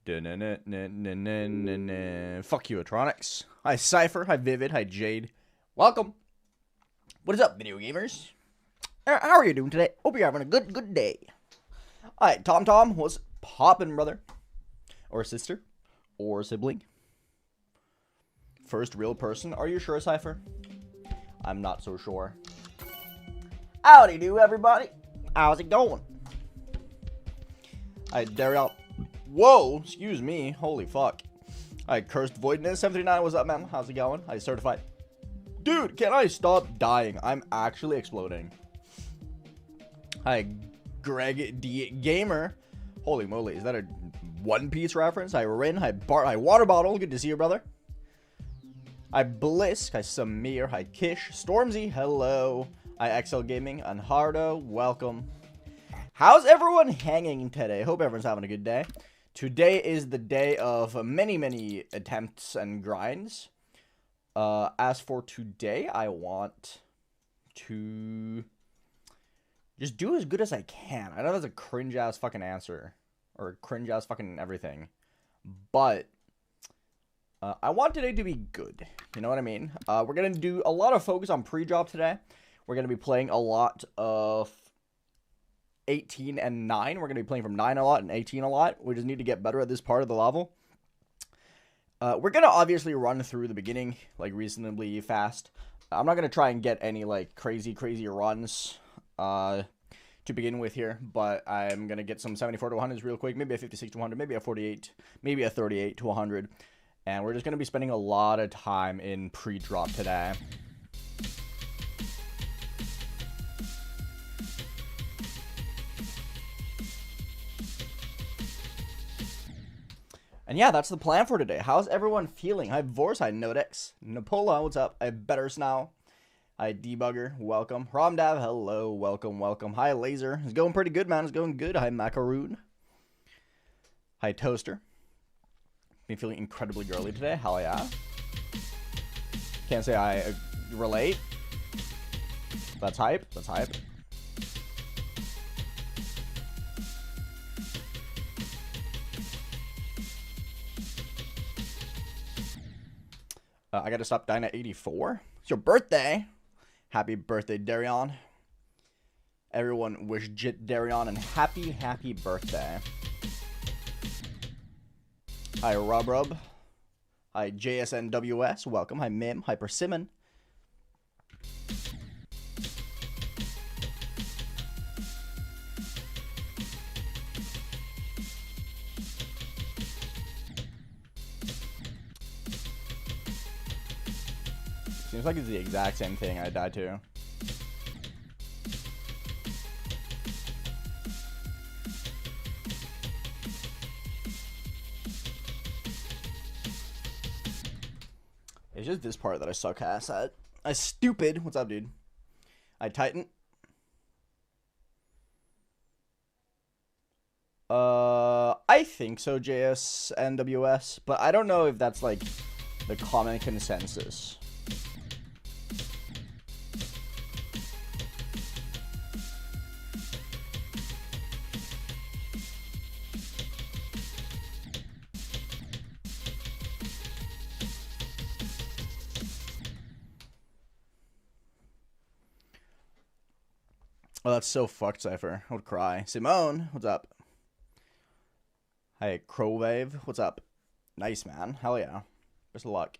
Fuck you, Electronics. Hi, Cypher. Hi, Vivid. Hi, Jade. Welcome. What is up, video gamers? How are you doing today? Hope you're having a good day. Alright, Tom, what's poppin', brother? Or sister? Or sibling? First real person? Are you sure, Cypher? I'm not so sure. Howdy do, everybody. How's it going? Alright, Daryl. Whoa, excuse me. Holy fuck. Alright, Cursed Voidness 79. What's up, man? How's it going? I certified. Dude, can I stop dying? I'm actually exploding. Hi, Greg D Gamer. Holy moly, is that a One Piece reference? Hi, Rin. Hi, Bart. Hi, Water Bottle. Good to see you, brother. Hi, Bliss. Hi, Samir. Hi, Kish. Stormzy. Hello. Hi, XL Gaming. Anhardo. Welcome. How's everyone hanging today? Hope everyone's having a good day. Today is the day of many attempts and grinds. As for today, I want to just do as good as I can. I know that's a cringe-ass fucking answer. Or cringe-ass fucking everything. But I want today to be good. You know what I mean? We're going to do a lot of focus on pre-drop today. We're going to be playing a lot of 18 and 9. We're going to be playing from 9 a lot and 18 a lot. We just need to get better at this part of the level. We're going to obviously run through the beginning, like, reasonably fast. I'm not going to try and get any, like, crazy runs to begin with here. But I'm going to get some 74 to 100s real quick. Maybe a 56 to 100. Maybe a 48. Maybe a 38 to 100. And we're just going to be spending a lot of time in pre-drop today. And yeah, that's the plan for today. How's everyone feeling? Hi, Vorse. Hi, Nodex. Napola, what's up? Hi, Better Snow. Hi, Debugger. Welcome. Romdav, hello. Welcome. Hi, Laser. It's going pretty good, man. It's going good. Hi, Macaroon. Hi, Toaster. Been feeling incredibly girly today. Hell yeah. Can't say I relate. That's hype. I gotta stop dying at 84. It's your birthday. Happy birthday, Darion. Everyone wish Jit Darion and happy birthday. Hi, Rub. Hi, JSNWS. Welcome. Hi, Mim. Hi, Persimmon. Seems like it's the exact same thing I died to. It's just this part that I suck ass at. I stupid. What's up, dude? I Titan. I think so, JSNWS, but I don't know if that's like the common consensus. Oh, that's so fucked, Cypher. I would cry. Simone, what's up? Hi, Crowwave, what's up? Nice, man. Hell yeah. Best of luck.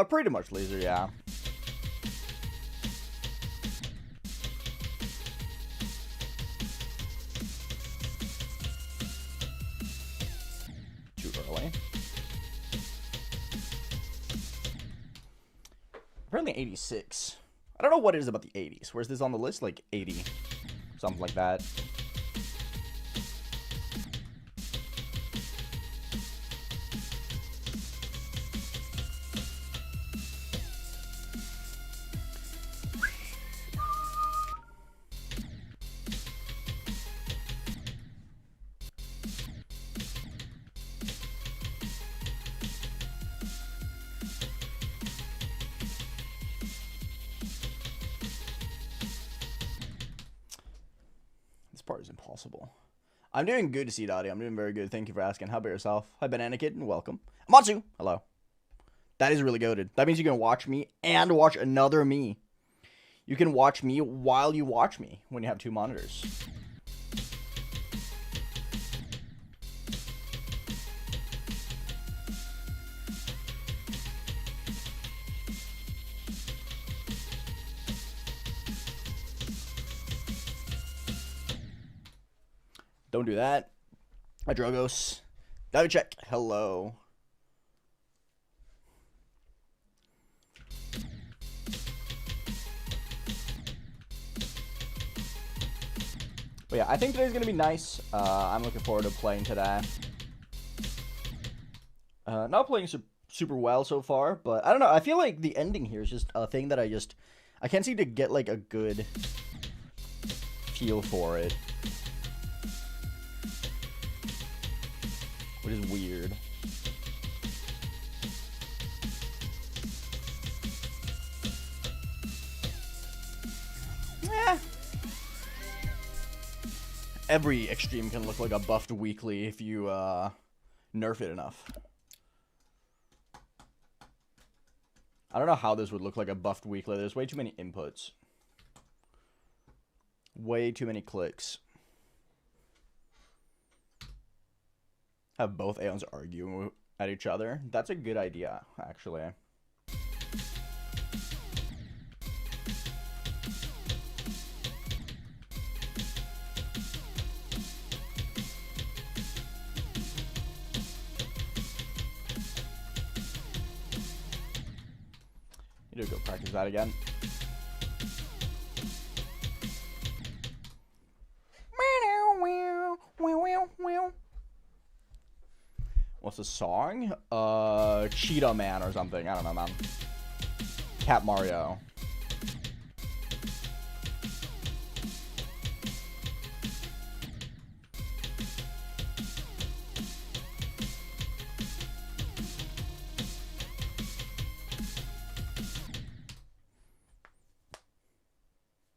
Pretty much Laser, yeah. Too early. Apparently 86. I don't know what it is about the 80s. Where's this on the list? Like 80. Something like that. Part is impossible. I'm doing good, C Dottie. I'm doing very good. Thank you for asking. How about yourself? Hi, Banana Kid, and welcome. Matsu, hello. That is really goated. That means you can watch me and watch another me. You can watch me while you watch me when you have two monitors. Don't do that. Hi, Drogos. Dive check. Hello. But yeah, I think today's going to be nice. I'm looking forward to playing today. Not playing super well so far, but I don't know. I feel like the ending here is just a thing that I can't seem to get like a good feel for it. Which is weird. Eh. Every extreme can look like a buffed weekly if you nerf it enough. I don't know how this would look like a buffed weekly. There's way too many inputs. Way too many clicks. Have both Aeons argue at each other. That's a good idea, actually. Need to go practice that again. What's the song? Cheetah Man or something. I don't know, man. Cat Mario.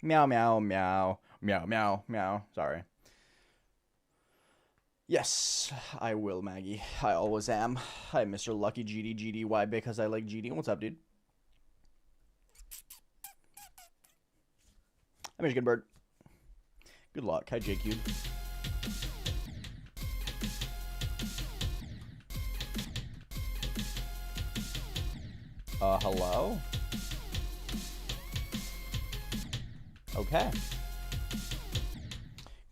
Meow, meow, meow. Meow, meow, meow. Sorry. Yes, I will, Maggie. I always am. Hi, Mr. Lucky GD. Why? Because I like GD. What's up, dude? Hi, Michigan Bird. Good luck. Hi, JQ. Hello? Okay.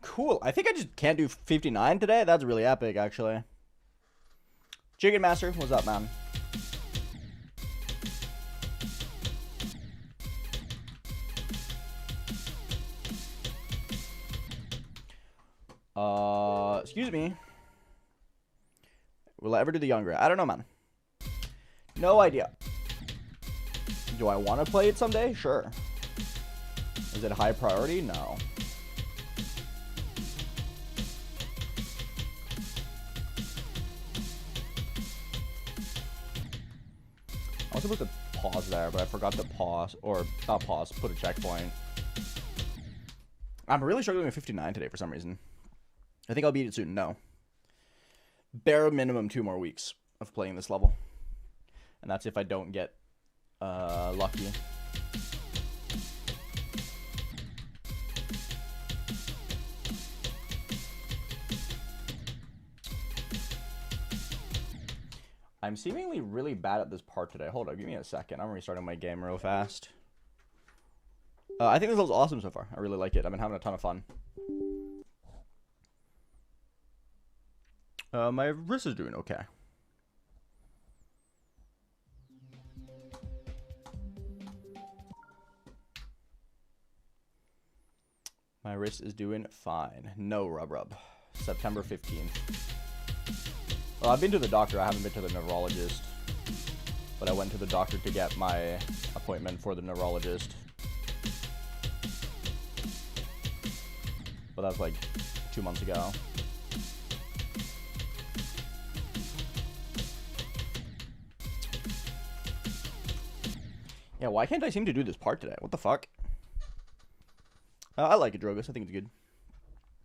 Cool. I think I just can't do 59 today. That's really epic, actually. Chicken Master, what's up, man? Excuse me. Will I ever do the younger? I don't know, man. No idea. Do I want to play it someday? Sure. Is it high priority? No. I was supposed to pause there, but I forgot to pause, or not pause, put a checkpoint. I'm really struggling with 59 today for some reason. I think I'll beat it soon. No. Bare minimum 2 more weeks of playing this level. And that's if I don't get lucky. I'm seemingly really bad at this part today. Hold on, give me a second. I'm restarting my game real fast. I think this level's awesome so far. I really like it. I've been having a ton of fun. My wrist is doing okay. My wrist is doing fine. No rub. September 15th. Well, I've been to the doctor. I haven't been to the neurologist. But I went to the doctor to get my appointment for the neurologist. But that was like 2 months ago. Yeah, why can't I seem to do this part today? What the fuck? I like it, Drogus. I think it's good.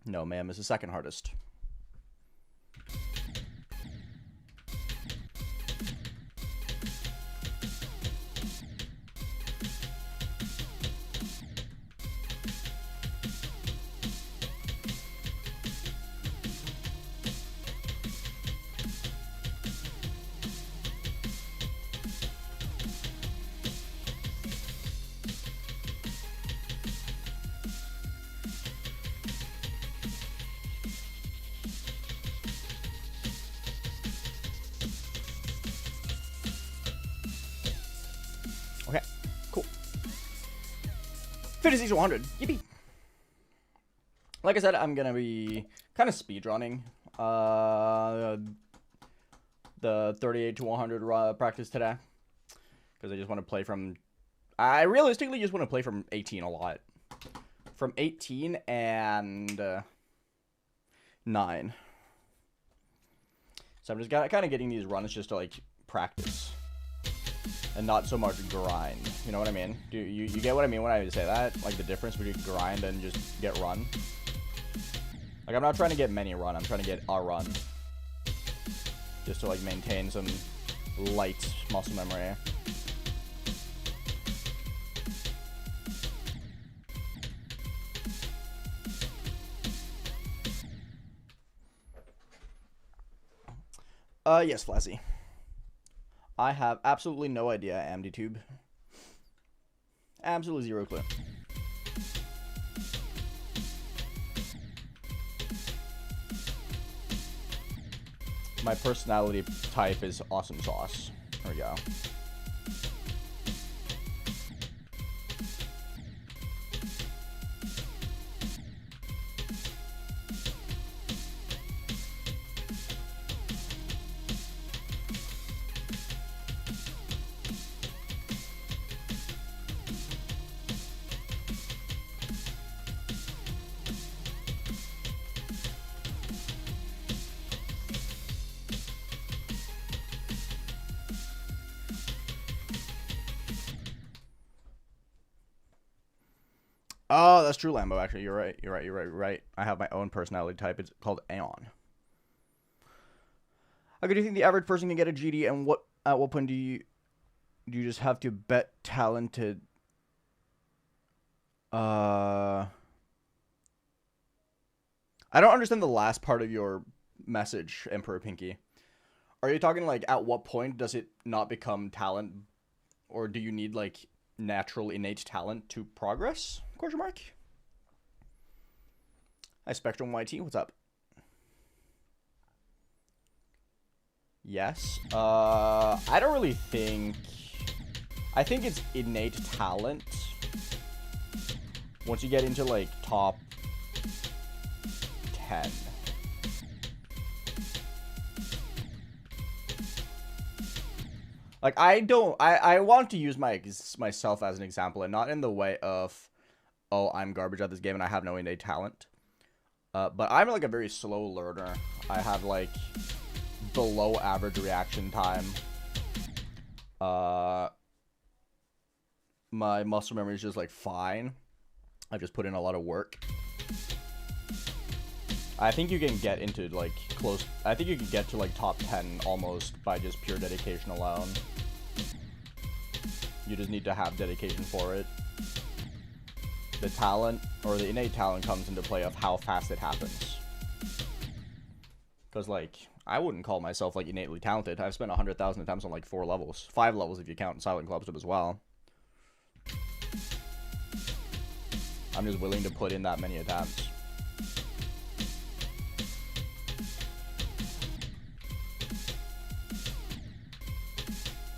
No, Mayhem is the second hardest. Okay, cool. 56 to 100. Yippee. Like I said, I'm gonna be kind of speedrunning the 38 to 100 practice today, because I just want to play from. I realistically just want to play from 18 a lot, from 18 and 9. So I'm just kind of getting these runs just to like practice, and not so much grind. You know what I mean? Do you get what I mean when I say that? Like the difference between grind and just get run. Like I'm not trying to get many run. I'm trying to get a run, just to like maintain some light muscle memory. Yes, Flashy. I have absolutely no idea, AmDTube. Absolutely zero clue. My personality type is awesome sauce. There we go. Oh, that's true, Lambo. Actually, you're right. I have my own personality type. It's called Aeon. How good do you think the average person can get a GD, and at what point do you just have to bet talented? I don't understand the last part of your message, Emperor Pinky. Are you talking like at what point does it not become talent, or do you need like natural innate talent to progress? Question mark. Hi, Spectrum YT. What's up? Yes. I don't really think. I think it's innate talent. Once you get into like top 10. Like I want to use myself as an example, and not in the way of, oh, I'm garbage at this game and I have no innate talent. But I'm like a very slow learner. I have like below average reaction time. My muscle memory is just like fine. I've just put in a lot of work. I think you can get into like close. I think you can get to like top 10 almost by just pure dedication alone. You just need to have dedication for it. The talent, or the innate talent, comes into play of how fast it happens. Because, like, I wouldn't call myself, like, innately talented. I've spent 100,000 attempts on, like, 4 levels. 5 levels if you count Silent Clubstep as well. I'm just willing to put in that many attempts.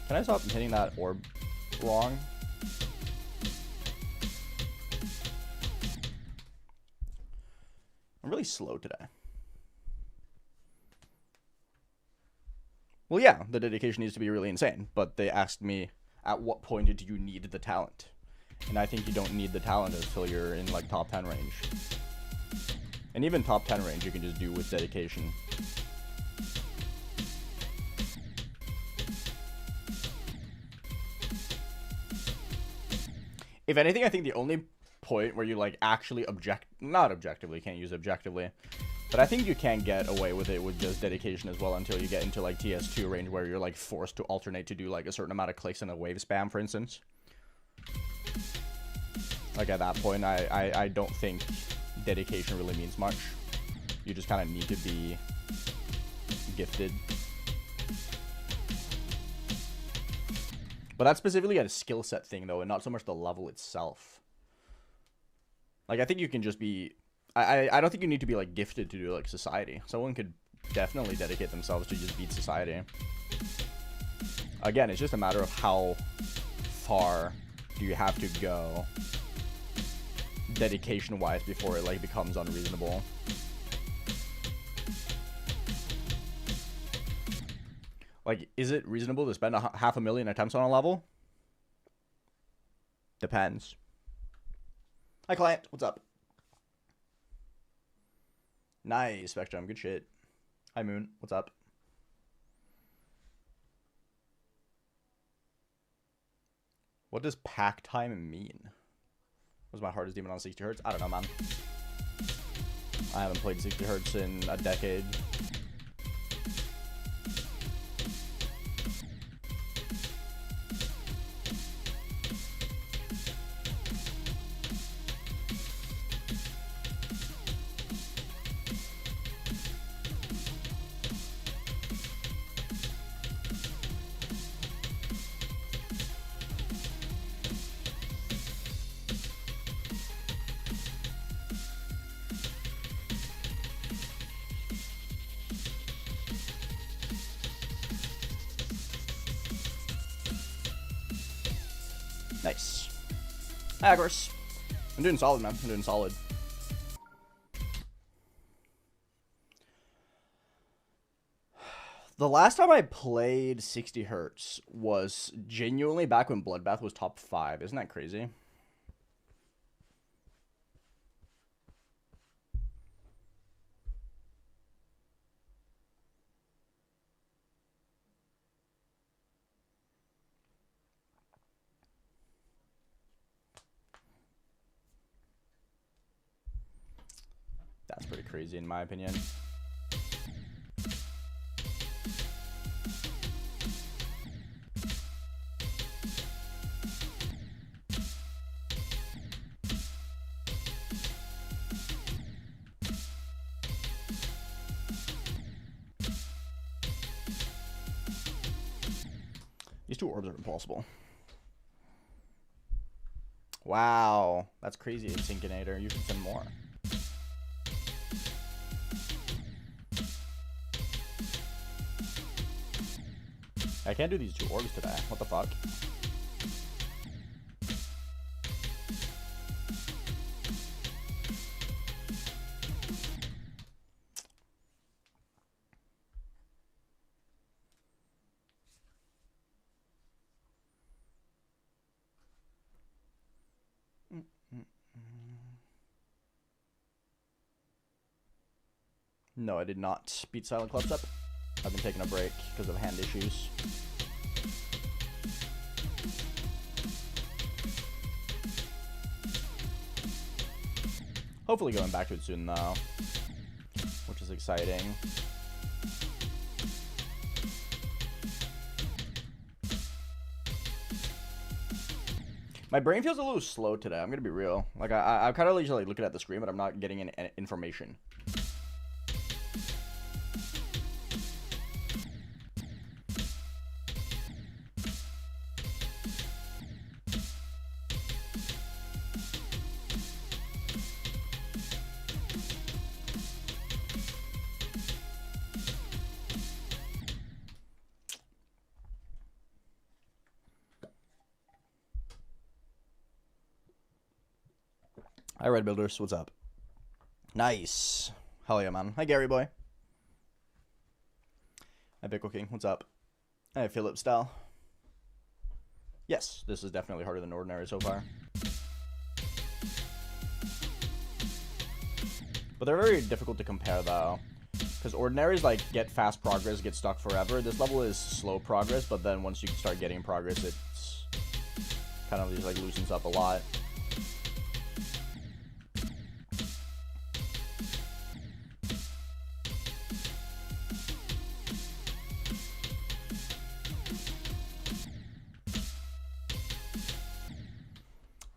Can I stop hitting that orb wrong? I'm really slow today. Well, yeah, the dedication needs to be really insane, but they asked me, at what point did you need the talent? And I think you don't need the talent until you're in, like, top 10 range. And even top 10 range you can just do with dedication. If anything, I think the only point where you like actually not objectively, can't use objectively, but I think you can get away with it with just dedication as well until you get into like TS2 range where you're like forced to alternate to do like a certain amount of clicks in a wave spam, for instance. Like at that point, I don't think dedication really means much. You just kind of need to be gifted. But that's specifically a skill set thing though, and not so much the level itself. Like I think you can just be, I don't think you need to be like gifted to do like society. Someone could definitely dedicate themselves to just beat society. Again, it's just a matter of how far do you have to go dedication wise before it like becomes unreasonable. Like, is it reasonable to spend 500,000 attempts on a level? Depends. Hi client, what's up? Nice, Spectrum, good shit. Hi Moon, what's up? What does pack time mean? Was my hardest demon on 60 Hz? I don't know, man. I haven't played 60 Hz in a decade. Nice. Hi, of course. I'm doing solid, man. I'm doing solid. The last time I played 60 Hz was genuinely back when Bloodbath was top 5. Isn't that crazy? That's pretty crazy in my opinion. These 2 orbs are impossible. Wow, that's crazy, Insinkinator. You should send more. I can't do these 2 orbs today. What the fuck? No, I did not beat Silent Clubs up. I've been taking a break because of hand issues. Hopefully going back to it soon though, which is exciting. My brain feels a little slow today, I'm gonna be real. Like, I'm kind of usually looking at the screen, but I'm not getting any information. Hi, Red Builders. What's up? Nice. Hell yeah, man. Hi, Gary boy. Hi, Pickle King. What's up? Hi, Philip Style. Yes, this is definitely harder than Ordinary so far. But they're very difficult to compare, though. Because Ordinaries, like, get fast progress, get stuck forever. This level is slow progress, but then once you start getting progress, it's kind of just, like, loosens up a lot.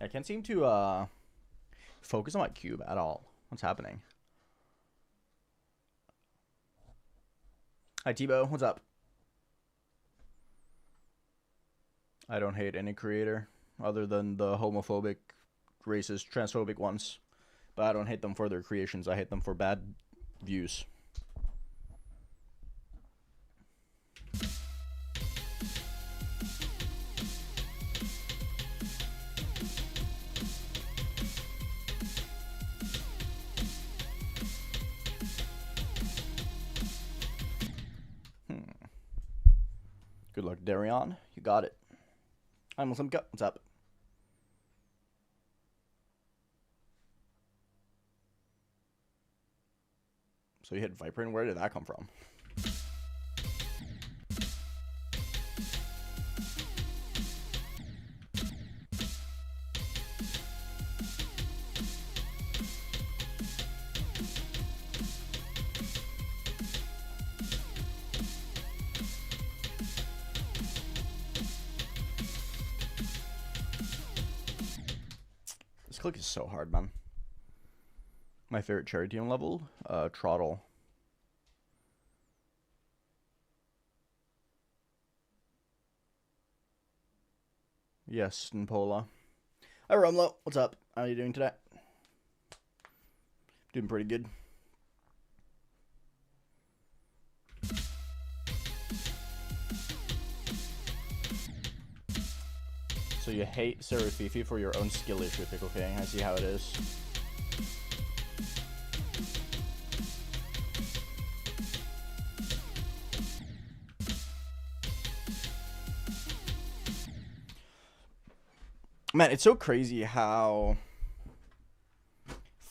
can't seem to focus on my cube at all. What's happening? Hi, Tebow. What's up? I don't hate any creator other than the homophobic, racist, transphobic ones. But I don't hate them for their creations. I hate them for bad views. Good luck, Darion. You got it. Hi, Muslim Cut. What's up? So you hit Viper, and where did that come from? This click is so hard, man. My favorite cherry team level, Trottle. Yes, Npola. Hi, Rumlo. What's up? How are you doing today? Doing pretty good. So you hate Serafifi for your own skill issue, okay? I see how it is. Man, it's so crazy how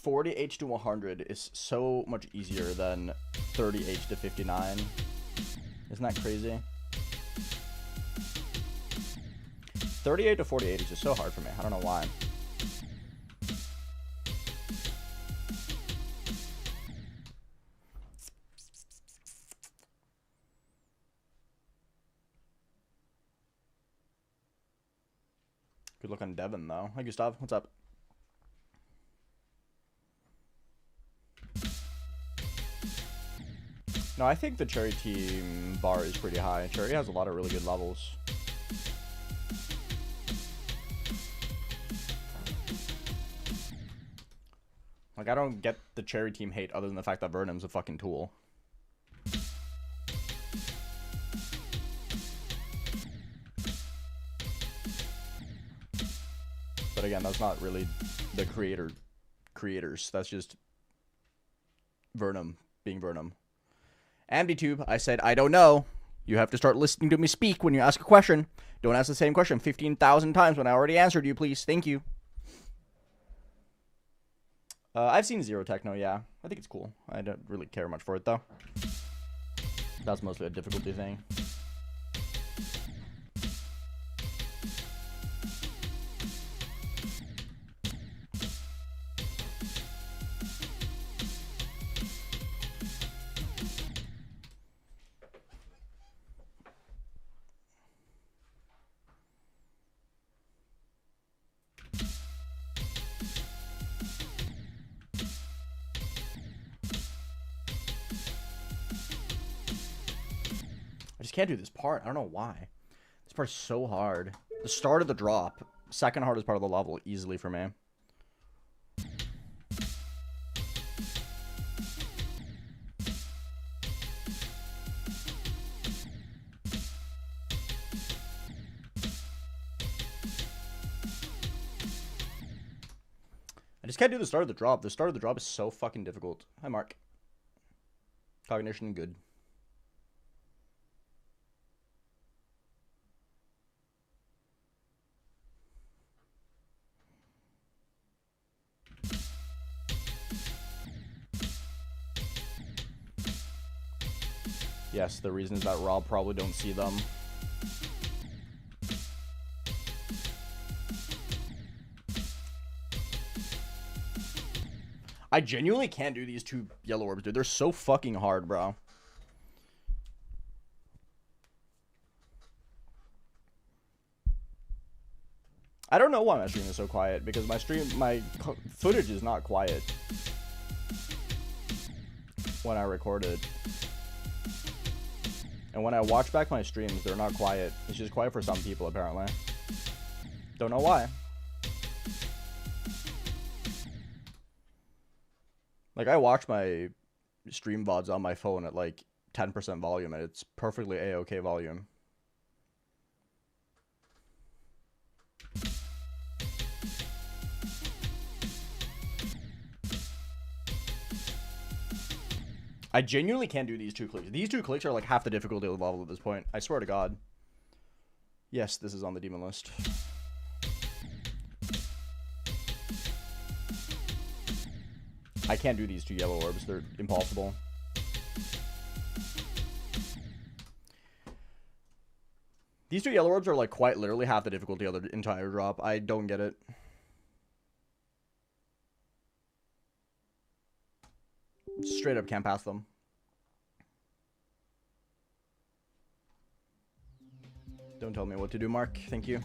40H to 100 is so much easier than 30H to 59. Isn't that crazy? 38 to 48 is just so hard for me. I don't know why. Good luck on Devin, though. Hi, Gustav. What's up? No, I think the Cherry team bar is pretty high. Cherry has a lot of really good levels. Like, I don't get the Cherry team hate other than the fact that Vernum's a fucking tool. But again, that's not really the creators. That's just Vernum being Vernum. AmbiTube, I said, I don't know. You have to start listening to me speak when you ask a question. Don't ask the same question 15,000 times when I already answered you, please. Thank you. I've seen Zero Techno, yeah. I think it's cool. I don't really care much for it, though. That's mostly a difficulty thing. I just can't do this part. I don't know why. This part's so hard. The start of the drop. Second hardest part of the level, easily for me. I just can't do the start of the drop. The start of the drop is so fucking difficult. Hi, Mark. Cognition, good. Yes, the reason is that Rob probably don't see them. I genuinely can't do these two yellow orbs, dude. They're so fucking hard, bro. I don't know why my stream is so quiet, because my footage is not quiet when I record it. And when I watch back my streams, they're not quiet. It's just quiet for some people, apparently. Don't know why. Like, I watch my stream VODs on my phone at, like, 10% volume, and it's perfectly A-OK volume. I genuinely can't do these 2 clicks. These 2 clicks are like half the difficulty level at this point. I swear to God. Yes, this is on the demon list. I can't do these 2 yellow orbs. They're impossible. These 2 yellow orbs are like quite literally half the difficulty of the entire drop. I don't get it. Straight up can't pass them. Don't tell me what to do, Mark. Thank you.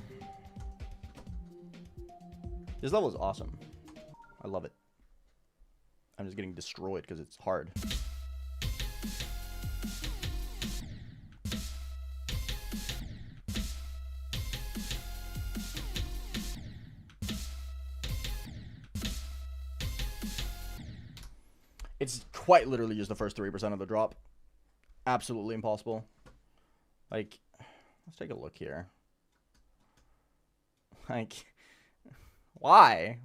This level is awesome. I love it. I'm just getting destroyed because it's hard. It's quite literally just the first 3% of the drop. Absolutely impossible. Like, let's take a look here. Like, why?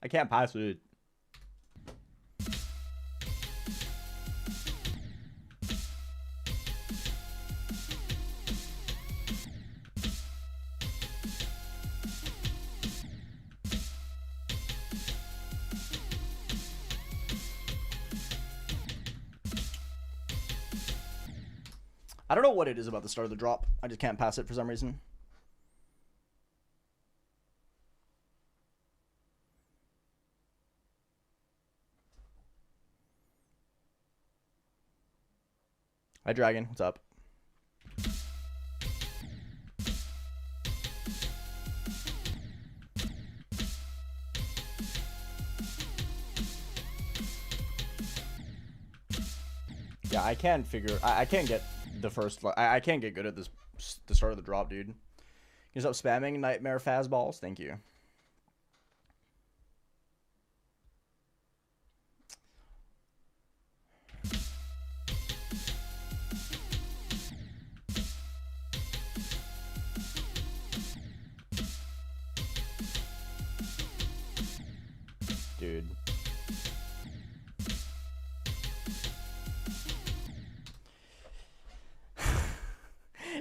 I can't pass it. I don't know what it is about the start of the drop. I just can't pass it for some reason. Hi, Dragon. What's up? Yeah, I can't figure... I can't get the first... I can't get good at this, the start of the drop, dude. Can you stop spamming Nightmare Fastballs? Thank you. Dude.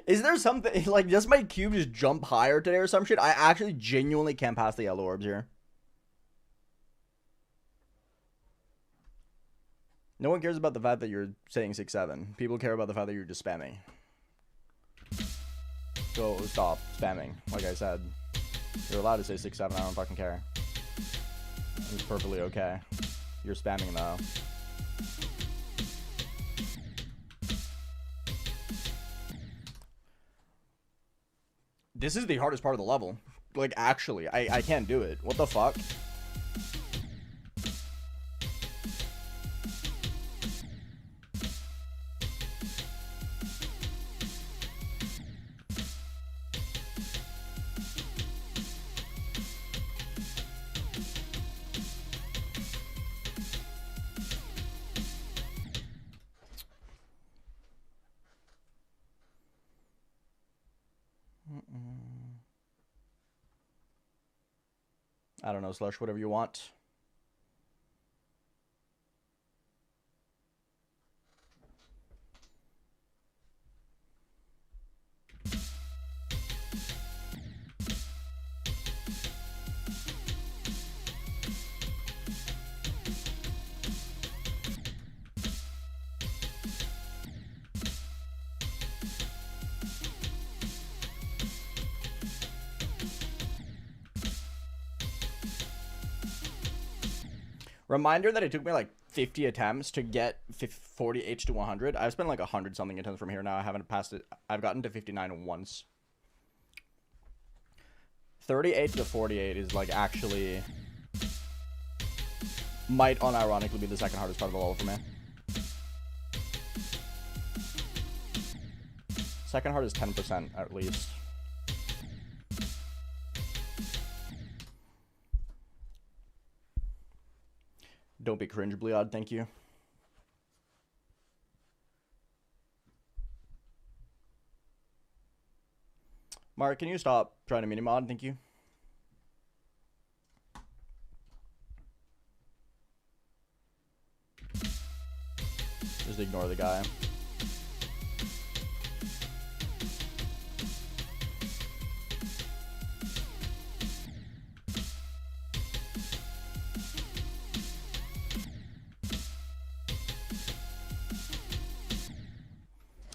Is there something, like, does my cube just jump higher today or some shit? I actually genuinely can't pass the yellow orbs here. No one cares about the fact that you're saying 6-7. People care about the fact that you're just spamming. Go, stop spamming. Like I said, you're allowed to say 6-7. I don't fucking care. It's perfectly okay. You're spamming though. This is the hardest part of the level. Like, actually, I can't do it. What the fuck? I don't know, Slush, whatever you want. Reminder that it took me like 50 attempts to get 40 H to 100. I've spent like 100 something attempts from here now. I haven't passed it. I've gotten to 59 once. 38 to 48 is like actually might unironically be the second hardest part of the level for me. Second hardest 10% at least. Don't be cringe, Bleod, thank you. Mark, can you stop trying to mini-mod? Thank you. Just ignore the guy.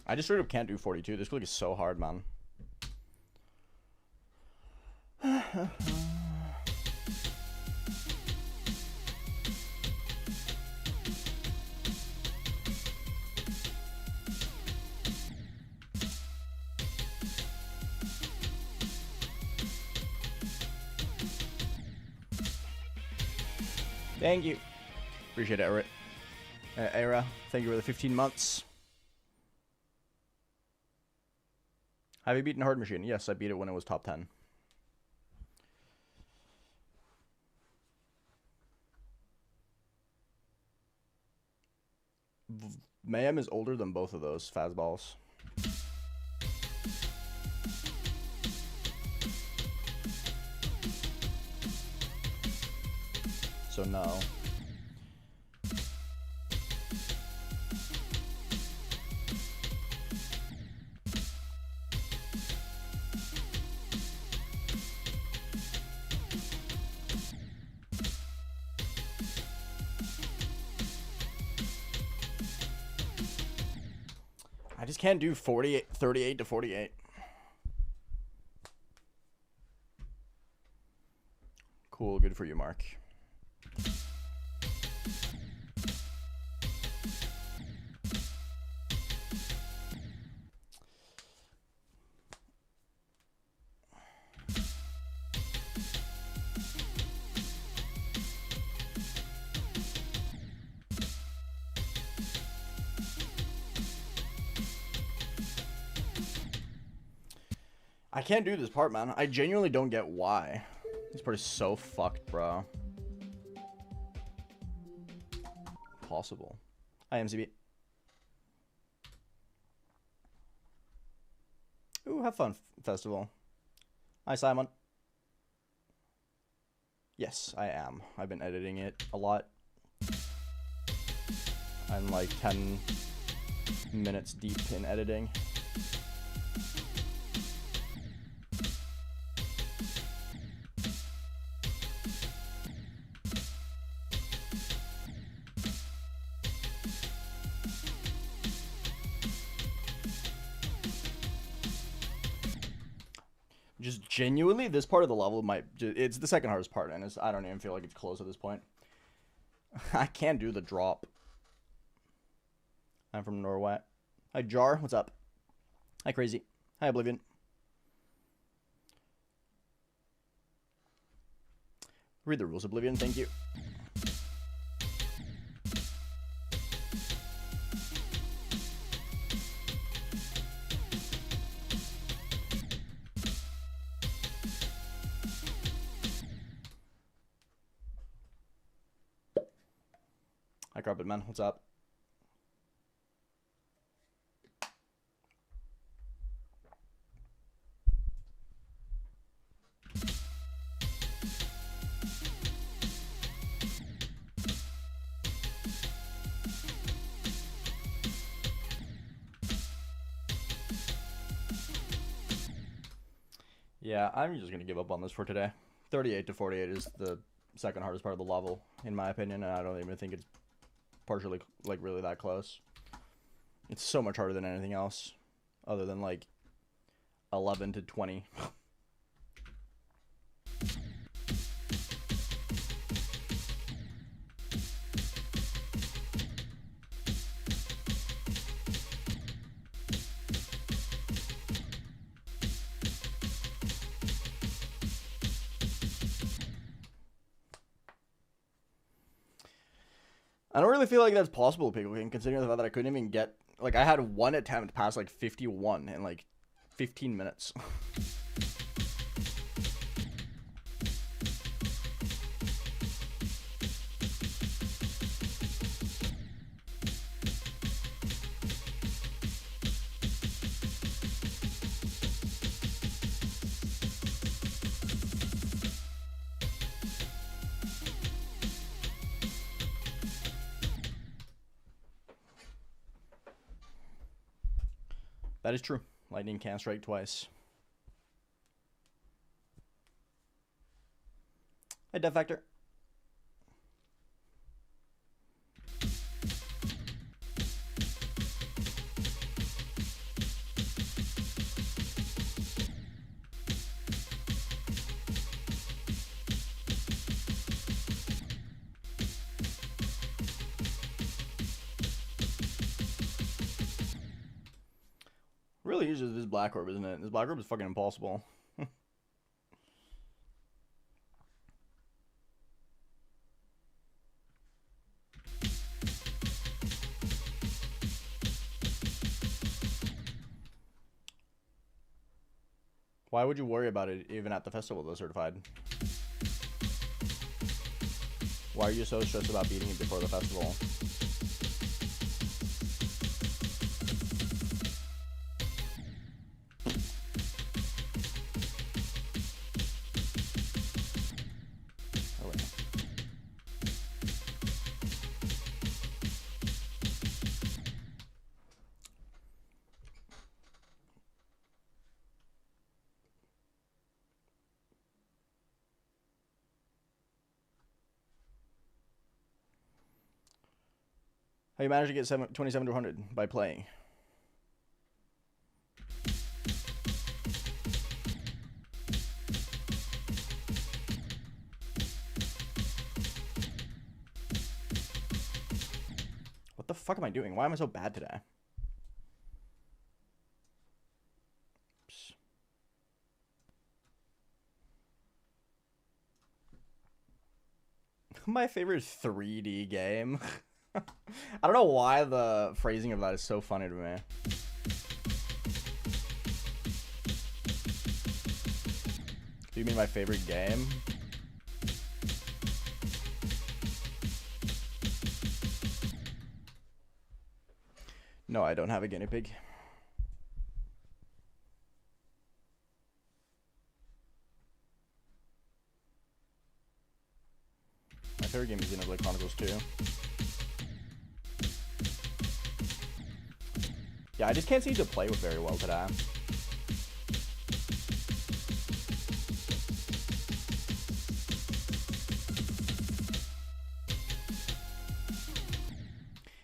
I just straight up can't do 42. This click is so hard, man. Thank you. Appreciate it, Era. Thank you for the 15 months. Have you beaten Hard Machine? Yes, I beat it when it was top 10. Mayhem is older than both of those fastballs. So no. I just can't do 38 to 48. Cool, good for you, Mark. I can't do this part, man. I genuinely don't get why. This part is so fucked, bro. Possible. Hi, MCB. Ooh, have fun, festival. Hi, Simon. Yes, I am. I've been editing it a lot. I'm like 10 minutes deep in editing. Just genuinely, this part of the level might... It's the second hardest part, and I don't even feel like it's close at this point. I can't do the drop. I'm from Norway. Hi, Jar. What's up? Hi, Crazy. Hi, Oblivion. Read the rules, Oblivion. Thank you. Hi, Carpet Man. What's up? Yeah, I'm just going to give up on this for today. 38 to 48 is the second hardest part of the level, in my opinion, and I don't even think it's partially, like, really that close. It's so much harder than anything else, other than, like, 11 to 20. I don't really feel like that's possible, Pickle King, considering the fact that I couldn't even get, like, I had one attempt past, like, 51 in, like, 15 minutes. That is true. Lightning can strike twice. Hey, Death Factor. Really uses this black orb, isn't it? This black orb is fucking impossible. Why would you worry about it even at the festival, though, certified? Why are you so stressed about beating it before the festival? How you managed to get 27 to 100 by playing? What the fuck am I doing? Why am I so bad today? Oops. My favorite 3D game. I don't know why the phrasing of that is so funny to me. Do you mean my favorite game? No, I don't have a guinea pig. My favorite game is Xenoblade Chronicles 2. Yeah, I just can't seem to play with very well today.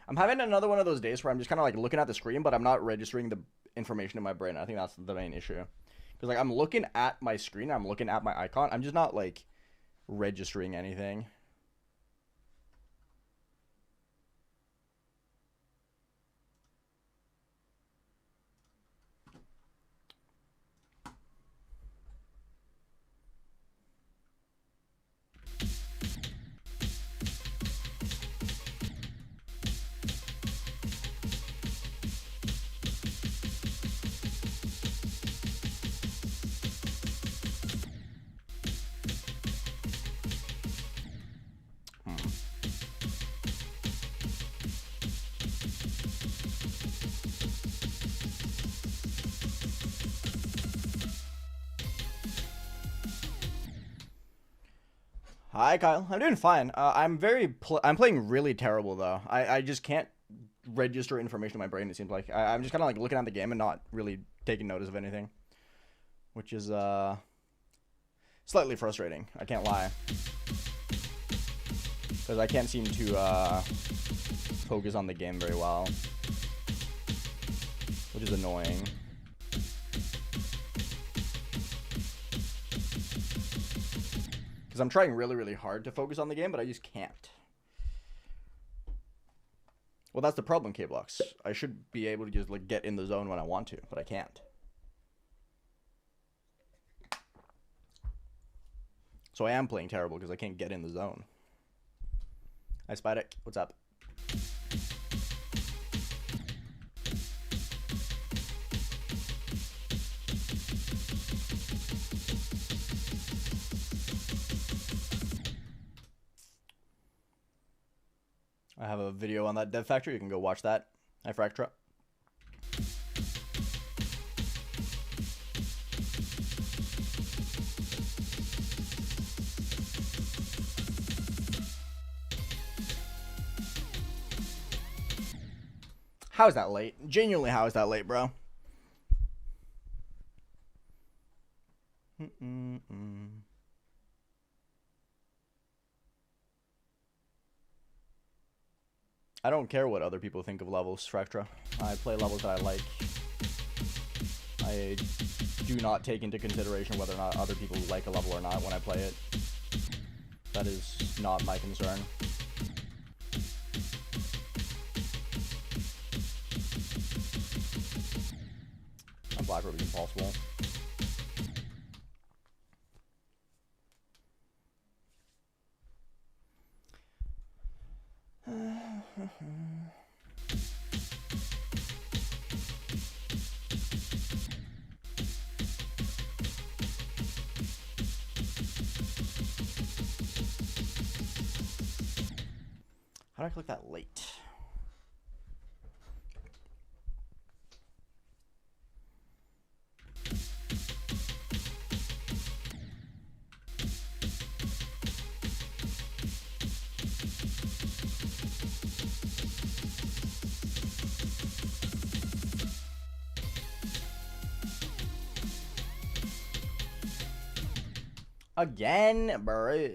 I'm having another one of those days where I'm just kind of like looking at the screen, but I'm not registering the information in my brain. I think that's the main issue. Because like I'm looking at my screen, I'm looking at my icon, I'm just not like registering anything. Hi, Kyle. I'm doing fine. I'm playing really terrible though. I just can't register information in my brain. It seems like I'm just kind of like looking at the game and not really taking notice of anything, which is slightly frustrating. I can't lie, because I can't seem to focus on the game very well, which is annoying. Because I'm trying really, really hard to focus on the game, but I just can't. Well, that's the problem, K-Blocks. I should be able to just like get in the zone when I want to, but I can't. So I am playing terrible because I can't get in the zone. Hi, Spidek. What's up? I have a video on that Dev Factory. You can go watch that. I fracture. How is that late? Genuinely, how is that late, bro? I don't care what other people think of levels, Fractra. I play levels that I like. I do not take into consideration whether or not other people like a level or not when I play it. That is not my concern. I'm Black Ruby's impossible. How do I click that late? Again, bro.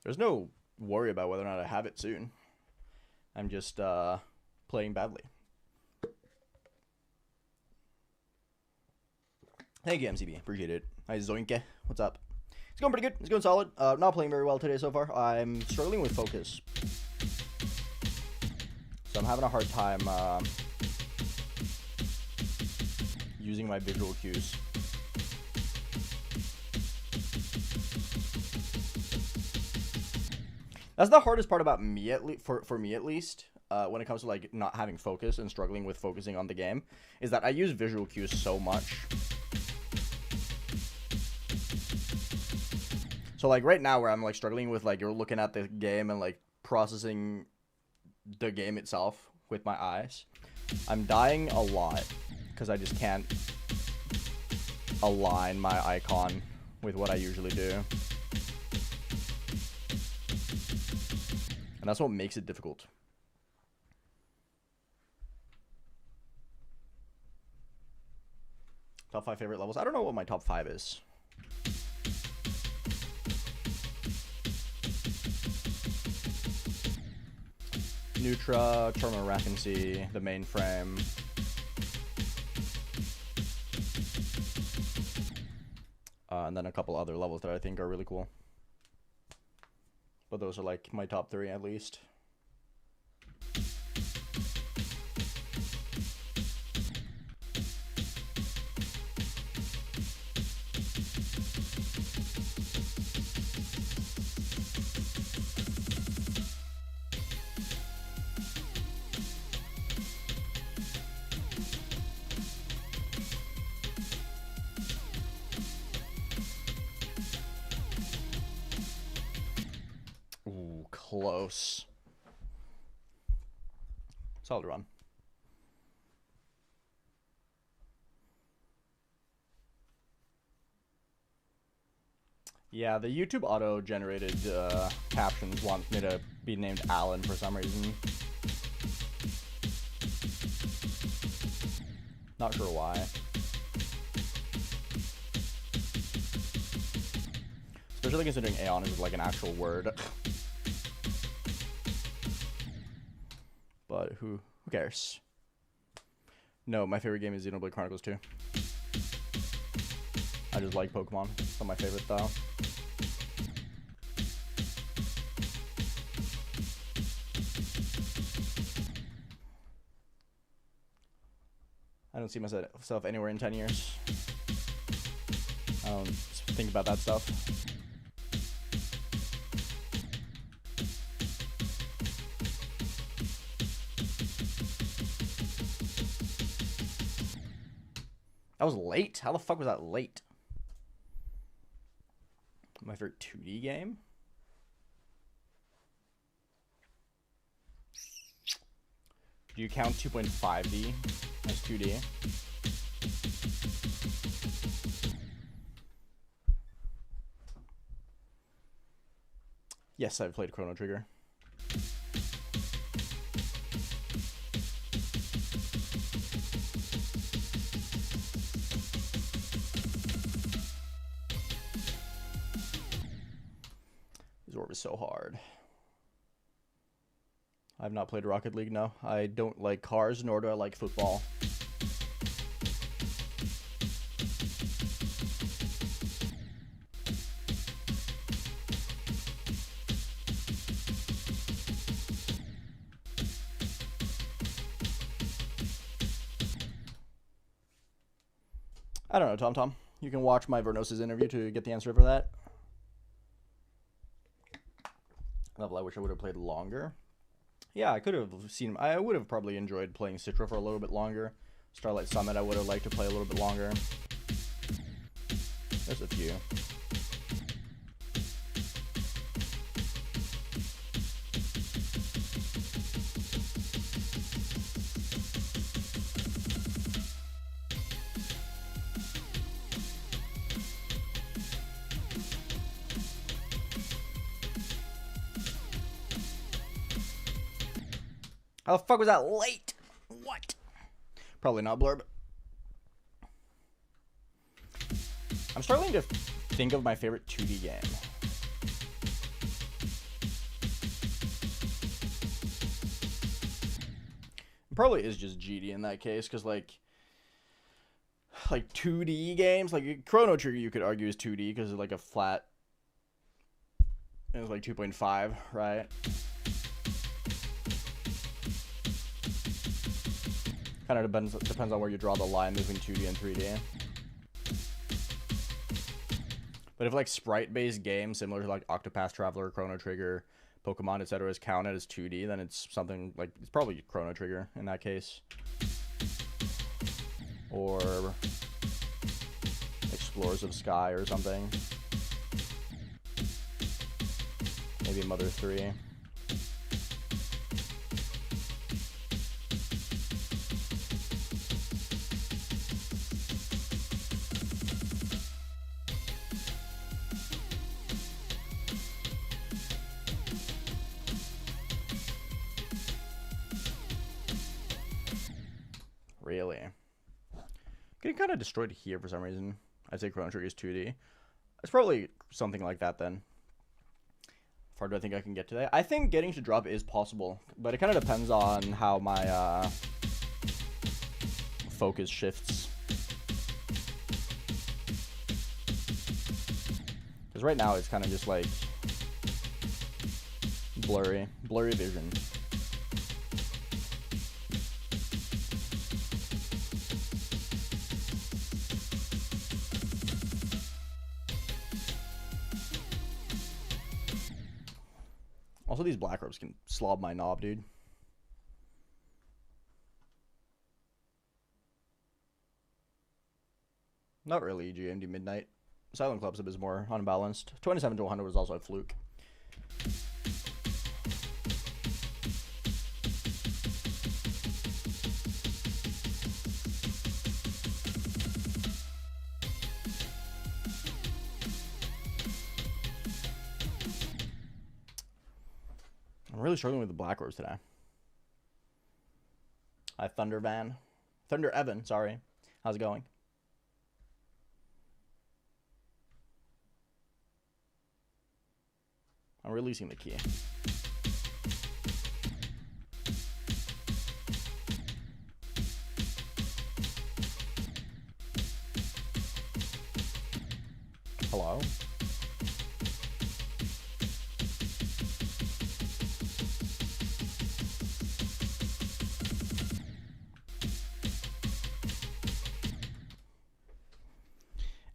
There's no worry about whether or not I have it soon. I'm just playing badly. Thank you, MCB. Appreciate it. Hi, Zoinke. What's up? It's going pretty good. It's going solid. Not playing very well today so far. I'm struggling with focus. So I'm having a hard time using my visual cues. That's the hardest part about me, at least for me at least, when it comes to like not having focus and struggling with focusing on the game, is that I use visual cues so much. So like right now where I'm like struggling with like you're looking at the game and like processing the game itself with my eyes, I'm dying a lot because I just can't align my icon with what I usually do. And that's what makes it difficult. Top 5 favorite levels? I don't know what my top 5 is. Nutra, Terminal Raffency, the mainframe. And then a couple other levels that I think are really cool. But those are like my top 3 at least. Close. Solid run. Yeah, the YouTube auto-generated captions wants me to be named Alan for some reason. Not sure why. Especially considering Aeon is like an actual word. But who cares? No, my favorite game is Xenoblade Chronicles 2. I just like Pokemon. It's not my favorite though. I don't see myself anywhere in 10 years. I don't think about that stuff. That was late? How the fuck was that late? My favorite 2D game? Do you count 2.5D as 2D? Yes, I've played Chrono Trigger. This orb is so hard. I've not played Rocket League, no. I don't like cars, nor do I like football. I don't know, Tom. You can watch my Vernosis interview to get the answer for that. Level, I wish I would have played longer. Yeah, I could have seen... I would have probably enjoyed playing Citra for a little bit longer. Starlight Summit, I would have liked to play a little bit longer. There's a few. How the fuck was that late? What? Probably not Blurb. I'm struggling to think of my favorite 2D game. It probably is just GD in that case, because like 2D games, like Chrono Trigger you could argue is 2D because it's like a flat, it was like 2.5, right? Kind of depends on where you draw the line between 2D and 3D. But if like sprite-based games similar to like Octopath Traveler, Chrono Trigger, Pokemon, etc. is counted as 2D, then it's something like, it's probably Chrono Trigger in that case. Or Explorers of Sky or something. Maybe Mother 3. Really? Getting kind of destroyed here for some reason. I'd say Chrono Trigger is 2D. It's probably something like that then. How far do I think I can get today? I think getting to drop is possible, but it kind of depends on how my focus shifts. Because right now it's kind of just like blurry vision. Also, these black robes can slob my knob, dude. Not really GMD Midnight. Silent Club Sub is more unbalanced. 27 to 100 was also a fluke. I'm really struggling with the black robes today. Hi, Thunder Evan, sorry. How's it going? I'm releasing the key. Hello?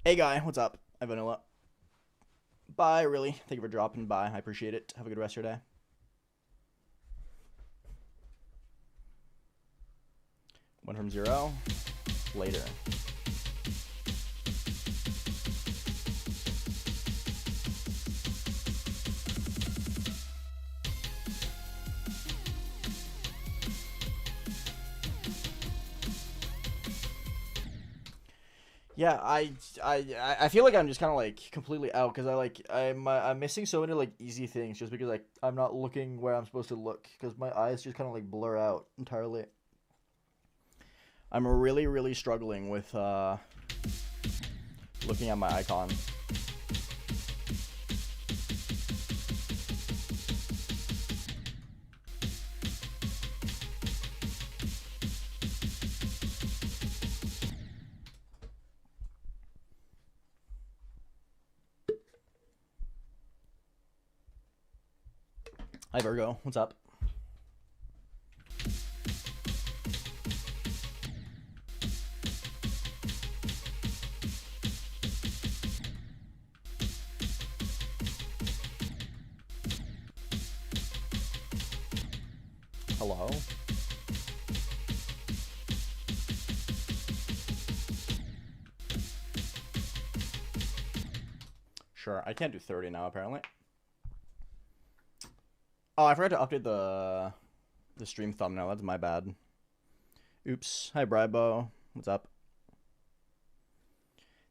Hey guy, what's up? Hi Vanilla. Bye, really. Thank you for dropping by. I appreciate it. Have a good rest of your day. One from 0. Later. Yeah, I feel like I'm just kind of like completely out because I'm missing so many like easy things just because like I'm not looking where I'm supposed to look because my eyes just kind of like blur out entirely. I'm really struggling with looking at my icon. Hi Virgo, what's up? Hello? Sure, I can't do 30 now apparently. Oh, I forgot to update the stream thumbnail. That's my bad. Oops. Hi Bribo. What's up?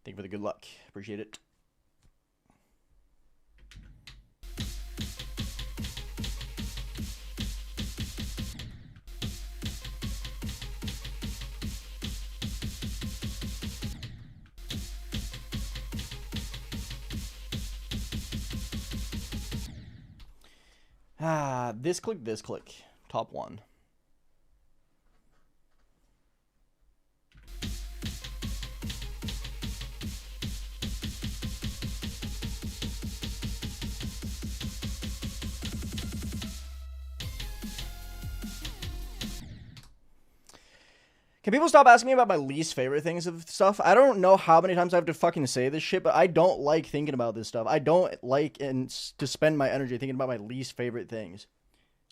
Thank you for the good luck. Appreciate it. This click. Top one. Can people stop asking me about my least favorite things of stuff? I don't know how many times I have to fucking say this shit, but I don't like thinking about this stuff. I don't like to spend my energy thinking about my least favorite things.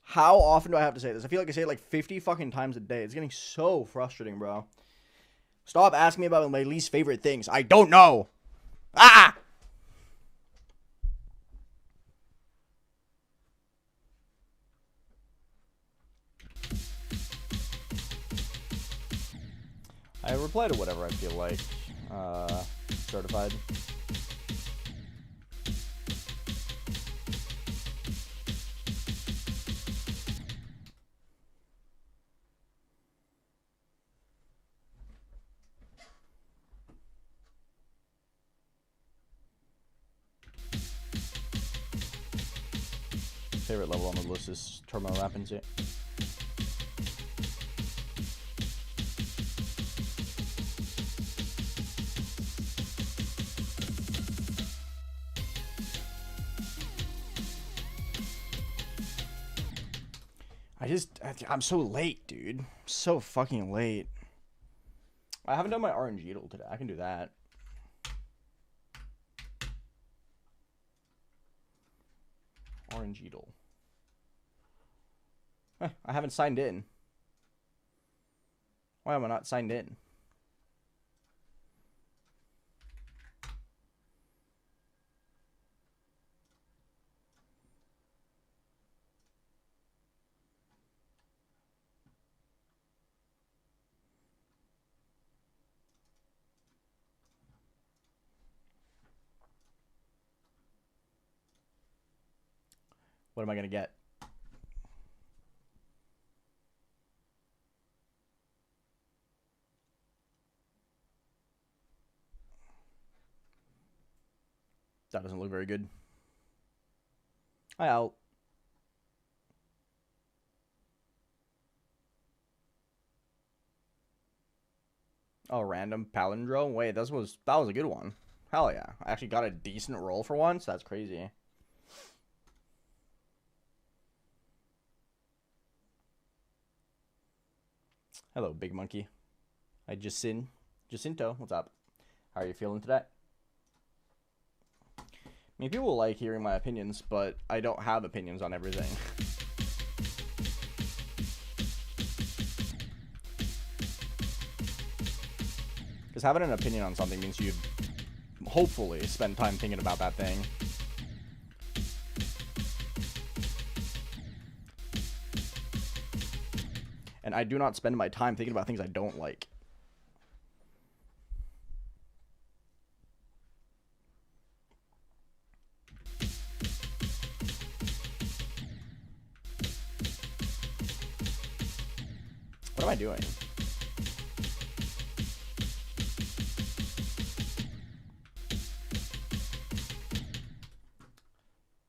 How often do I have to say this? I feel like I say it like 50 fucking times a day. It's getting so frustrating, bro. Stop asking me about my least favorite things. I don't know. Ah! I reply to whatever I feel like. Certified. Favorite level on the list is Turbo Rapin's. I'm so late, dude. So fucking late. I haven't done my RNG tool today. I can do that. RNG tool. I haven't signed in. Why am I not signed in? What am I gonna get? That doesn't look very good. Hi, out. Oh, random palindrome. Wait, that was a good one. Hell yeah! I actually got a decent roll for once. That's crazy. Hello, big monkey. Hi, Jacinto. What's up? How are you feeling today? I mean, people like hearing my opinions, but I don't have opinions on everything. Because having an opinion on something means you hopefully spend time thinking about that thing. And I do not spend my time thinking about things I don't like. am I doing?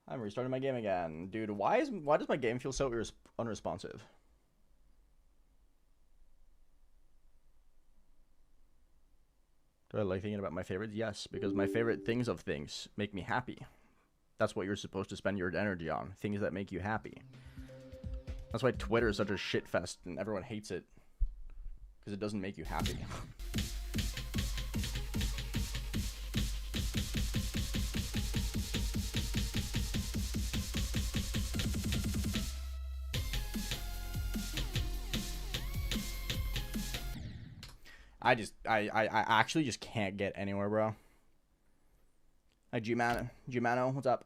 I'm restarting my game again. Dude, why does my game feel so unresponsive? Do I like thinking about my favorites? Yes, because my favorite things of things make me happy. That's what you're supposed to spend your energy on. Things that make you happy. That's why Twitter is such a shit fest and everyone hates it. Because it doesn't make you happy. I actually just can't get anywhere, bro. Hi, G-Mano, what's up?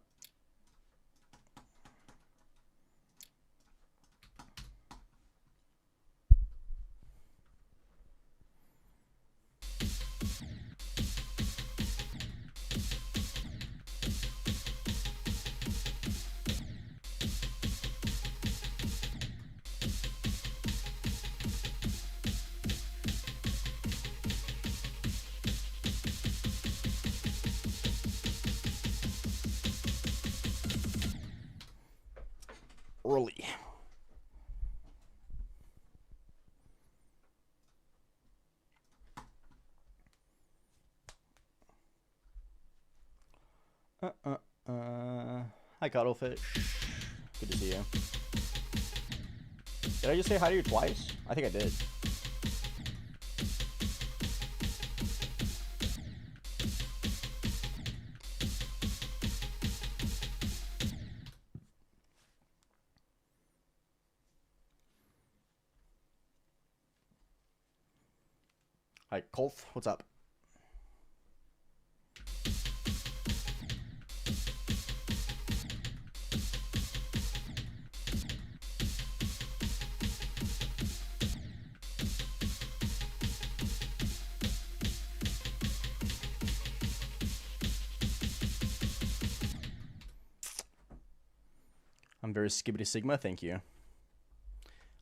Early. Hi, Cuddlefish. Good to see you. Did I just say hi to you twice? I think I did. Hi, Kolf. What's up? I'm very skibbity sigma. Thank you.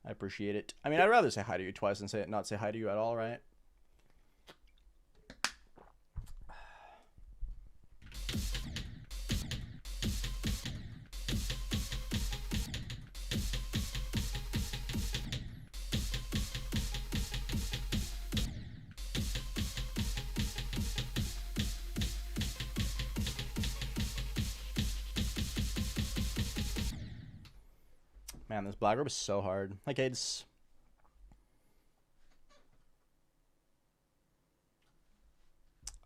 I appreciate it. I mean, I'd rather say hi to you twice than not say hi to you at all, right? Man, this black robe is so hard. Hi, kids.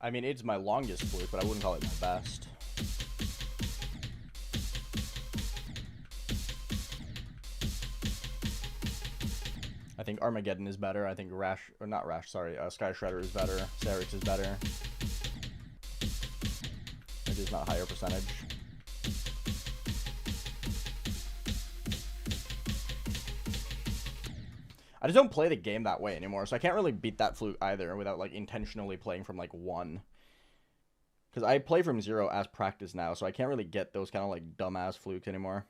I mean, it's my longest fluke, but I wouldn't call it my best. I think Armageddon is better. I think Sky Shredder is better. Sarix is better. It is not higher percentage. I just don't play the game that way anymore, so I can't really beat that flute either without, like, intentionally playing from, like, 1. Because I play from 0 as practice now, so I can't really get those kind of, like, dumbass flukes anymore.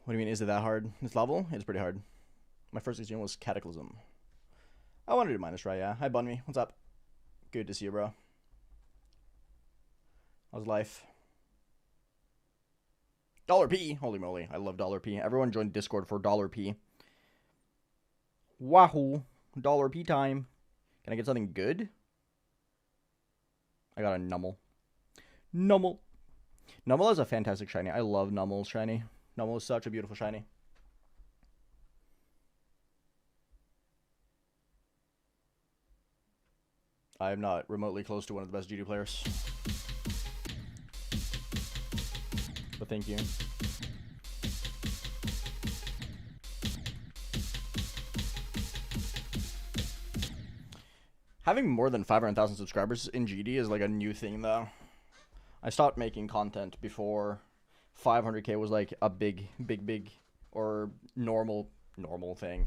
What do you mean, is it that hard? This level? It's pretty hard. My first experience was Cataclysm. I wanted to do minus try, yeah. Hi, Bunmy. What's up? Good to see you, bro. How's life? $P. Holy moly. I love $P. Everyone join Discord for $P. Wahoo. $P time. Can I get something good? I got a Nummel. Nummel. Nummel is a fantastic shiny. I love Nummel's shiny. Nummel is such a beautiful shiny. I am not remotely close to one of the best GD players. But thank you. Having more than 500,000 subscribers in GD is like a new thing, though. I stopped making content before 500k was like a big or normal thing.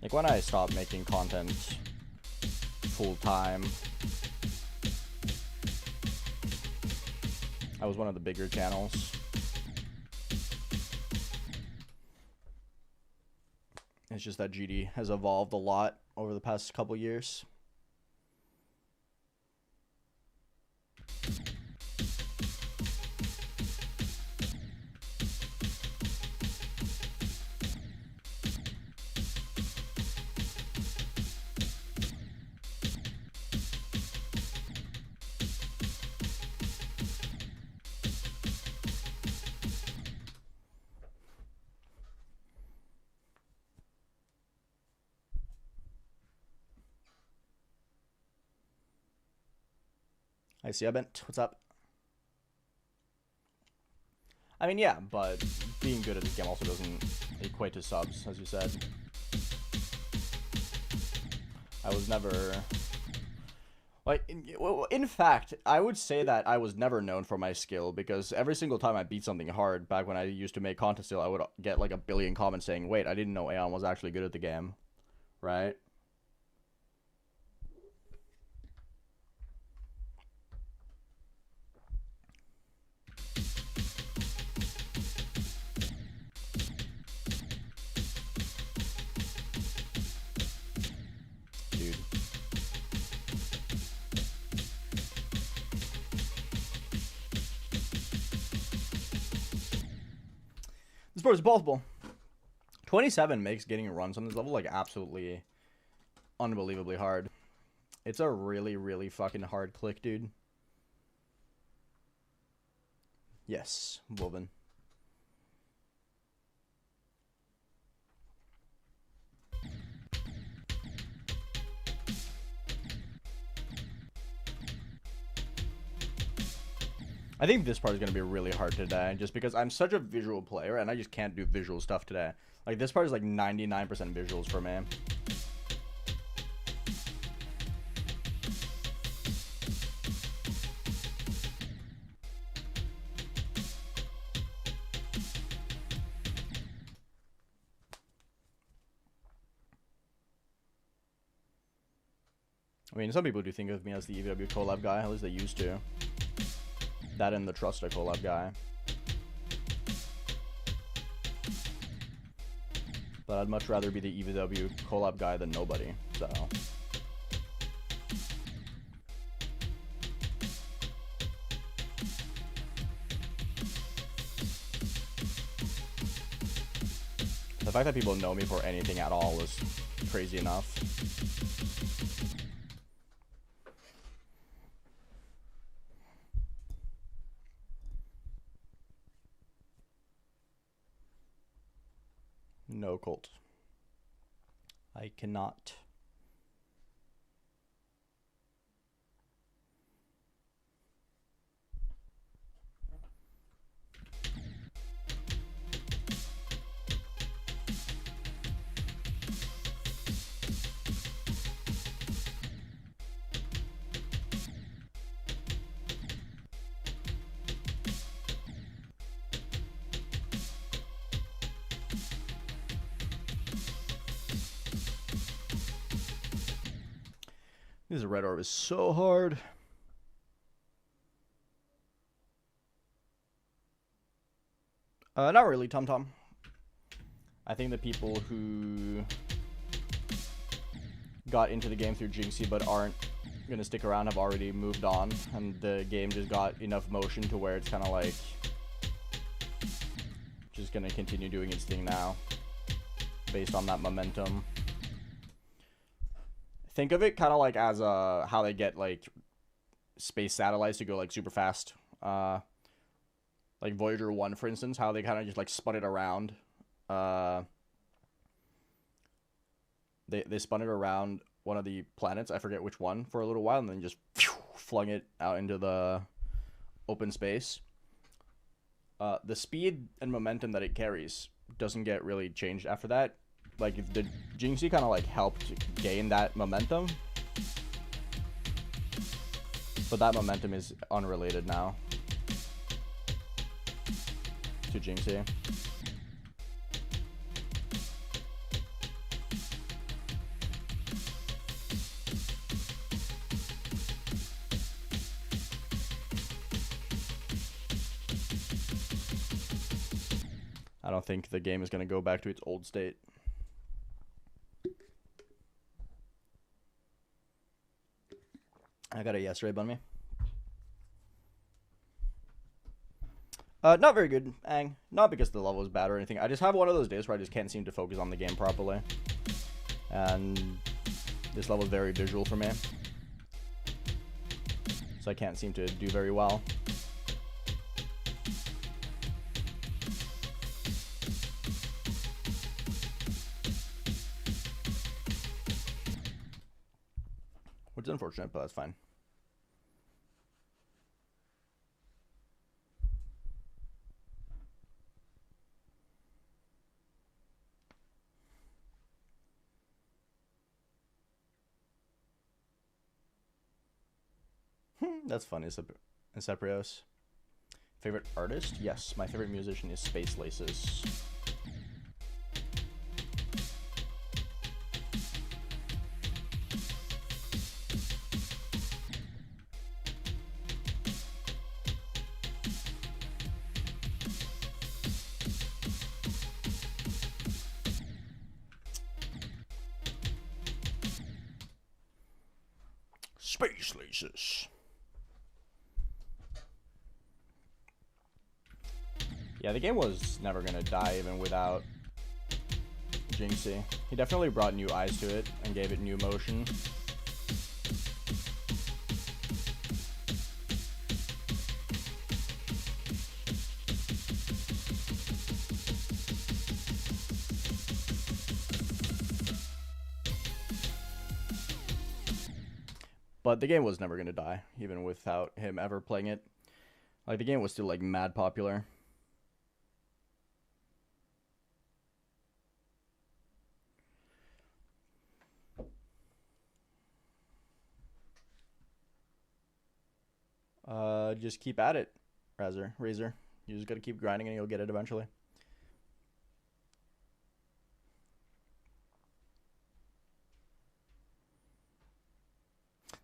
Like when I stopped making content full time, I was one of the bigger channels. It's just that GD has evolved a lot over the past couple years. I see, I bent. What's up? I mean, yeah, but being good at this game also doesn't equate to subs, as you said. I was never... Like, in fact, I would say that I was never known for my skill, because every single time I beat something hard, back when I used to make content still, I would get like a billion comments saying, wait, I didn't know Aeon was actually good at the game. Right? Dude. This part is possible. 27 makes getting runs on this level like absolutely unbelievably hard. It's a really fucking hard click, dude. Yes, woven. I think this part is going to be really hard today, just because I'm such a visual player, and I just can't do visual stuff today. Like, this part is like 99% visuals for me. I mean, some people do think of me as the EVW collab guy, at least they used to. That and the Trust a collab guy. But I'd much rather be the EVW collab guy than nobody, so. The fact that people know me for anything at all is crazy enough. No, Colt. I cannot. This red orb is so hard. Not really, Tom. I think the people who got into the game through Jinxie but aren't gonna stick around have already moved on, and the game just got enough motion to where it's kind of like just gonna continue doing its thing now, based on that momentum. Think of it kind of like as how they get like space satellites to go like super fast. Like Voyager 1, for instance, how they kind of just like spun it around. They spun it around one of the planets, I forget which one, for a little while, and then just flung it out into the open space. The speed and momentum that it carries doesn't get really changed after that. Like, the Jinxie kind of like helped gain that momentum. But that momentum is unrelated now to Jinxie. I don't think the game is going to go back to its old state. I got a yes, Ray on me. Not very good, Ang. Not because the level is bad or anything. I just have one of those days where I just can't seem to focus on the game properly. And this level is very visual for me. So I can't seem to do very well. Which is unfortunate, but that's fine. That's funny, Seprios. Favorite artist? Yes, my favorite musician is Space Laces. Space Laces. Yeah, the game was never gonna die even without Jinxie. He definitely brought new eyes to it and gave it new motion. But the game was never gonna die, even without him ever playing it. Like, the game was still, like, mad popular. Just keep at it, Razor. You just gotta keep grinding and you'll get it eventually.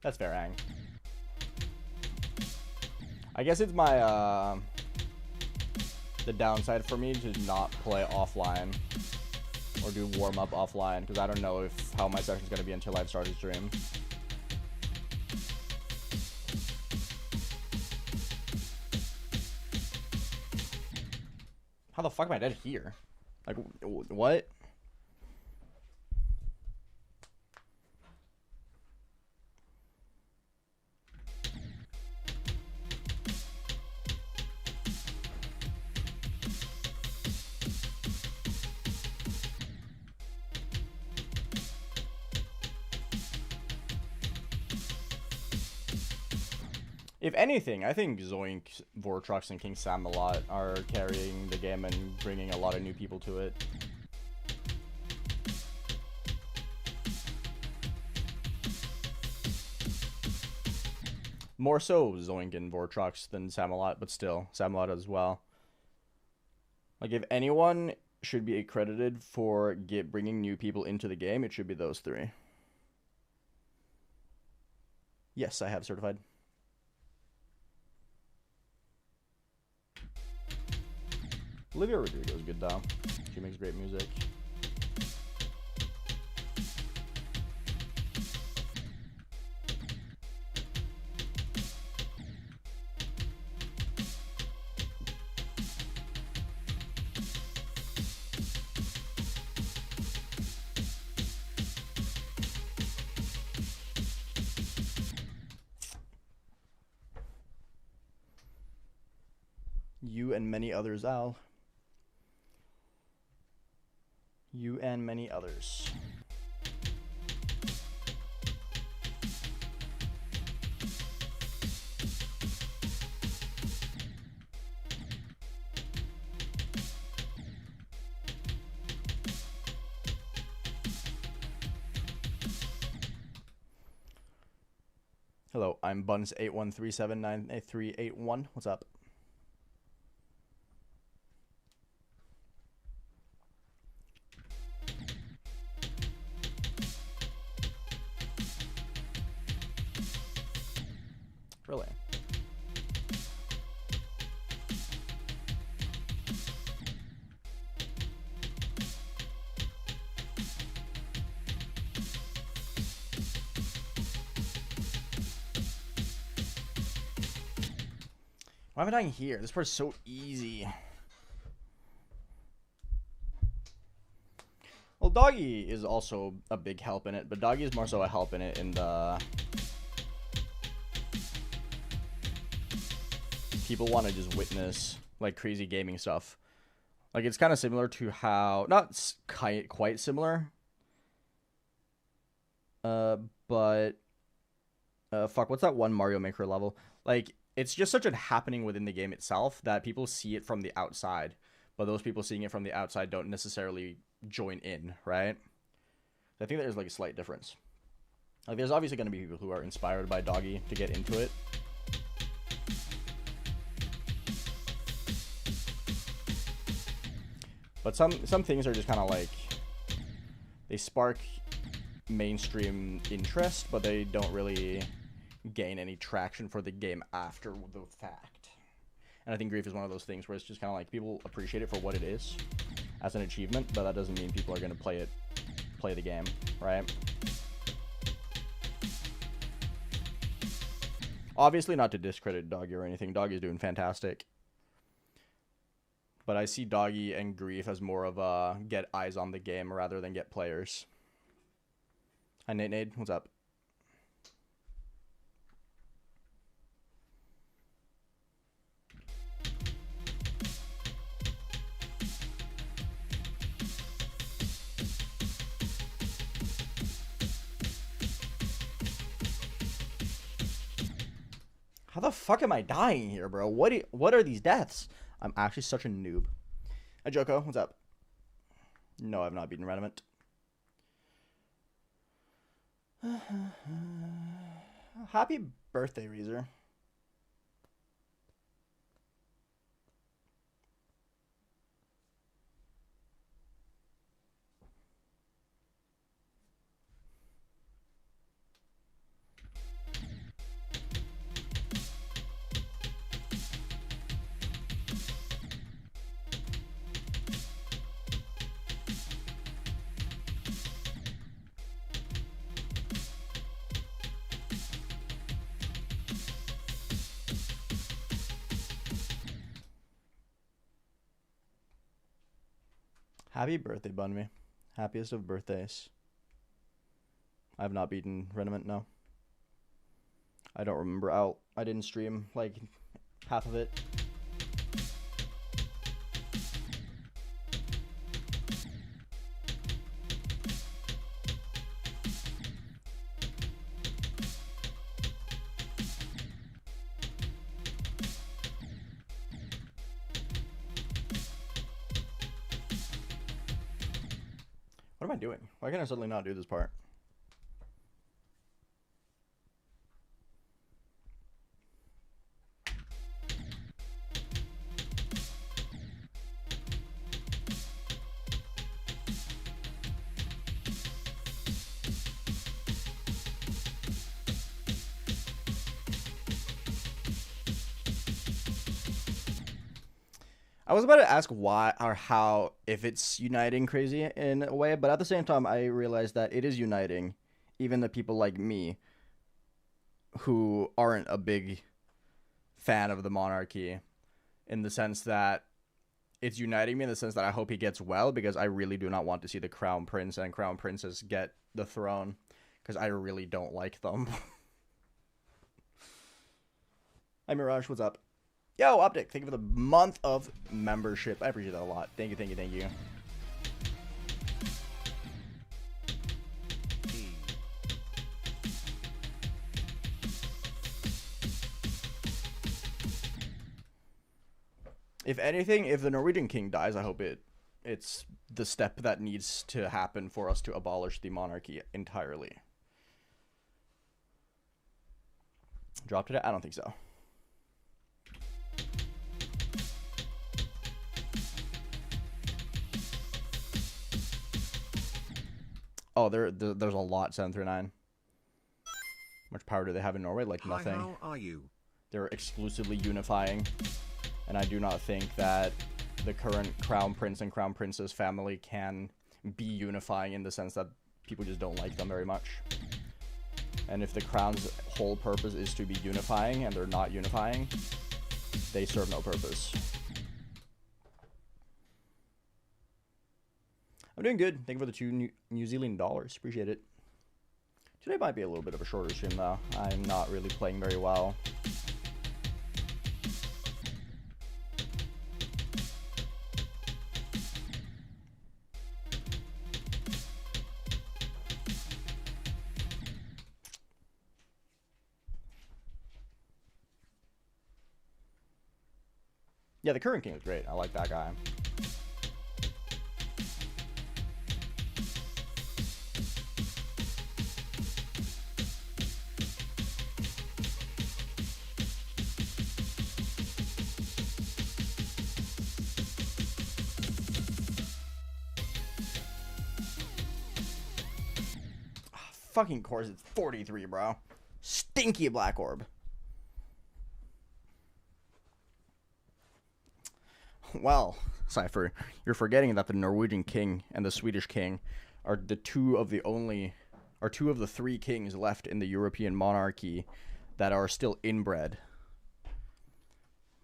That's fair, Ang. I guess it's my, the downside for me to not play offline or do warm-up offline, because I don't know how my session's gonna be until I've started stream. How the fuck am I dead here? Like, what? If anything, I think Zoink, Vortrox, and King Sam a lot are carrying the game and bringing a lot of new people to it. More so Zoink and Vortrox than Samalot, but still, Samalot as well. Like, if anyone should be accredited for bringing new people into the game, it should be those three. Yes, I have certified. Olivia Rodrigo is good though. She makes great music. You and many others, Al. You and many others. Hello, I'm Buns81379381. What's up? Really? Why am I dying here? This part's so easy. Well, Doggy is also a big help in it, but Doggy is more so a help in it in the... People want to just witness, like, crazy gaming stuff. Like, it's kind of similar to how... Not quite similar. But... fuck, what's that one Mario Maker level? Like... It's just such a happening within the game itself that people see it from the outside, but those people seeing it from the outside don't necessarily join in, right? I think there's like a slight difference. Like there's obviously going to be people who are inspired by Doggy to get into it. But some things are just kind of like, they spark mainstream interest, but they don't really gain any traction for the game after the fact. And I think Grief is one of those things where it's just kind of like people appreciate it for what it is as an achievement, but that doesn't mean people are going to play the game, right? Obviously not to discredit Doggy or anything. Doggy's doing fantastic. But I see Doggy and Grief as more of a get eyes on the game rather than get players. Hi Nate, what's up? How the fuck am I dying here, bro? What are these deaths? I'm actually such a noob. Hi, Joko. What's up? No, I've not beaten Rediment. Happy birthday, Reezer. Happy birthday, Bunmy. Happiest of birthdays. I have not beaten Rediment, no. I don't remember out. I didn't stream, like, half of it. What am I doing? Why can I suddenly not do this part? I was about to ask why or how, if it's uniting crazy in a way, but at the same time, I realized that it is uniting even the people like me who aren't a big fan of the monarchy, in the sense that it's uniting me in the sense that I hope he gets well, because I really do not want to see the crown prince and crown princess get the throne, because I really don't like them. Hi Mirage, what's up? Yo, Optic, thank you for the month of membership. I appreciate that a lot. Thank you, thank you, thank you. If anything, if the Norwegian king dies, I hope it's the step that needs to happen for us to abolish the monarchy entirely. drop today? I don't think so. Oh, there's a lot, 739. How much power do they have in Norway? Like nothing. Hi, how are you? They're exclusively unifying. And I do not think that the current Crown Prince and Crown Princess family can be unifying in the sense that people just don't like them very much. And if the Crown's whole purpose is to be unifying and they're not unifying, they serve no purpose. I'm doing good. Thank you for the 2 New Zealand dollars. Appreciate it. Today might be a little bit of a shorter stream, though. I'm not really playing very well. Yeah, the current king is great. I like that guy. Fucking course, it's 43, bro. Stinky black orb. Well, Cypher, you're forgetting that the Norwegian king and the Swedish king are two of the 3 kings left in the European monarchy that are still inbred.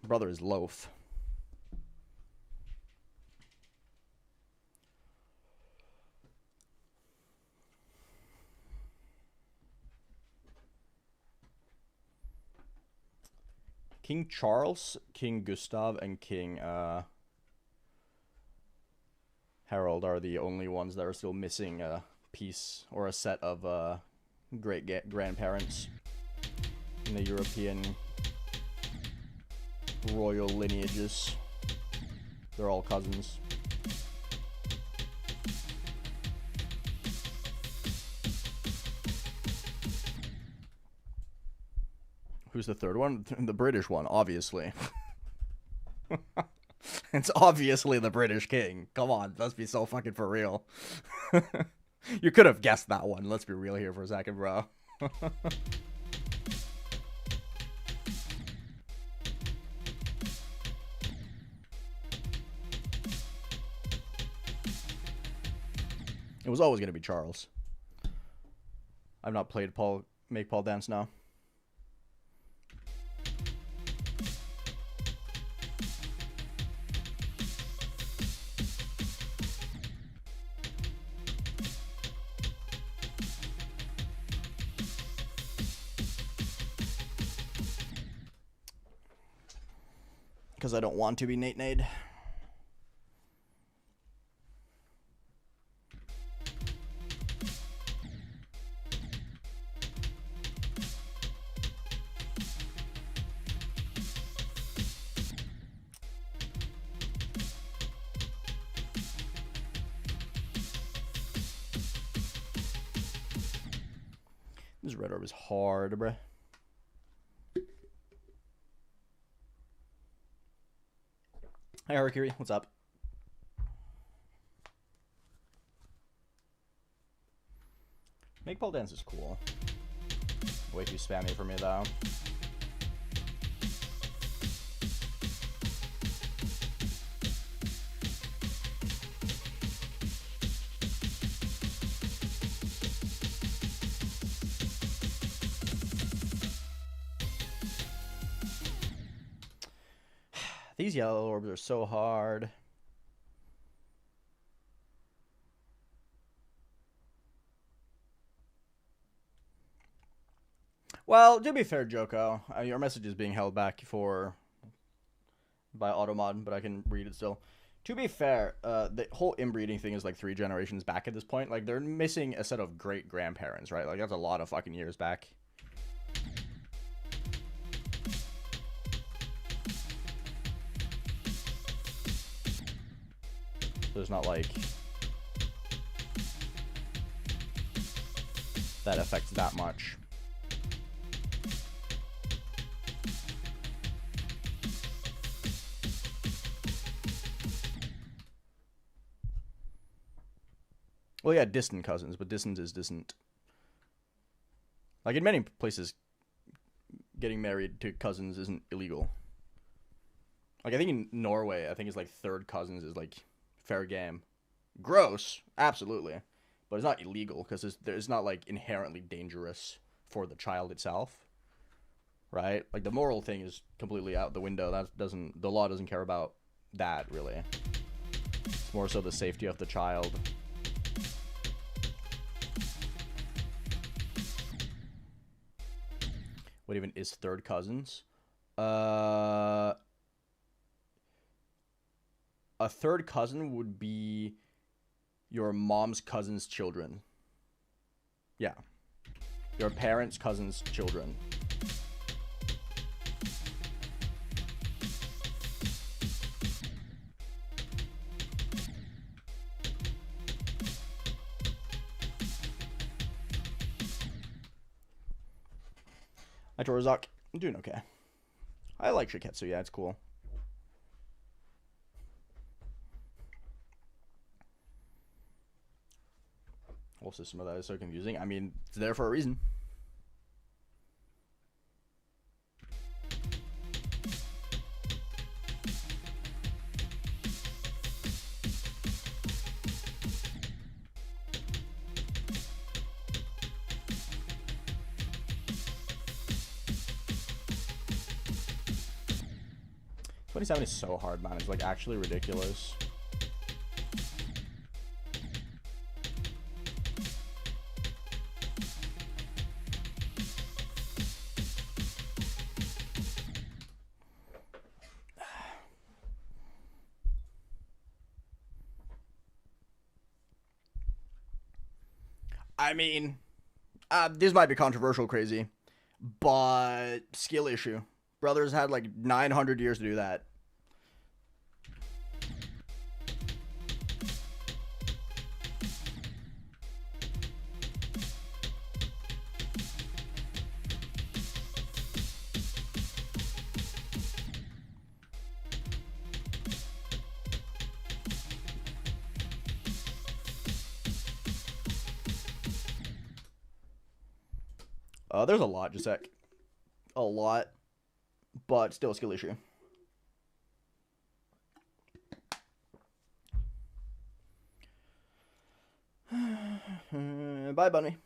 Brother is loaf. King Charles, King Gustav, and King Harold are the only ones that are still missing a piece or a set of great-grandparents in the European royal lineages. They're all cousins. Who's the third one? The British one, obviously. It's obviously the British king. Come on, let's be so fucking for real. You could have guessed that one. Let's be real here for a second, bro. It was always going to be Charles. I've not played Make Paul Dance now. Because I don't want to be Nate-Nade. This red orb is hard, bruh. Hi, Harakiri. What's up? Make Paul Dance is cool. Way too spammy for me, though. These yellow orbs are so hard. Well, to be fair, Joko, your message is being held back by Automod, but I can read it still. To be fair, the whole inbreeding thing is like 3 generations back at this point. Like, they're missing a set of great-grandparents, right? Like, that's a lot of fucking years back. So it's not like that affects that much. Well, yeah, distant cousins, but distant is distant. Like, in many places, getting married to cousins isn't illegal. Like, I think in Norway, I think it's like third cousins is like fair game. Gross, absolutely. But it's not illegal because it's not like inherently dangerous for the child itself. Right? Like, the moral thing is completely out the window. The law doesn't care about that, really. It's more so the safety of the child. What even is third cousins? A third cousin would be your mom's cousin's children. Yeah. Your parents' cousin's children. Hi, Torazak. I'm doing okay. I like Shiketsu. Yeah, it's cool. Whole system of that is so confusing. I mean, it's there for a reason. $27 is so hard, man. It's like actually ridiculous. I mean, this might be controversial, crazy, but skill issue. Brothers had like 900 years to do that. There's a lot, Jasek. A lot. But still a skill issue. Bye, bunny.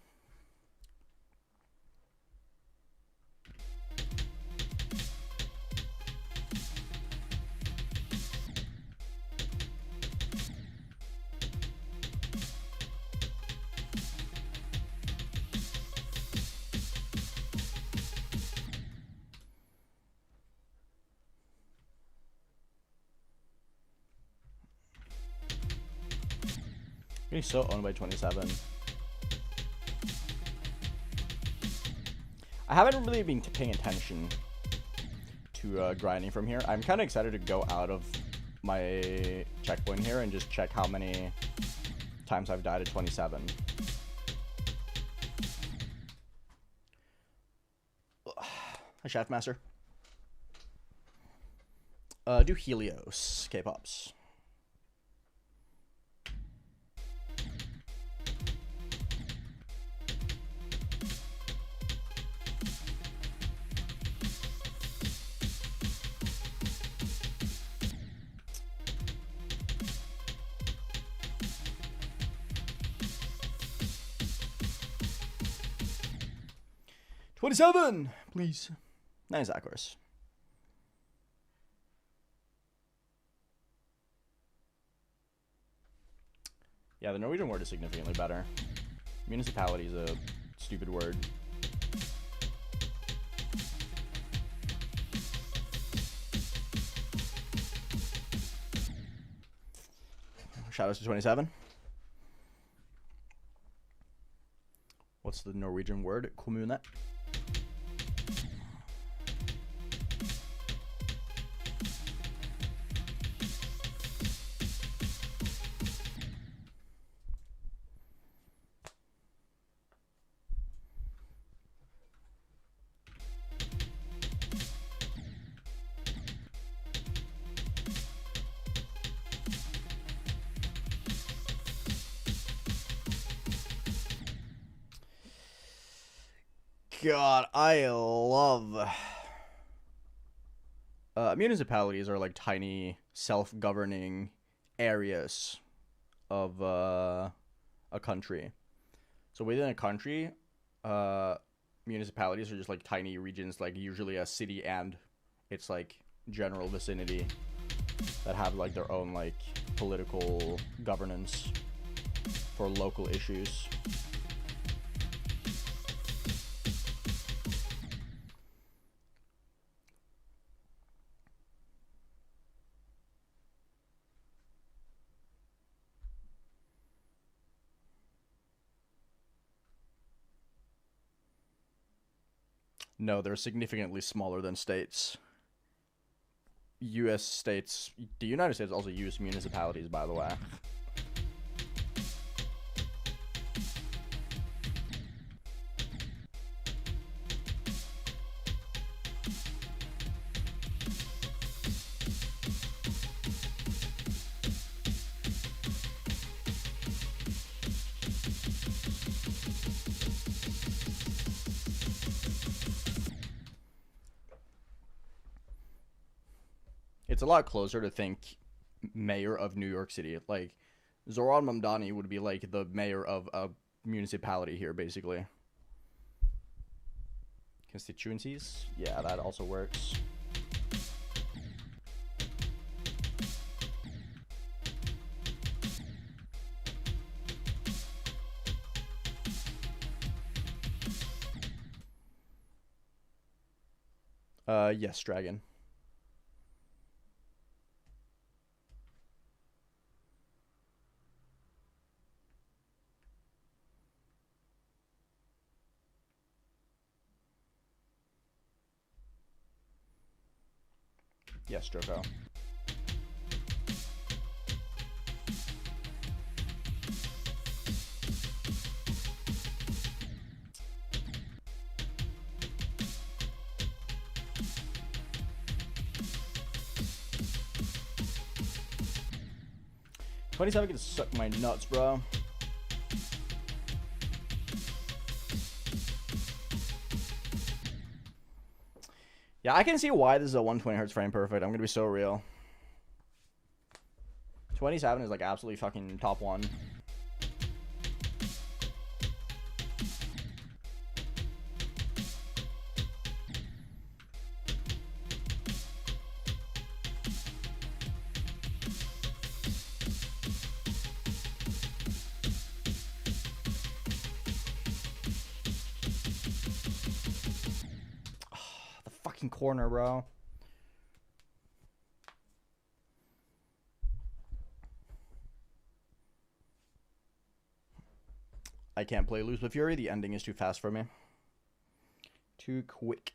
Getting so owned by 27. I haven't really been paying attention to grinding from here. I'm kind of excited to go out of my checkpoint here and just check how many times I've died at 27. Hi, Chef Master. Do Helios, K-Pops. $27, please. Nice, Aquarius. Yeah, the Norwegian word is significantly better. Municipality is a stupid word. Shoutouts to 27. What's the Norwegian word? Kommune. God, I love... municipalities are like tiny, self-governing areas of a country. So within a country, municipalities are just like tiny regions, like usually a city and its like general vicinity that have like their own like political governance for local issues. No, they're significantly smaller than states. U.S. states, the United States also use municipalities, by the way. It's a lot closer to think mayor of New York City. Like, Zoran Mamdani would be like the mayor of a municipality here, basically. Constituencies? Yeah, that also works. Yes, Dragon. Yes, Joko. $27 can suck my nuts, bro. Yeah, I can see why this is a 120 hertz frame perfect. I'm gonna be so real. 27 is like absolutely fucking top one. Corner, bro. I can't play Lose with Fury. The ending is too fast for me. Too quick.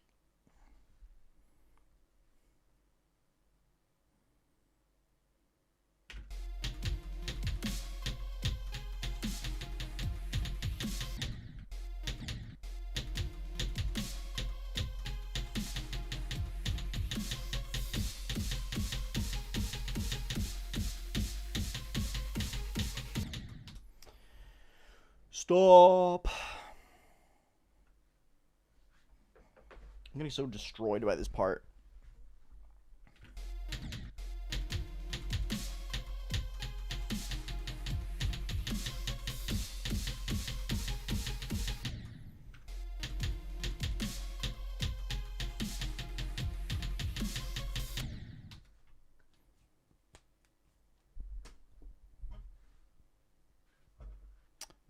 Stop. I'm getting so destroyed by this part.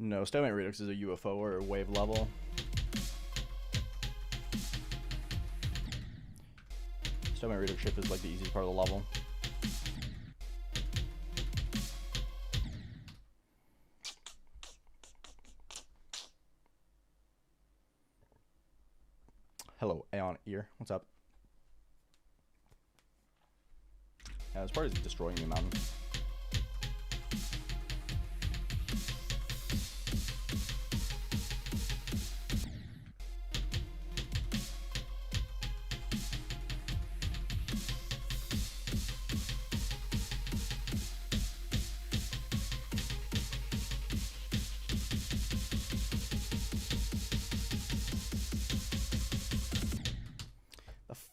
No, Stalemate Redux is a UFO or a wave level. Stalemate Redux ship is like the easiest part of the level. Hello, AeonAir. What's up? Yeah, this part is destroying me, man.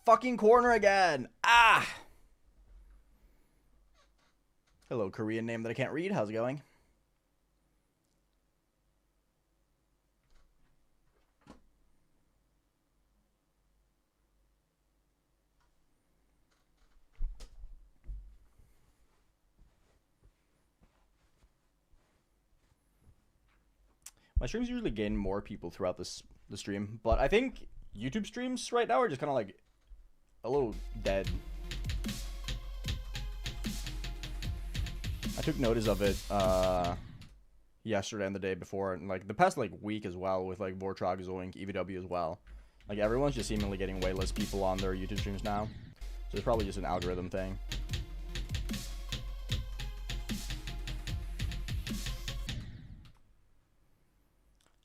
fucking corner again. Ah! Hello, Korean name that I can't read. How's it going? My streams usually gain more people throughout the stream, but I think YouTube streams right now are just kind of like a little dead. I took notice of it yesterday and the day before, and like the past like week as well, with like Vortrog, Zoink, EVW as well. Like everyone's just seemingly getting way less people on their YouTube streams now, so it's probably just an algorithm thing.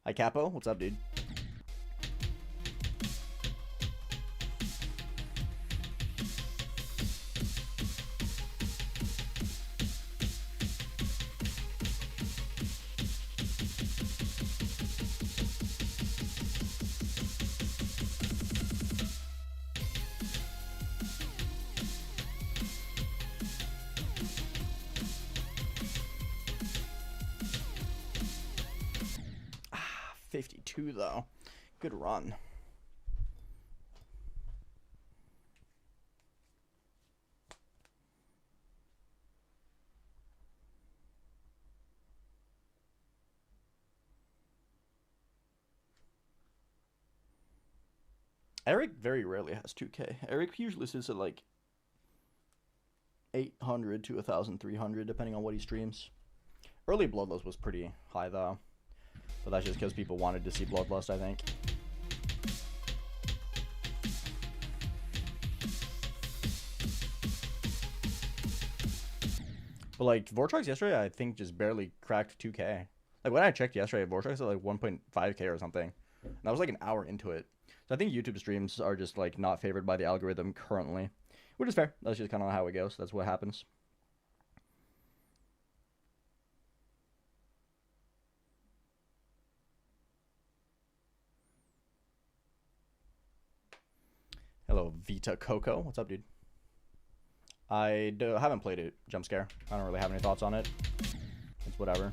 Hi Capo, what's up, dude? Ah, 52 though. Good run. Eric very rarely has 2K. Eric usually sits at like 800 to 1,300 depending on what he streams. Early Bloodlust was pretty high though, but that's just because people wanted to see Bloodlust, I think. But like Vortrog's yesterday, I think just barely cracked 2K. Like when I checked yesterday, Vortrog's at like 1.5K or something, and that was like an hour into it. So I think YouTube streams are just like not favored by the algorithm currently, which is fair. That's just kind of how it goes. That's what happens. Hello, Vita Coco. What's up, dude? I haven't played it, Jump Scare. I don't really have any thoughts on it. It's whatever.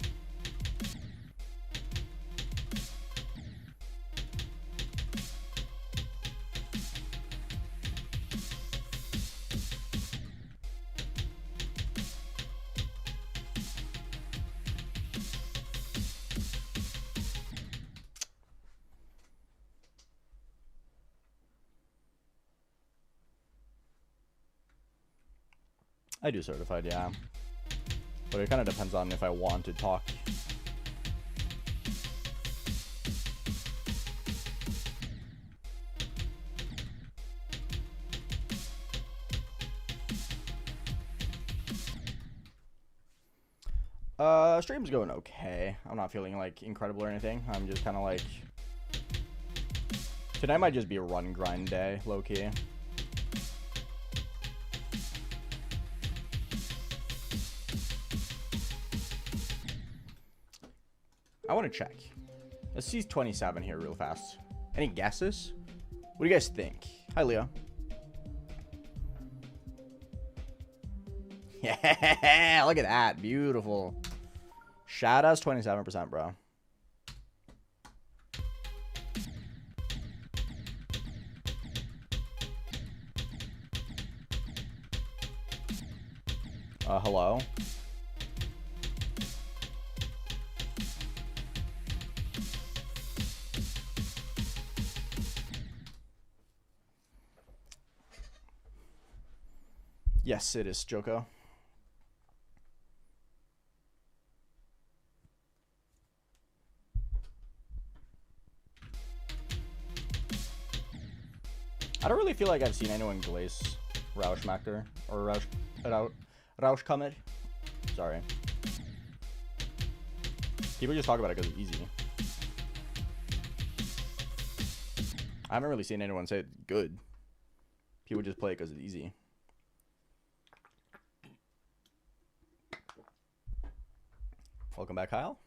I do certified, yeah. But it kind of depends on if I want to talk. Stream's going okay. I'm not feeling like incredible or anything. I'm just kind of like... Tonight might just be a run grind day, low-key. I want to check. Let's see 27 here real fast. Any guesses? What do you guys think? Hi, Leo. Yeah, look at that. Beautiful. Shada's 27%, bro. Hello? Yes, it is, Joko. I don't really feel like I've seen anyone glaze Rauschmacher or Rauschkammer. Sorry. People just talk about it because it's easy. I haven't really seen anyone say it's good. People just play it because it's easy. Welcome back, Kyle.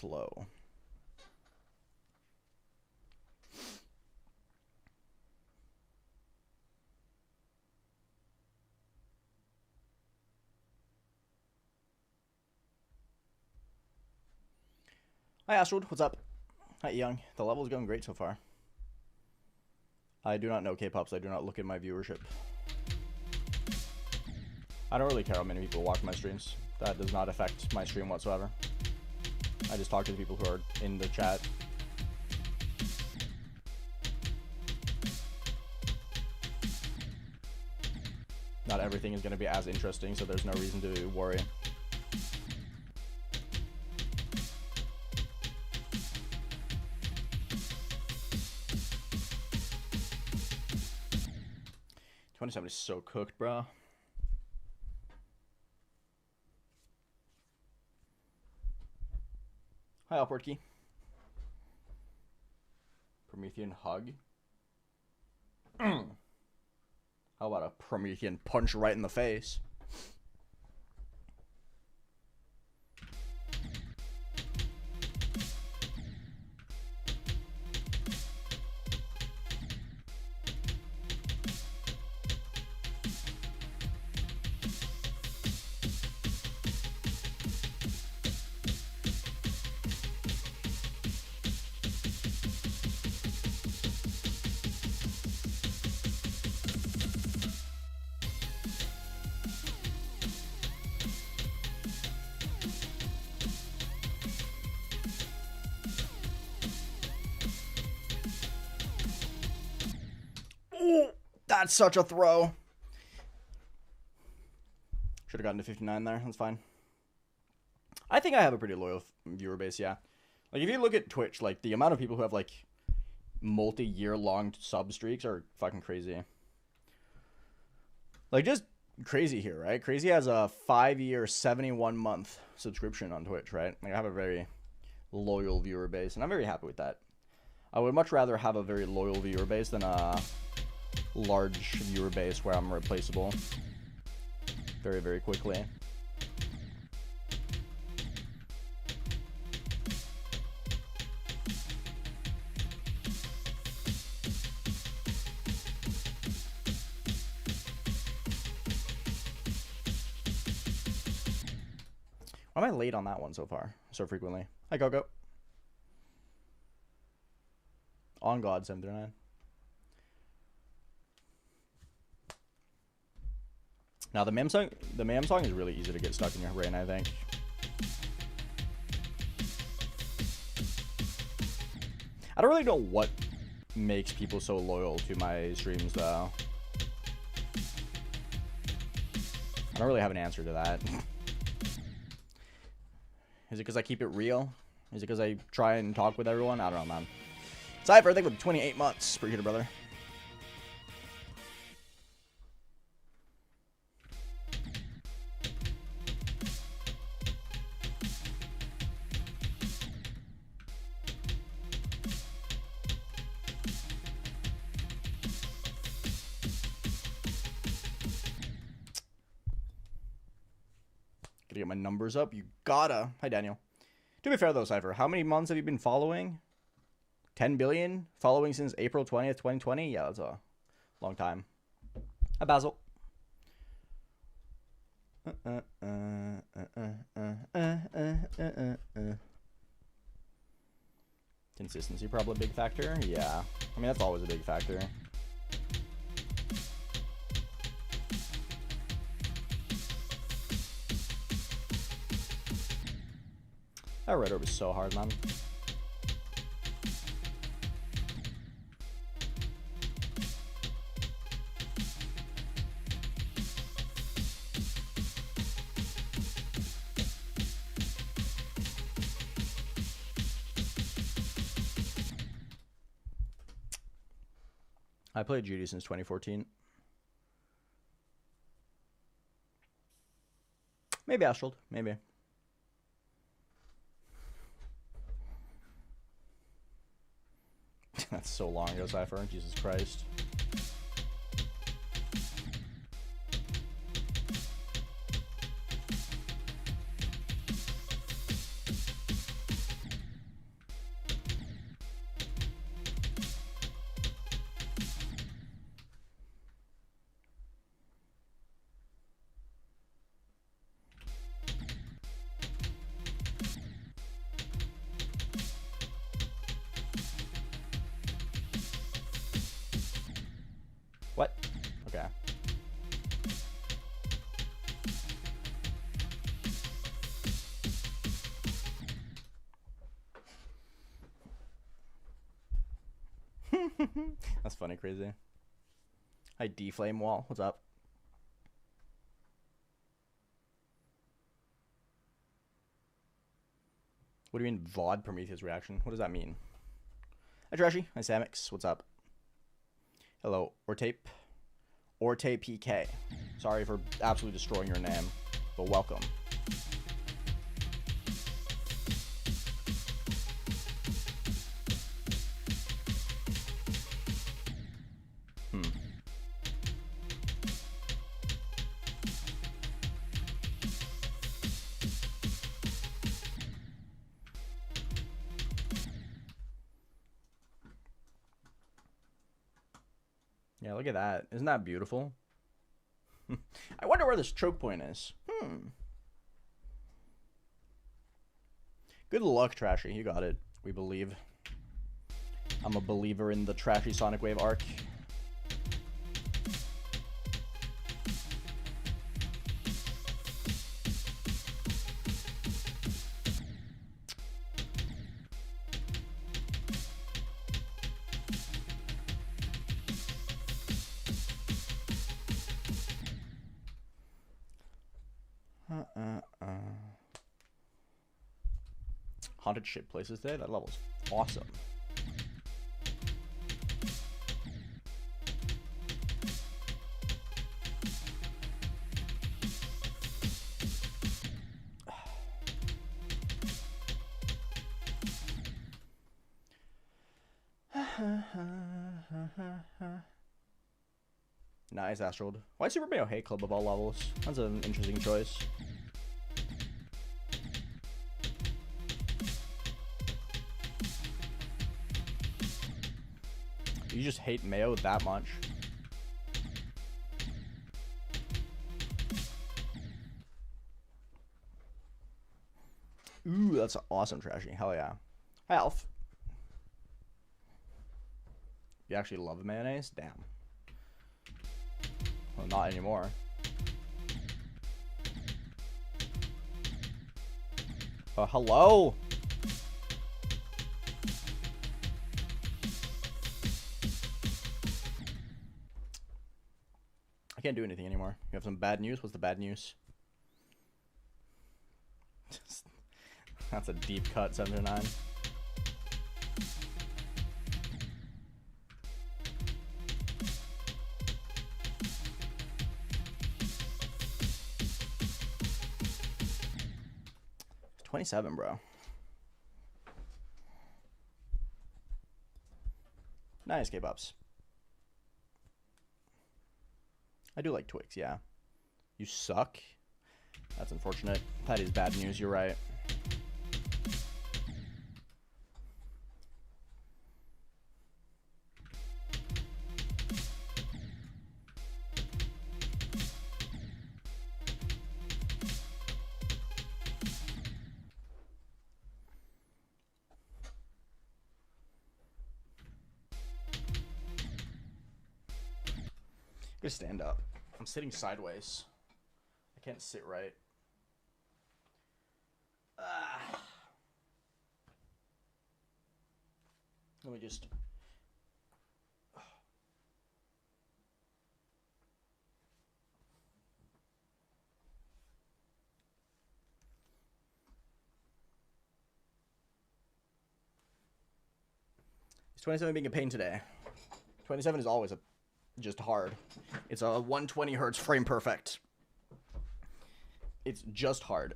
slow. Hi, Astrid. What's up? Hi, Young. The level is going great so far. I do not know K-pops. I do not look at my viewership. I don't really care how many people watch my streams. That does not affect my stream whatsoever. I just talk to the people who are in the chat. Not everything is going to be as interesting, so there's no reason to worry. Somebody's so cooked, bro. Hi, Upward Key. Promethean hug. How about a Promethean punch right in the face? That's such a throw. Should have gotten to 59 there. That's fine. I think I have a pretty loyal viewer base, yeah. Like, if you look at Twitch, like, the amount of people who have, like, multi-year-long sub streaks are fucking crazy. Like, just crazy here, right? Crazy has a 5-year, 71-month subscription on Twitch, right? Like, I have a very loyal viewer base, and I'm very happy with that. I would much rather have a very loyal viewer base than a large viewer base where I'm replaceable very, very quickly. Why am I late on that one so far? So frequently. Hi, Gogo. On God, 739. Now the Mayhem song is really easy to get stuck in your brain, I think. I don't really know what makes people so loyal to my streams, though. I don't really have an answer to that. Is it because I keep it real? Is it because I try and talk with everyone? I don't know, man. Cypher, I think with 28 months. Appreciate it, brother. Gotta get my numbers up. You gotta. Hi, Daniel. To be fair, though, Cypher, how many months have you been following? 10 billion? Following since April 20th, 2020? Yeah, that's a long time. Hi, Basil. Consistency probably a big factor? Yeah. I mean, that's always a big factor. That red orb is so hard, man. I played Judy since 2014. Maybe Astral. Maybe. That's so long ago, Cypher. Jesus Christ. That's funny, crazy. Hi, D-Flame Wall. What's up? What do you mean, VOD Prometheus reaction? What does that mean? Hi, Trashy. Hi, Samix. What's up? Hello, Ortape. Orte PK. Sorry for absolutely destroying your name, but welcome. Yeah, look at that. Isn't that beautiful? I wonder where this choke point is. Good luck, Trashy. You got it. We believe. I'm a believer in the Trashy Sonic Wave arc. Haunted shit places today? That level's awesome. Nice, Astral. Why Super Mario Hate Club of all levels? That's an interesting choice. You just hate Mayo that much? Ooh, that's awesome, Trashy. Hell yeah. Hi, Alf. You actually love mayonnaise? Damn. Well, not anymore. Hello? I can't do anything anymore. You have some bad news? What's the bad news? That's a deep cut, 7 to 9. It's 27, bro. Nice K-pops. I do like Twix, yeah. You suck? That's unfortunate. That is bad news, you're right. I'm gonna stand up. I'm sitting sideways. I can't sit right. Let me just... Is 27 being a pain today? 27 is always just hard. It's a 120 hertz frame perfect. It's just hard.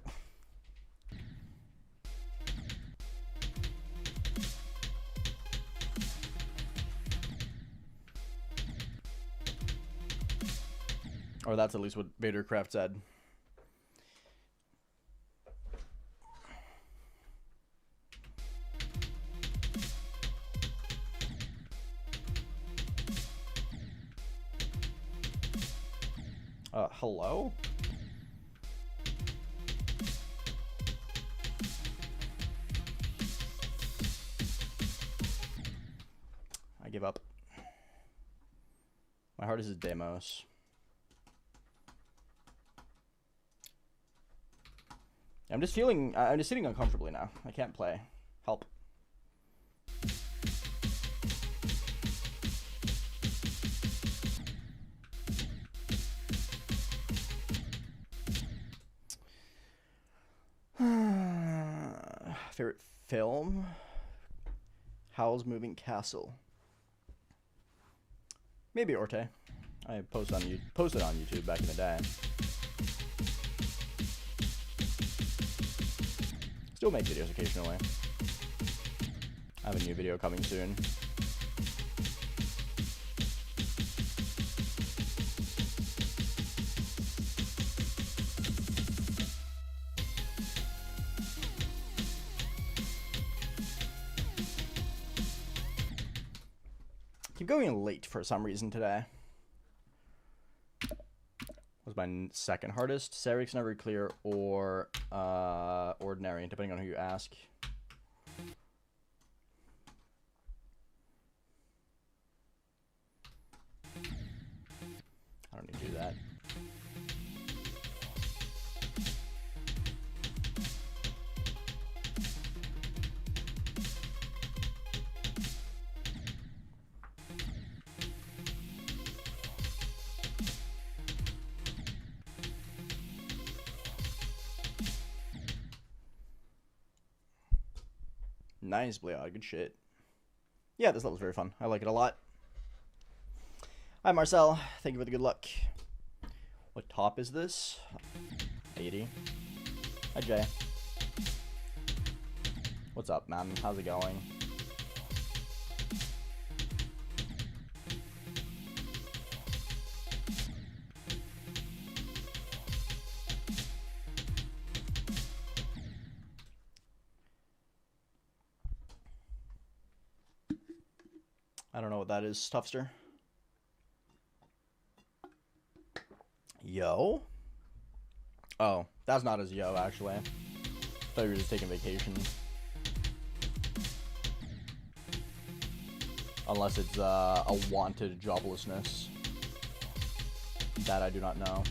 Or that's at least what Vadercraft said. Hello? I give up. My heart is his demos. I'm just sitting uncomfortably now. I can't play. Help. Favorite film? Howl's Moving Castle. Maybe Orte. I posted on YouTube back in the day. Still make videos occasionally. I have a new video coming soon. Keep going late for some reason today. Was my second hardest. Sarik's Never Clear or Ordinary, depending on who you ask. I don't need to do that. Nice, Bleod. Good shit. Yeah, this level's very fun. I like it a lot. Hi, Marcel. Thank you for the good luck. What top is this? 80. Hi, Jay. What's up, man? How's it going? I don't know what that is, Tuffster. Yo? Oh, that's not as yo, actually. I thought you were just taking vacation. Unless it's a wanted joblessness. That I do not know.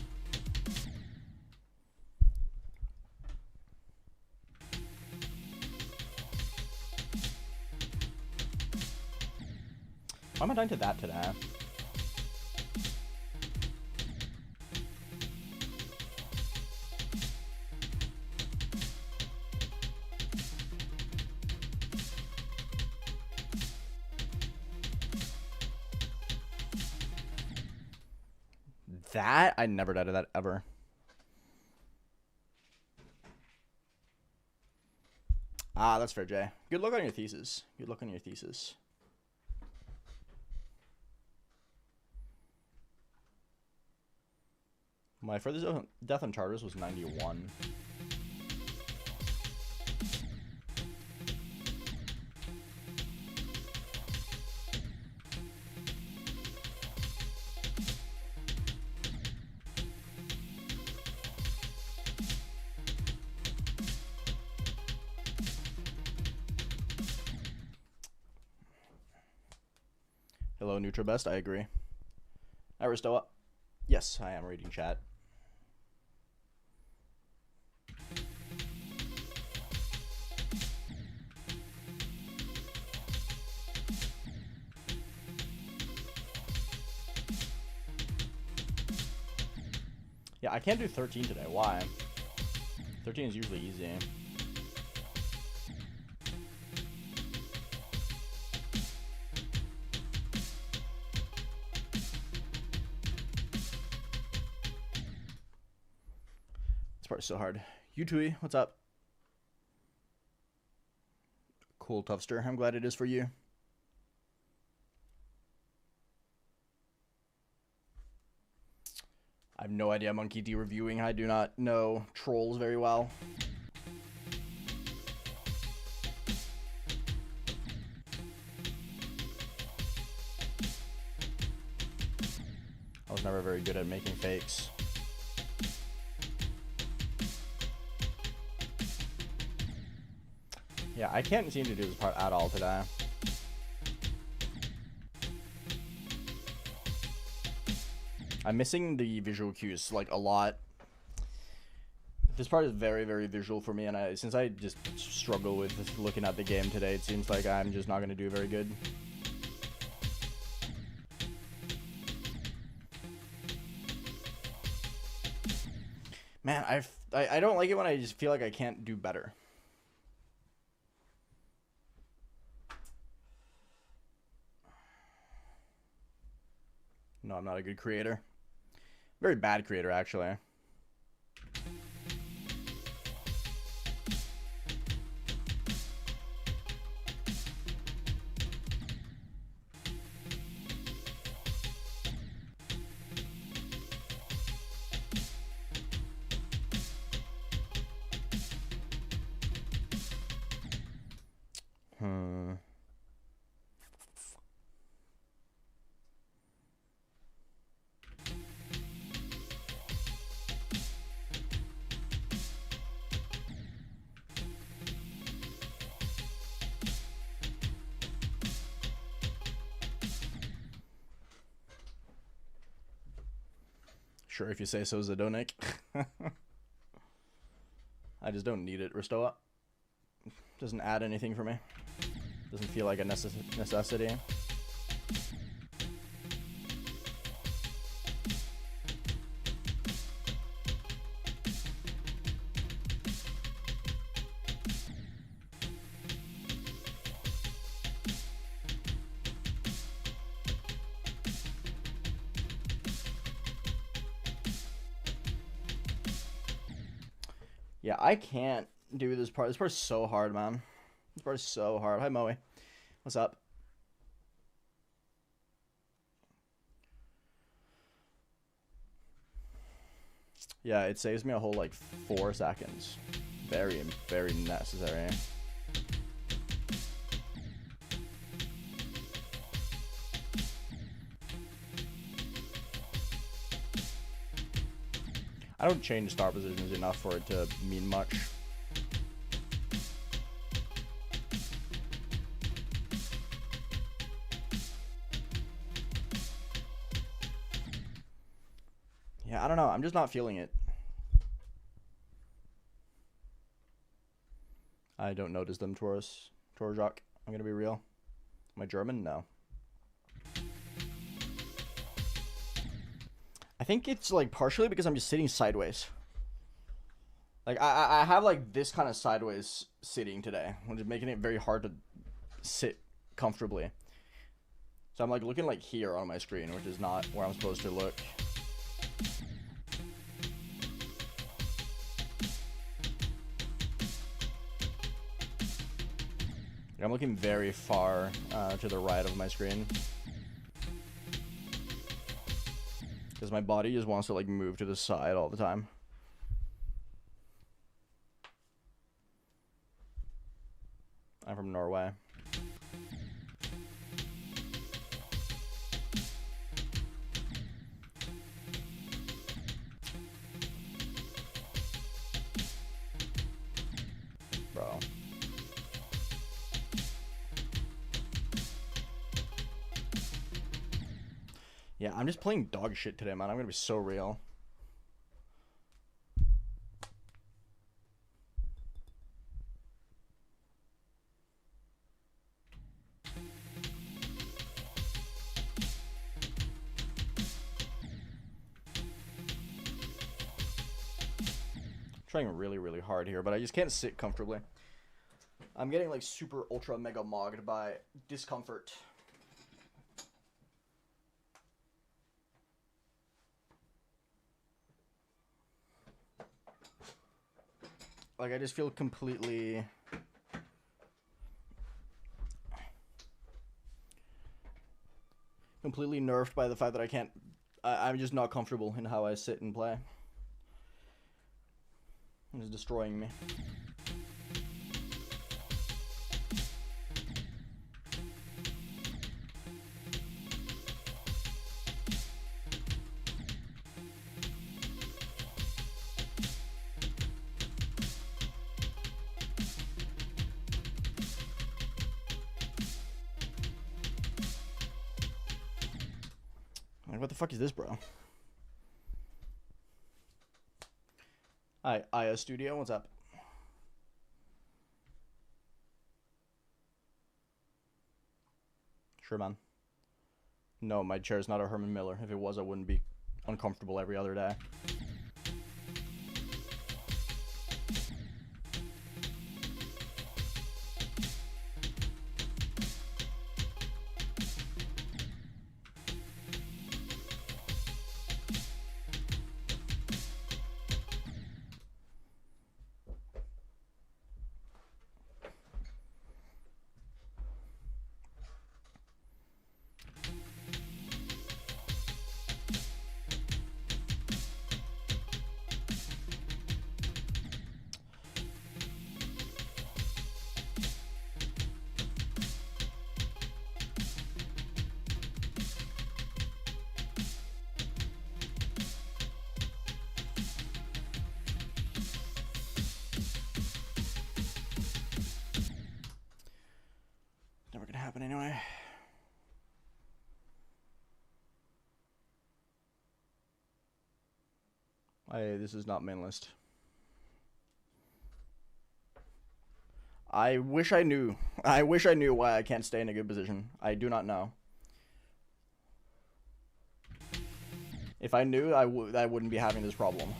Why am I dying to that today? That? I never died to that ever. Ah, that's fair, Jay. Good luck on your thesis. Good luck on your thesis. My furthest death on charters was 91. Hello, NutraBest. I agree. Aristoa. Yes, I am reading chat. Yeah, I can't do 13 today. Why? 13 is usually easy. This part is so hard. Yutui, what's up? Cool, Tuffster. I'm glad it is for you. I have no idea Monkey D reviewing. I do not know trolls very well. I was never very good at making fakes. Yeah, I can't seem to do this part at all today. I'm missing the visual cues, like, a lot. This part is very, very visual for me, and since I just struggle with looking at the game today, it seems like I'm just not going to do very good. Man, I don't like it when I just feel like I can't do better. No, I'm not a good creator. Very bad creator, actually. Sure, if you say so, Zadonik. I just don't need it, Ristoa. Doesn't add anything for me. Doesn't feel like a necessity. Yeah, I can't do this part. This part's so hard, man. This part is so hard. Hi, Moe. What's up? Yeah, it saves me a whole, like, 4 seconds. Very, very necessary. I don't change star positions enough for it to mean much. Yeah, I don't know. I'm just not feeling it. I don't notice them, Torjak. I'm gonna be real. Am I German? No. I think it's like partially because I'm just sitting sideways. Like I have like this kind of sideways sitting today, which is making it very hard to sit comfortably. So I'm like looking like here on my screen, which is not where I'm supposed to look. I'm looking very far to the right of my screen. Because my body just wants to like move to the side all the time. I'm from Norway. Bro. Yeah, I'm just playing dog shit today, man. I'm gonna be so real. Trying really, really hard here, but I just can't sit comfortably. I'm getting like super ultra mega mogged by discomfort. Like I just feel completely nerfed by the fact that I can't I'm just not comfortable in how I sit and play. It's destroying me. Like, what the fuck is this, bro? Hi, Aya Studio, what's up? Sure, man. No, my chair's not a Herman Miller. If it was, I wouldn't be uncomfortable every other day. happen anyway. This is not main list. I wish I knew. I wish I knew why I can't stay in a good position. I do not know. If I knew, I wouldn't be having this problem.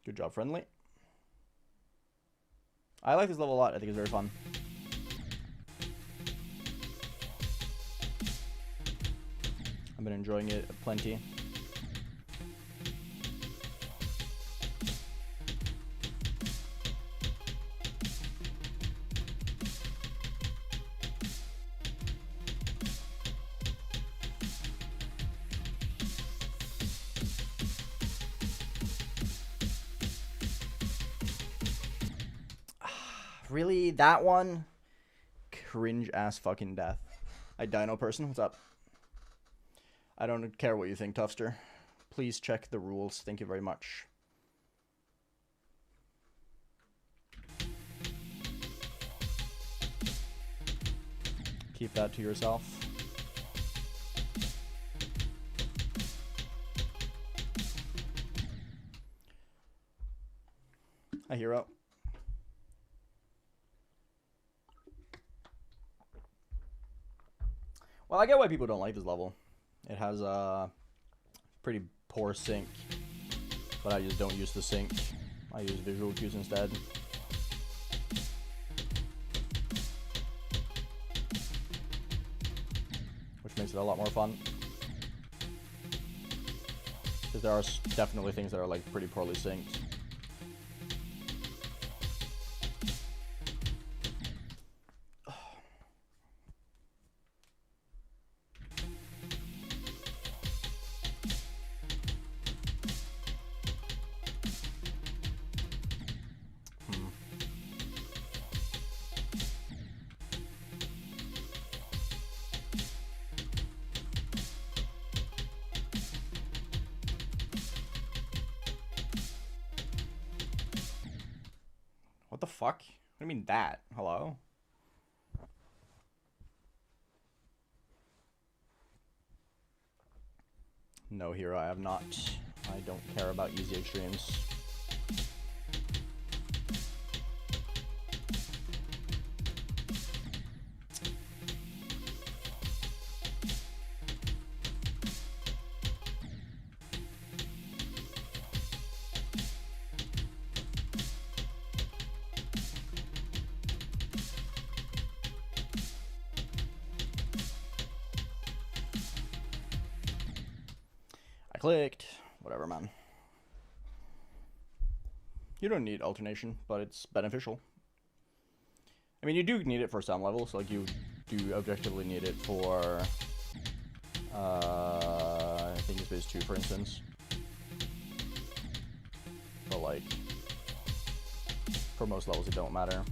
Good job, friendly. I like this level a lot. I think it's very fun. I've been enjoying it plenty. Really? That one? Cringe ass fucking death. I dino person, what's up? I don't care what you think, Tuffster. Please check the rules. Thank you very much. Keep that to yourself. Hi, hero. Well, I get why people don't like this level. It has a pretty poor sync, but I just don't use the sync. I use visual cues instead. Which makes it a lot more fun. Because there are definitely things that are like pretty poorly synced. What the fuck? What do you mean that? Hello? No, hero, I have not. I don't care about easy extremes. I clicked. Whatever, man. You don't need alternation, but it's beneficial. I mean, you do need it for some levels. Like, you do objectively need it for, I think it's phase 2, for instance. But, like, for most levels, it don't matter.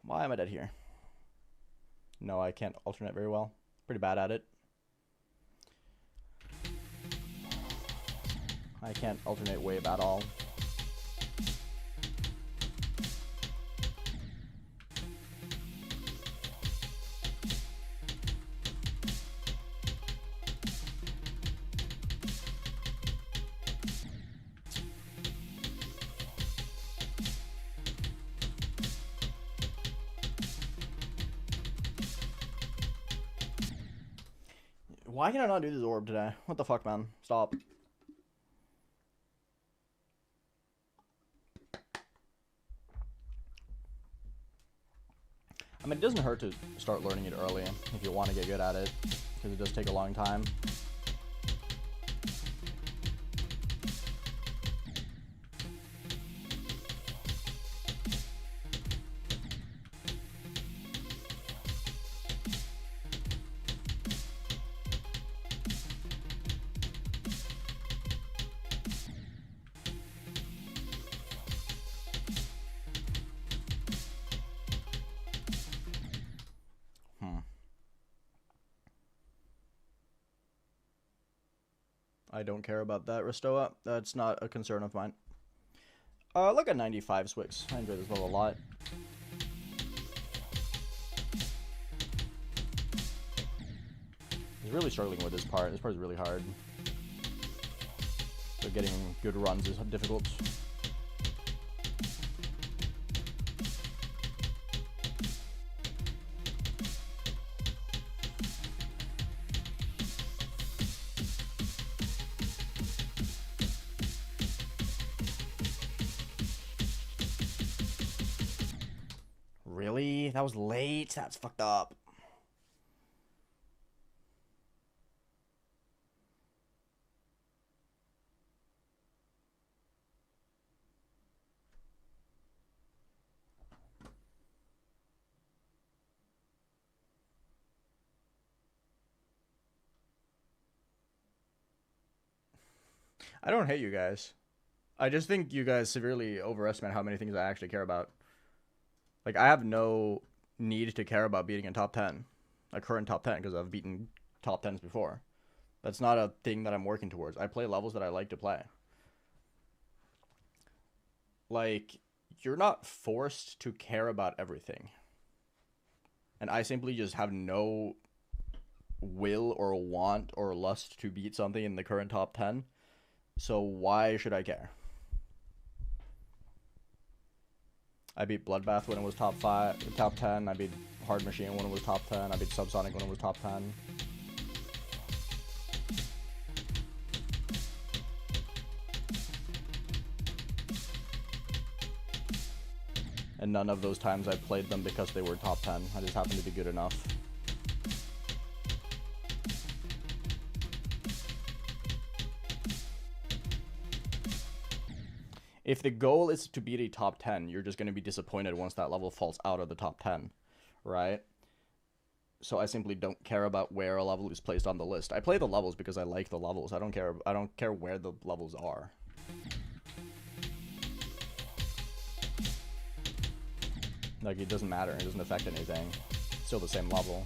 Why am I dead here? No, I can't alternate very well. Pretty bad at it. I can't alternate wave at all. Why can I not do this orb today? What the fuck, man? Stop. I mean, it doesn't hurt to start learning it early if you want to get good at it, because it does take a long time. I don't care about that, Ristoa. That's not a concern of mine. Look at 95 Swix. I enjoy this level a lot. He's really struggling with this part. This part is really hard. So getting good runs is difficult. Really? That was late? That's fucked up. I don't hate you guys. I just think you guys severely overestimate how many things I actually care about. Like, I have no need to care about beating a top 10. A current top 10, because I've beaten top 10s before. That's not a thing that I'm working towards. I play levels that I like to play. Like, you're not forced to care about everything. And I simply just have no will or want or lust to beat something in the current top 10. So why should I care? I beat Bloodbath when it was top 10. I beat Hard Machine when it was top 10. I beat Subsonic when it was top 10. And none of those times I played them because they were top 10. I just happened to be good enough. If the goal is to beat a top 10, you're just going to be disappointed once that level falls out of the top 10, right? So I simply don't care about where a level is placed on the list. I play the levels because I like the levels. I don't care where the levels are. Like, it doesn't matter. It doesn't affect anything. It's still the same level.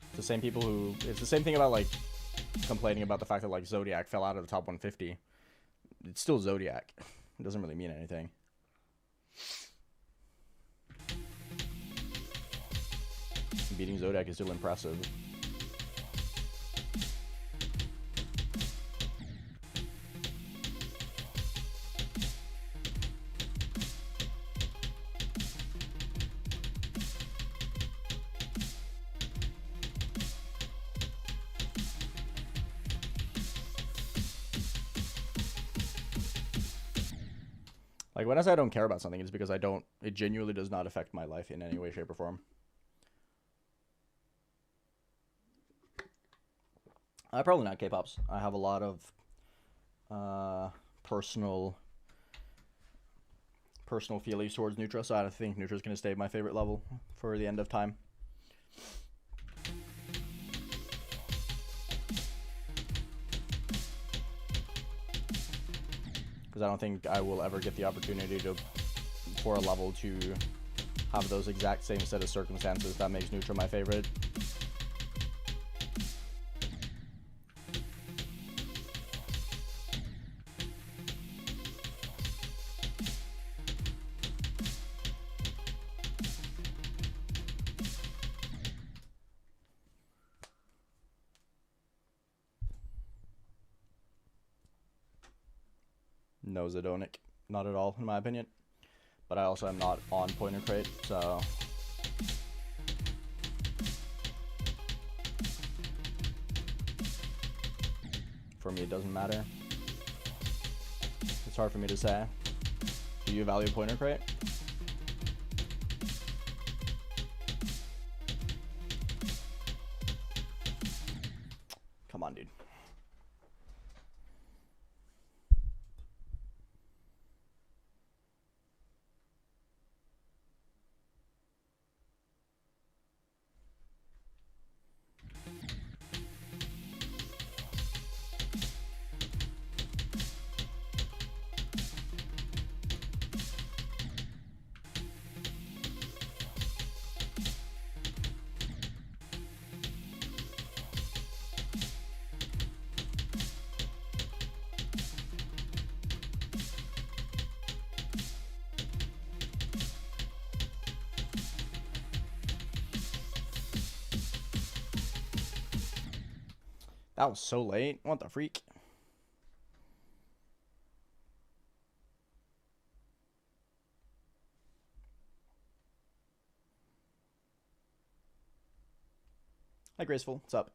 It's the same people who... It's the same thing about, like, complaining about the fact that, like, Zodiac fell out of the top 150. It's still Zodiac. It doesn't really mean anything. Beating Zodiac is still impressive. Like, when I say I don't care about something, it's because it genuinely does not affect my life in any way, shape, or form. Probably not K-pops. I have a lot of personal feelings towards Nutra, so I think Nutra's going to stay my favorite level for the end of time. Because I don't think I will ever get the opportunity for a level to have those exact same set of circumstances that makes Nutra my favorite. No Zidonic. Not at all, in my opinion. But I also am not on Pointer Crate, so... For me, it doesn't matter. It's hard for me to say. Do you value Pointer Crate? Come on, dude. That was so late. What the freak? Hi, Graceful. What's up?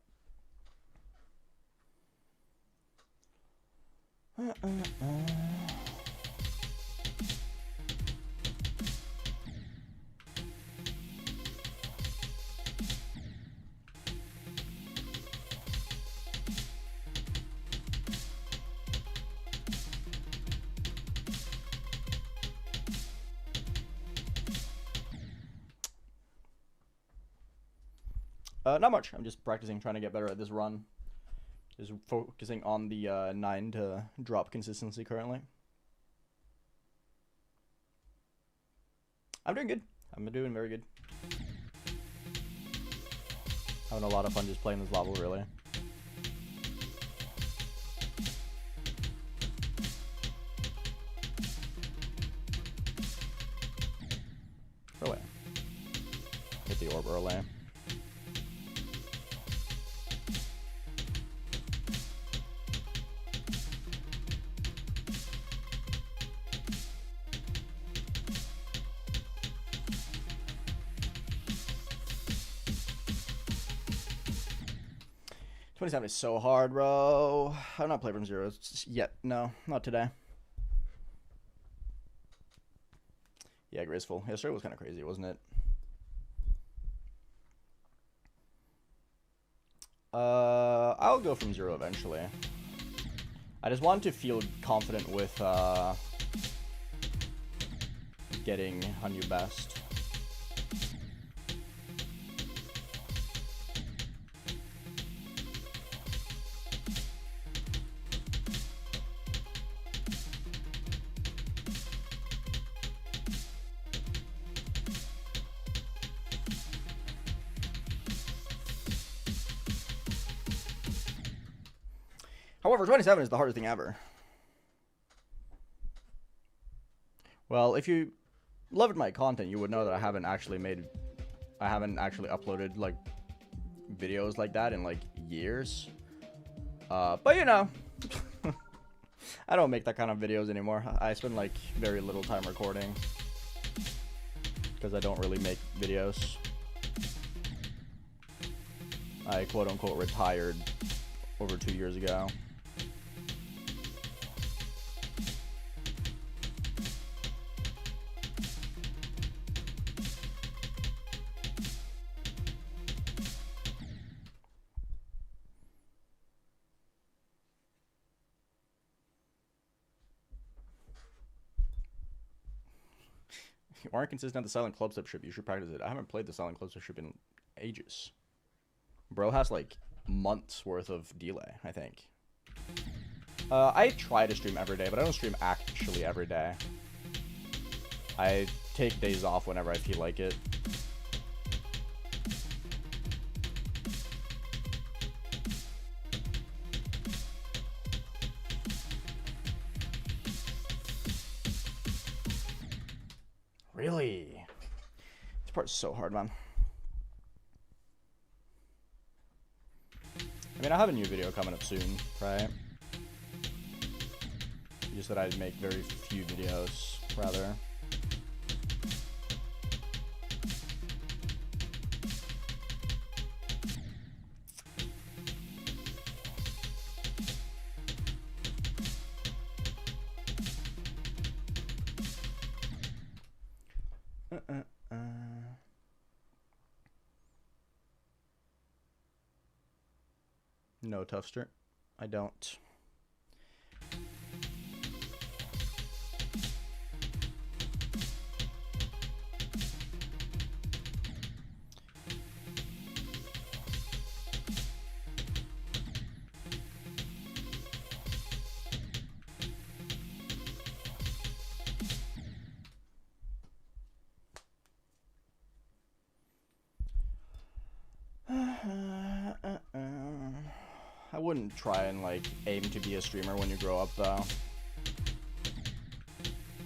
Not much. I'm just practicing, trying to get better at this run. Just focusing on the 9 to drop consistency currently. I'm doing good. I'm doing very good. Having a lot of fun just playing this level, really. Go away. Hit the orb early. '27 is so hard, bro. I've not played from zero yet. No, not today. Yeah, Graceful. Yesterday was kind of crazy, wasn't it? I'll go from zero eventually. I just want to feel confident with getting a new best. However, 27 is the hardest thing ever. Well, if you loved my content, you would know that I haven't actually uploaded like videos like that in like years. But you know, I don't make that kind of videos anymore. I spend like very little time recording because I don't really make videos. I quote unquote retired over 2 years ago. You aren't consistent at the silent clubstep ship. You should practice it. I haven't played the silent clubstep ship in ages. Bro has like months worth of delay, I think. I try to stream every day, but I don't stream actually every day. I take days off whenever I feel like it. Really? This part's so hard, man. I mean, I have a new video coming up soon, right? Just that I make very few videos, rather. No, Tuffster. I don't. I wouldn't try and like aim to be a streamer when you grow up though.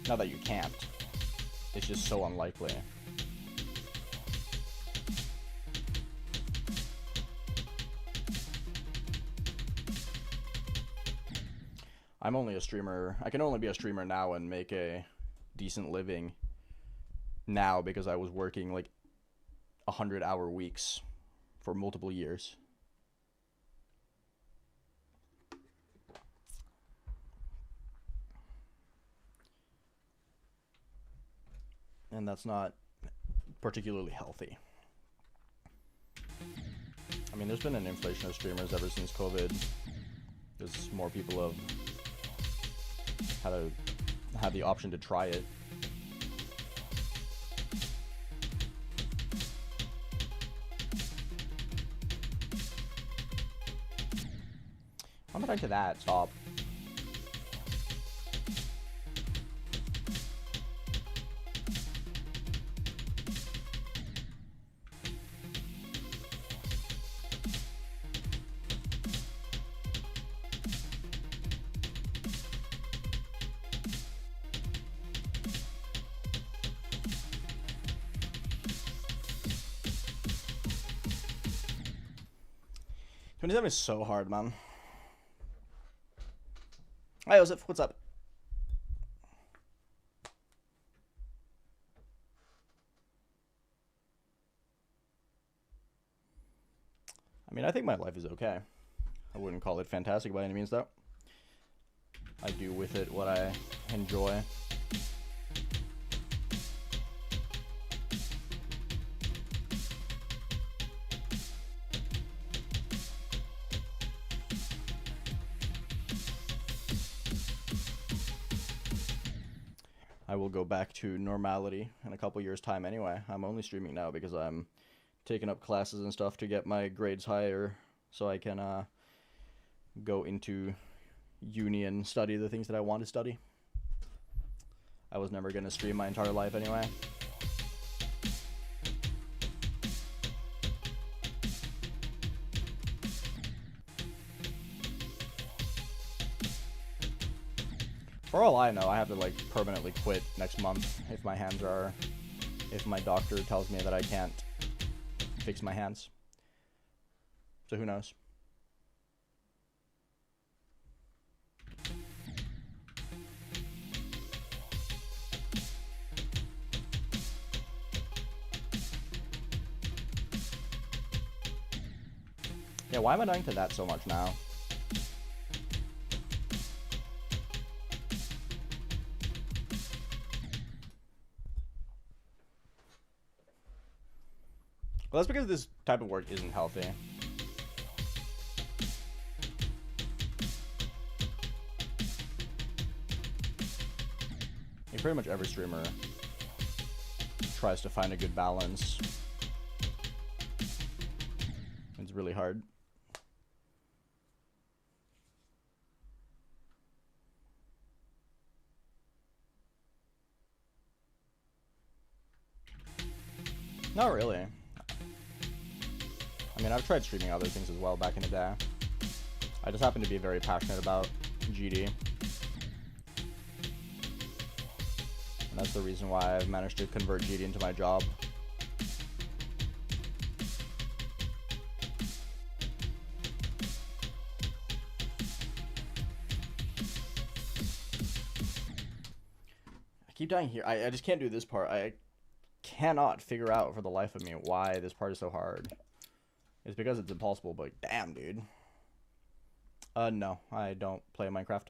Not that you can't. It's just so unlikely. I'm only a streamer. I can only be a streamer now and make a decent living now because I was working like 100-hour weeks for multiple years. And that's not particularly healthy. I mean, there's been an inflation of streamers ever since COVID, because more people have had the option to try it. I'm back to that. Stop. $27 is so hard, man. Hi, Joseph. What's up? I mean, I think my life is okay. I wouldn't call it fantastic by any means, though. I do with it what I enjoy. I will go back to normality in a couple years' time anyway. I'm only streaming now because I'm taking up classes and stuff to get my grades higher so I can go into uni and study the things that I want to study. I was never going to stream my entire life anyway. For all I know, I have to like permanently quit next month if my doctor tells me that I can't fix my hands. So who knows? Yeah, why am I dying to that so much now? Well, that's because this type of work isn't healthy. I mean, pretty much every streamer tries to find a good balance. It's really hard. Not really. I mean, I've tried streaming other things as well back in the day. I just happen to be very passionate about GD. And that's the reason why I've managed to convert GD into my job. I keep dying here. I just can't do this part. I cannot figure out for the life of me why this part is so hard. It's because it's impossible, but damn, dude. No, I don't play Minecraft.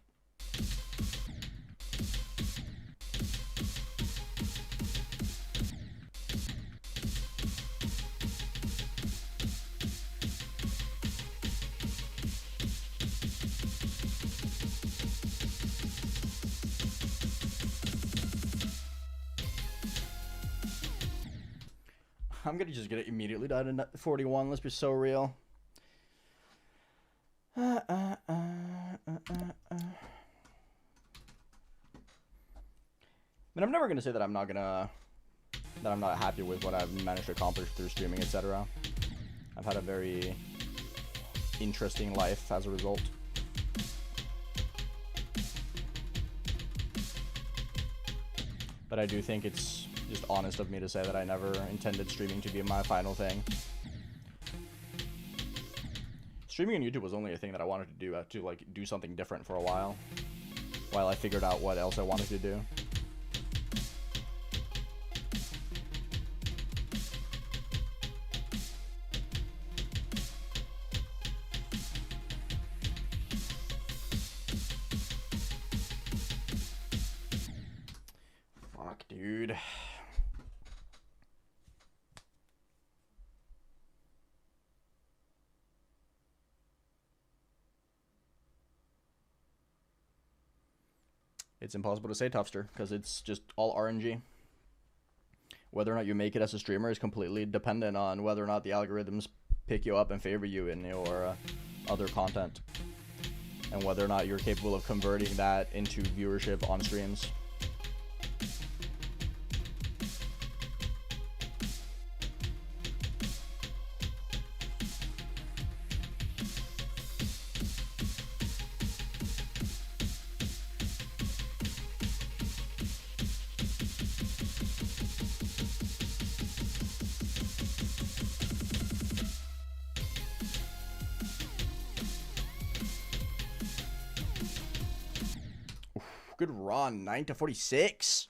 I'm gonna just get it immediately down to 41. Let's be so real. I mean, I'm never gonna say that I'm not happy with what I've managed to accomplish through streaming, etc. I've had a very interesting life as a result. But I do think it's just honest of me to say that I never intended streaming to be my final thing. Streaming on YouTube was only a thing that I wanted to do something different for a while. while I figured out what else I wanted to do. Fuck, dude. It's impossible to say, Tufster, because it's just all RNG. Whether or not you make it as a streamer is completely dependent on whether or not the algorithms pick you up and favor you in your other content. And whether or not you're capable of converting that into viewership on streams. Good run, 9-46.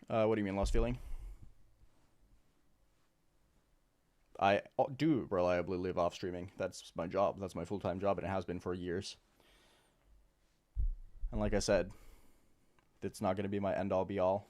What do you mean, lost feeling? I do reliably live off streaming. That's my job. That's my full-time job, and it has been for years. And like I said, it's not going to be my end-all be-all.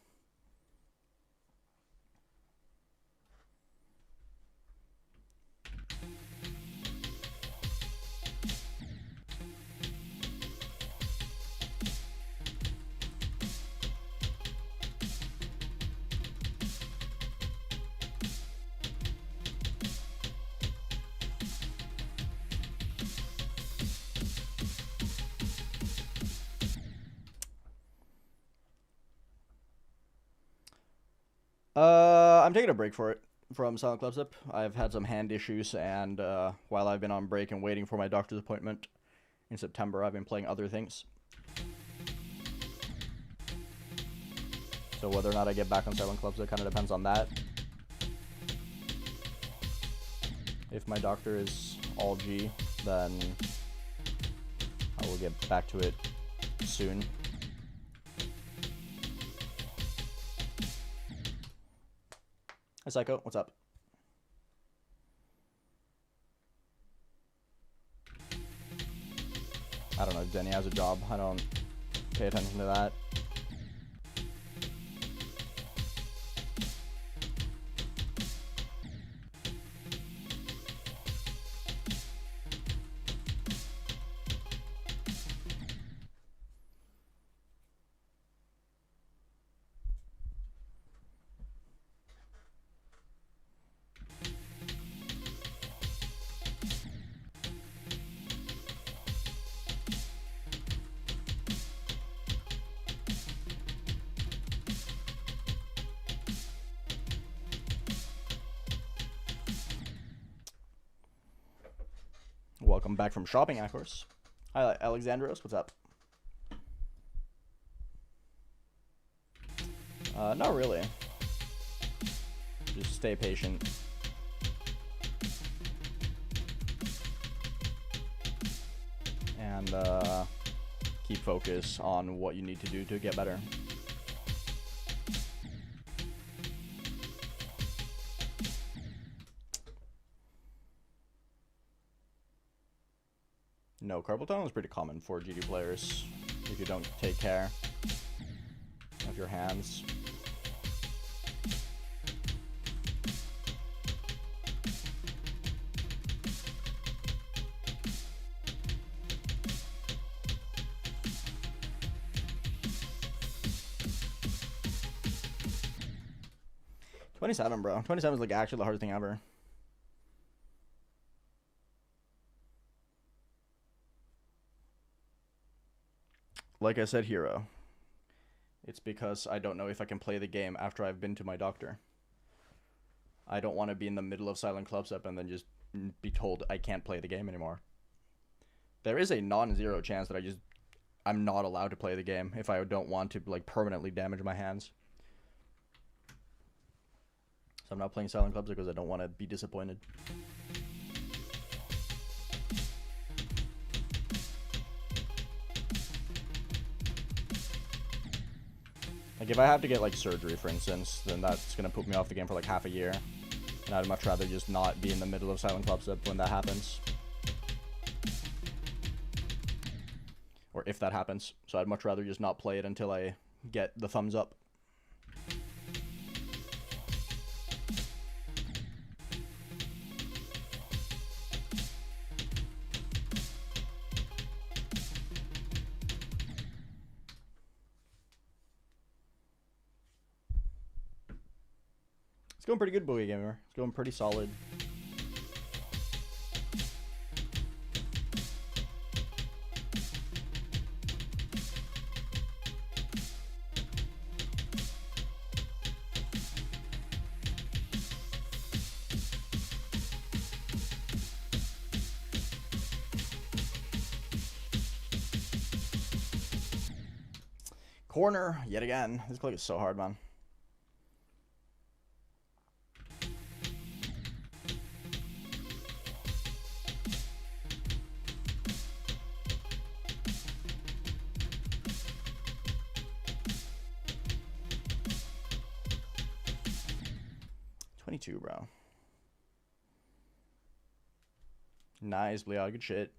I'm taking a break from Silent Club Zip. I've had some hand issues, and while I've been on break and waiting for my doctor's appointment in September, I've been playing other things. So whether or not I get back on Silent Club Zip kind of depends on that. If my doctor is all G, then I will get back to it soon. Hi, Psycho. What's up? I don't know if Denny has a job. I don't pay attention to that. Welcome back from shopping, of course. Hi, Alexandros. What's up? Not really. Just stay patient. And keep focus on what you need to do to get better. No, carpal tunnel is pretty common for GD players if you don't take care of your hands. $27, bro. 27 is like actually the hardest thing ever. Like I said, Hero, it's because I don't know if I can play the game after I've been to my doctor. I don't want to be in the middle of Silent Club Step and then just be told I can't play the game anymore. There is a non-zero chance that I'm not allowed to play the game if I don't want to like permanently damage my hands. So I'm not playing Silent Club Step because I don't want to be disappointed. Like, if I have to get, like, surgery, for instance, then that's gonna put me off the game for, like, half a year. And I'd much rather just not be in the middle of Silent Clubstep when that happens. Or if that happens. So I'd much rather just not play it until I get the thumbs up. It's going pretty good, Boogie Gamer. It's going pretty solid. Corner, yet again. This click is so hard, man. Bro. Nice, Bleod. Good shit.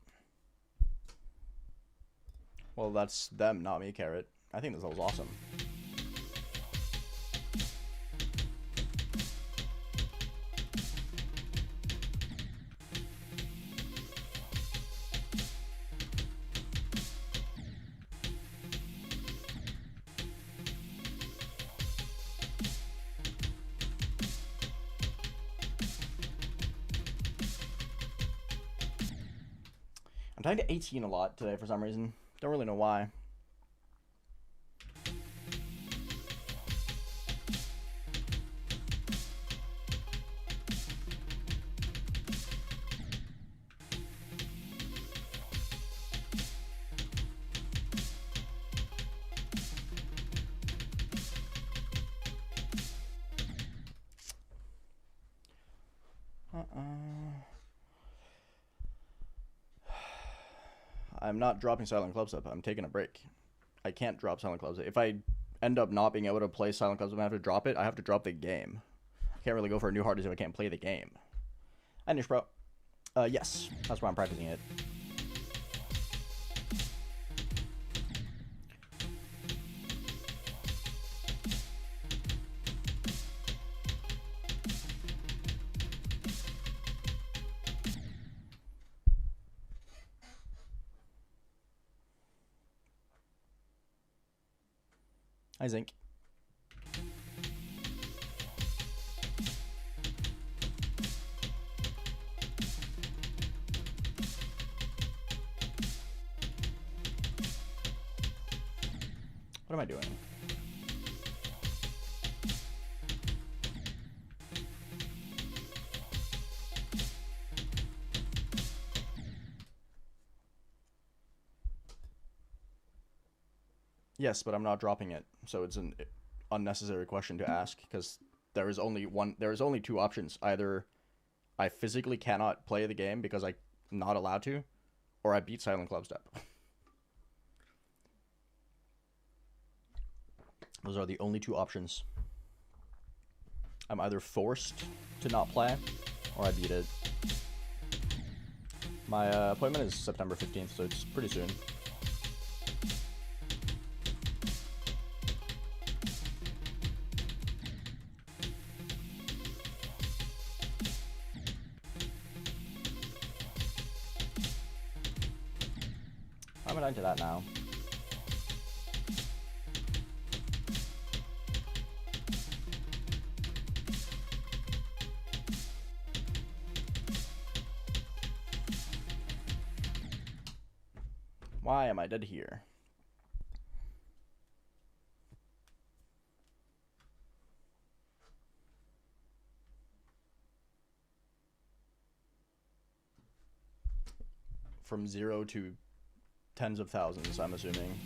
Well, that's them, not me, Carrot. I think this was awesome. I'm dying to 18 a lot today for some reason. Don't really know why. I'm not dropping Silent Clubstep. I'm taking a break. I can't drop Silent Clubstep. If I end up not being able to play Silent Clubstep and I have to drop it, I have to drop the game. I can't really go for a new hard disk if I can't play the game. Anish, bro. Yes. That's why I'm practicing it. Hi, Zinc. What am I doing? Yes, but I'm not dropping it, so it's an unnecessary question to ask because there is only two options. Either I physically cannot play the game because I'm not allowed to, or I beat Silent Clubstep. Those are the only two options. I'm either forced to not play, or I beat it. My appointment is September 15th, so it's pretty soon. I'm into that now. Why am I dead here? From 0 to tens of thousands, I'm assuming.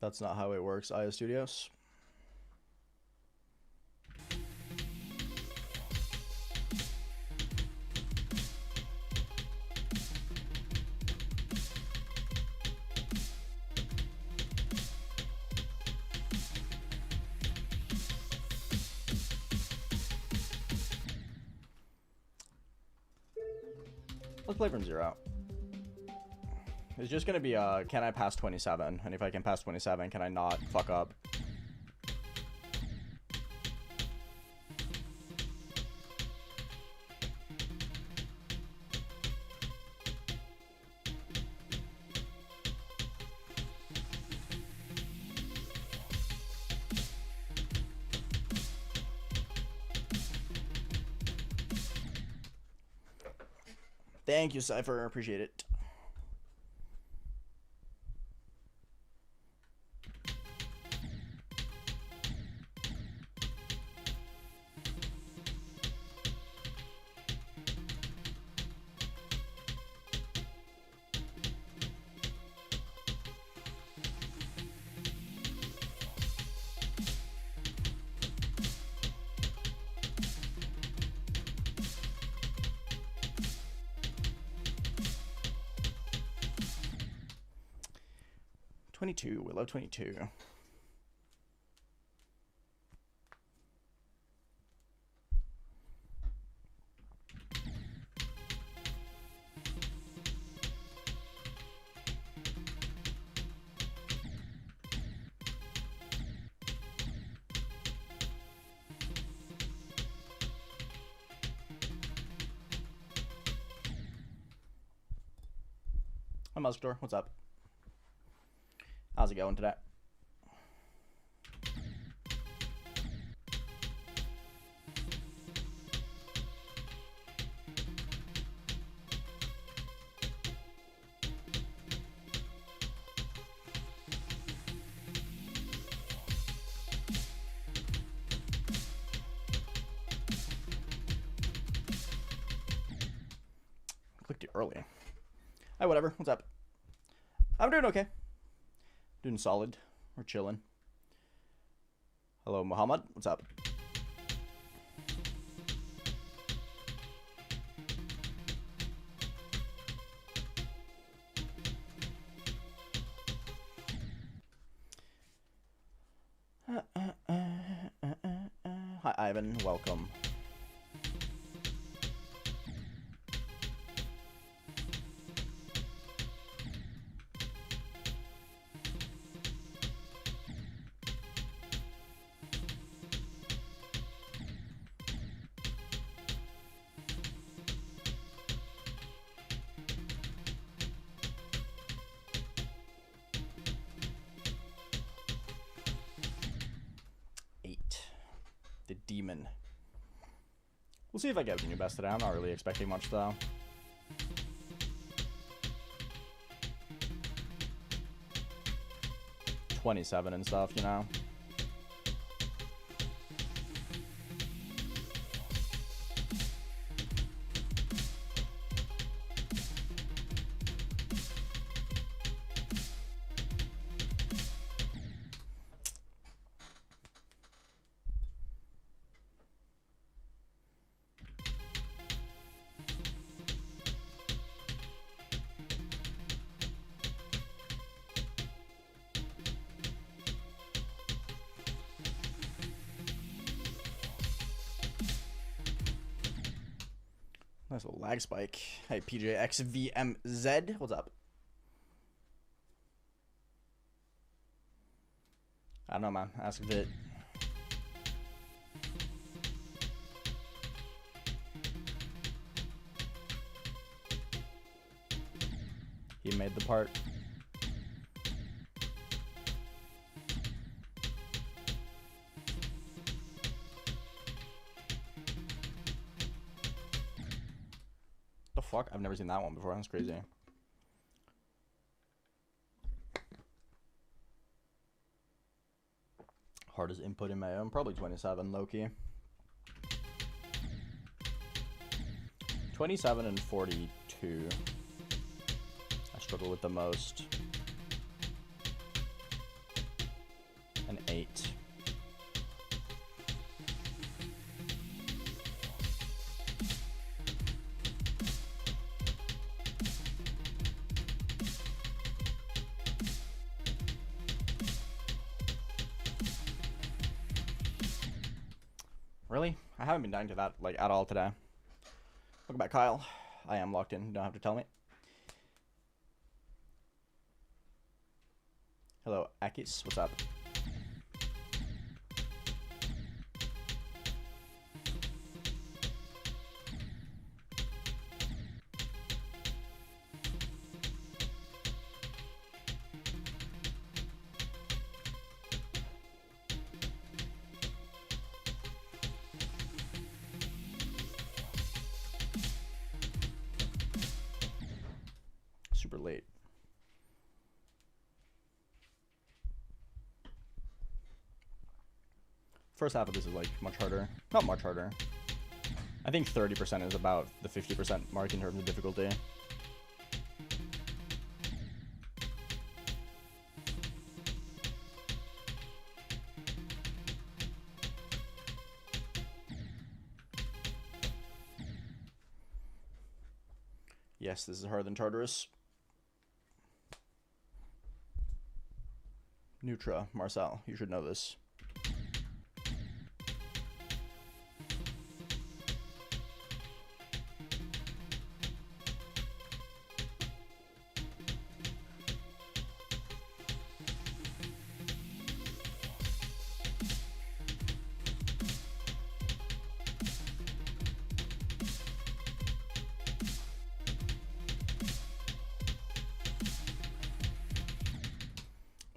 That's not how it works, IO Studios. Let's play from 0. It's just gonna be can I pass 27? And if I can pass 27, can I not fuck up? Thank you, Cypher. Appreciate it. We love 22. Hi, Muskdor. What's up? How's it going today? Clicked it early. Hi, whatever. What's up? I'm doing okay. Doing solid. We're chilling. Hello, Muhammad. What's up? Hi, Ivan. Welcome. Demon. We'll see if I get a new best today. I'm not really expecting much though. $27 and stuff, you know. Nice little lag spike. Hey, PJXVMZ. What's up? I don't know, man. Ask Vit. He made the part. The fuck? I've never seen that one before. That's crazy. Hardest input in Mayhem? Probably 27, low-key. 27 and 42. I struggle with the most. An 8. Really? I haven't been dying to that, like, at all today. Welcome back, Kyle. I am locked in. You don't have to tell me. Hello, Akis. What's up? Super late. First half of this is like much harder. Not much harder. I think 30% is about the 50% mark in terms of difficulty. Yes, this is harder than Tartarus. Nutra, Marcel, you should know this.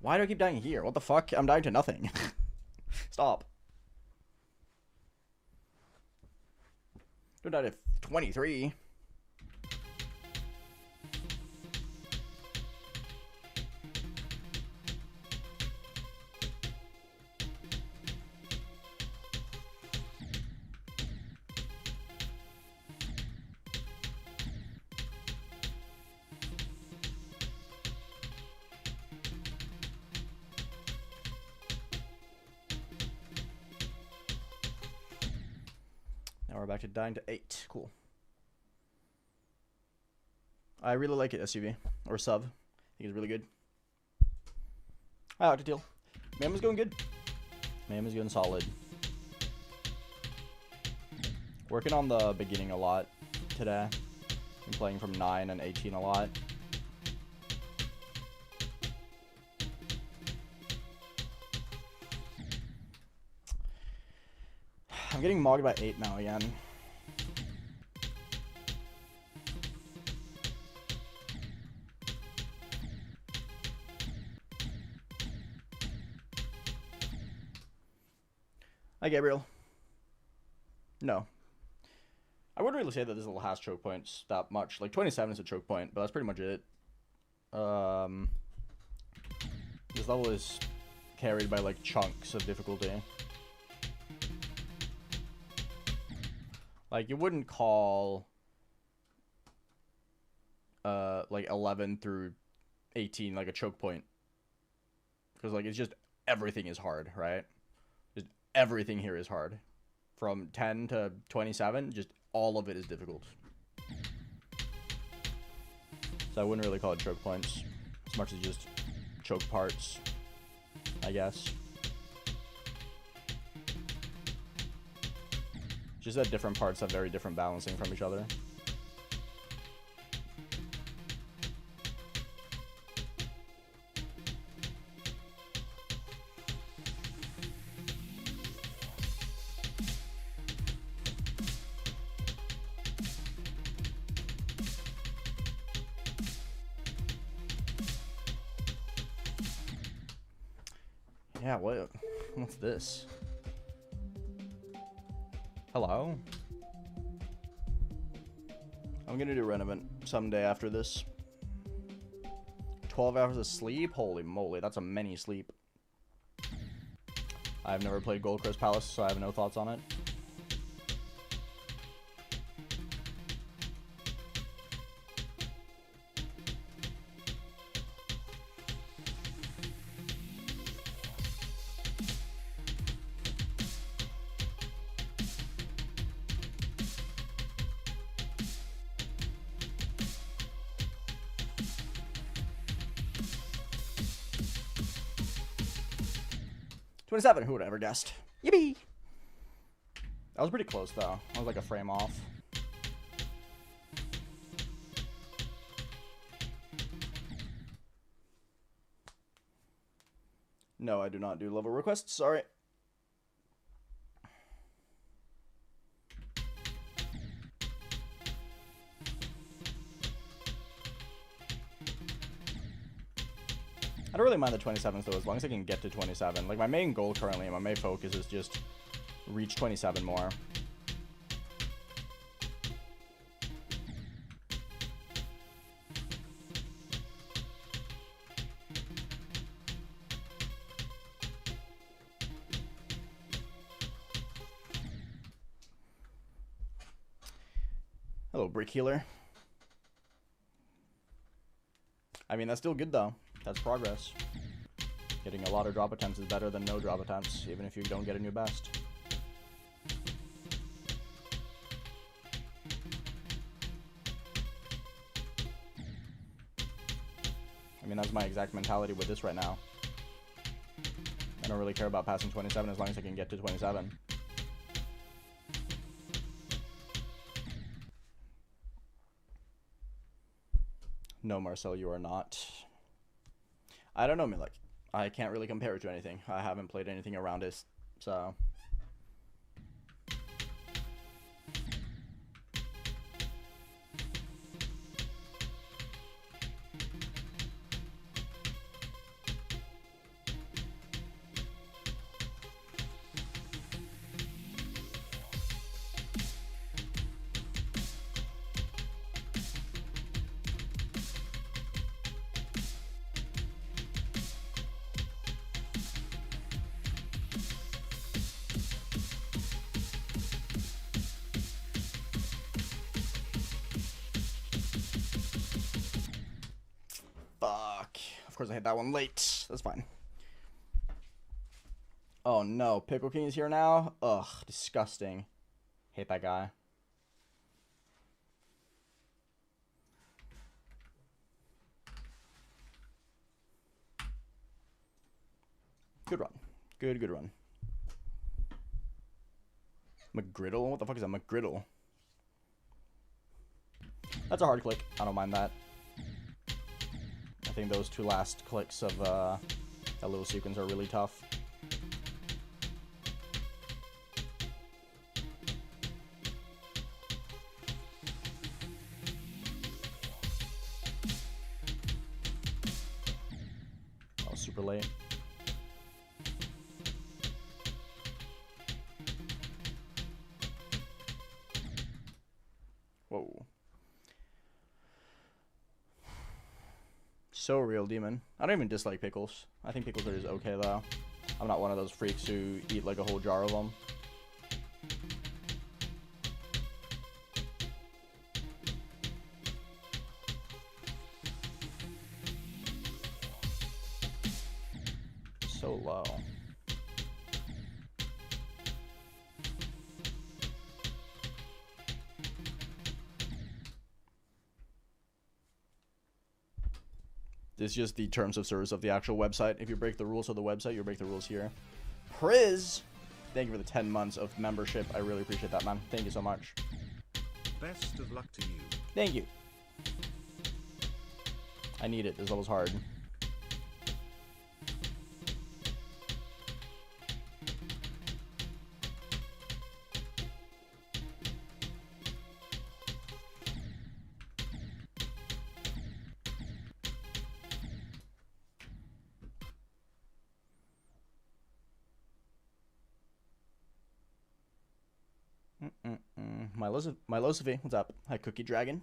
Why do I keep dying here? What the fuck? I'm dying to nothing. Stop. Don't die to 23. Now we're back to dying to 8. Cool. I really like it, SUV. Or sub. I think it's really good. I like to deal. Mayhem is going good. Mayhem is going solid. Working on the beginning a lot today. Been playing from 9 and 18 a lot. I'm getting mogged by 8 now again. Hi, Gabriel. No. I wouldn't really say that this level has choke points that much. Like, 27 is a choke point, but that's pretty much it. This level is carried by, like, chunks of difficulty. Like, you wouldn't call, like, 11 through 18, like, a choke point. Because, like, it's just, everything is hard, right? Just everything here is hard. From 10 to 27, just all of it is difficult. So I wouldn't really call it choke points, as much as just choke parts, I guess. Just that different parts have very different balancing from each other. Yeah, what's this? Hello? I'm gonna do Renovant someday after this. 12 hours of sleep? Holy moly, that's a many sleep. I've never played Goldcrest Palace, so I have no thoughts on it. 27. Who would have ever guessed? Yippee! That was pretty close, though. I was like a frame off. No, I do not do level requests. Sorry. I don't really mind the 27s, though, as long as I can get to 27. Like, my main goal currently, and my main focus is just reach 27 more. Hello, Brick Healer. I mean, that's still good, though. That's progress. Getting a lot of drop attempts is better than no drop attempts, even if you don't get a new best. I mean, that's my exact mentality with this right now. I don't really care about passing 27 as long as I can get to 27. No, Marcel, you are not. I don't know, like, I can't really compare it to anything. I haven't played anything around it, so. Fuck. Of course I hit that one late. That's fine. Oh no, Pickle King is here now? Ugh, disgusting. Hate that guy. Good run. Good run. McGriddle? What the fuck is that? McGriddle? That's a hard click. I don't mind that. I think those two last clicks of that little sequence are really tough. That was super late. Whoa. So real, Demon. I don't even dislike pickles. I think pickles are just okay, though. I'm not one of those freaks who eat like a whole jar of them. So low. It's just the terms of service of the actual website. If you break the rules of the website, you break the rules here. Priz, thank you for the 10 months of membership. I really appreciate that, man. Thank you so much. Best of luck to you. Thank you. I need it. This level's hard. Milosophy, what's up? Hi, Cookie Dragon.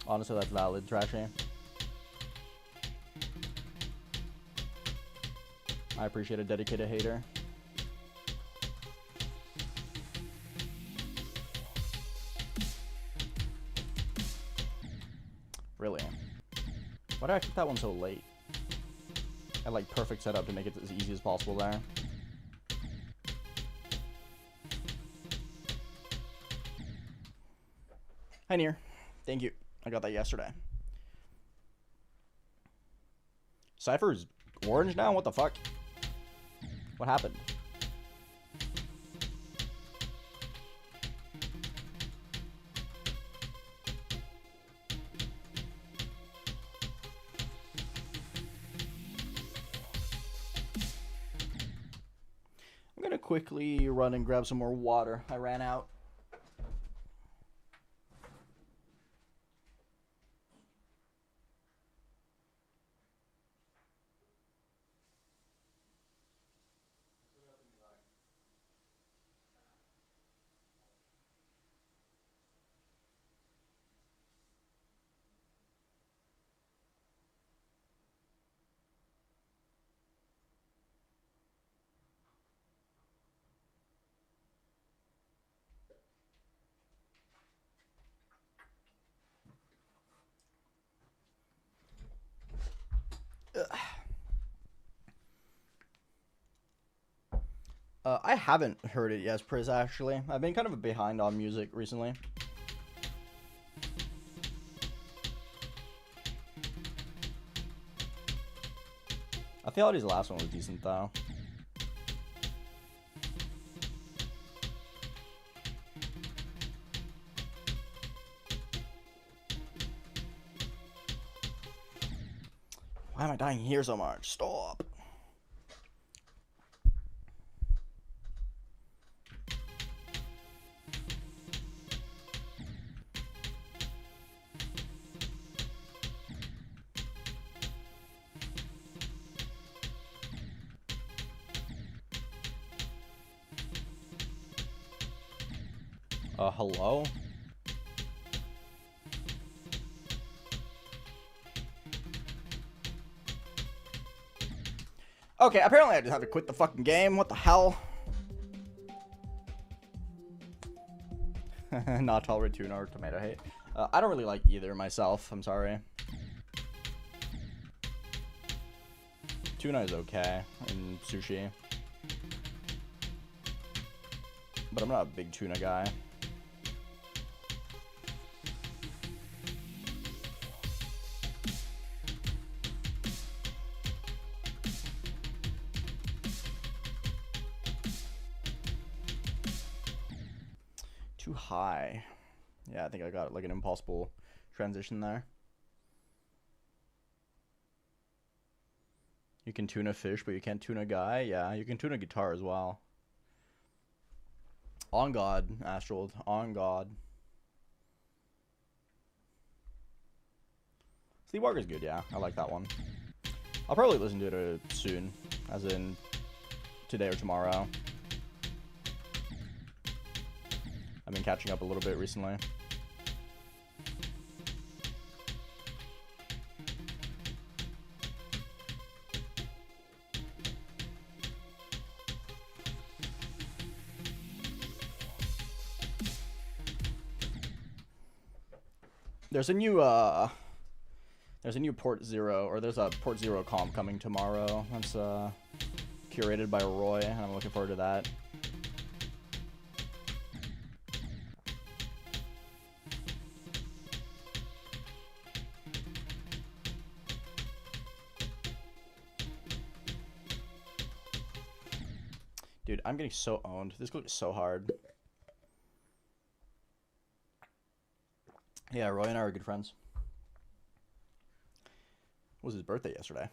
Honestly, that's valid, Trashy. I appreciate a dedicated hater. Really? Why did I keep that one so late? I had like perfect setup to make it as easy as possible there. Hi, Nier. Thank you. I got that yesterday. Cypher's orange now? What the fuck? What happened? I'm gonna quickly run and grab some more water. I ran out. I haven't heard it yet, Priz, actually. I've been kind of behind on music recently. I feel like his last one was decent, though. Why am I dying here so much? Stop. Hello? Okay, apparently I just have to quit the fucking game. What the hell? Not tolerate tuna or tomato hate. I don't really like either myself. I'm sorry. Tuna is okay in sushi. But I'm not a big tuna guy. Too high. Yeah, I think I got like an impossible transition there. You can tune a fish, but you can't tune a guy. Yeah, you can tune a guitar as well. On God, Astral. On God. Sleepwalker's good, yeah. I like that one. I'll probably listen to it soon. As in, today or tomorrow. I've been catching up a little bit recently. There's a new Port Zero, or there's a Port Zero comp coming tomorrow. That's curated by Roy, and I'm looking forward to that. Dude, I'm getting so owned. This goes so hard. Yeah, Roy and I are good friends. It was his birthday yesterday.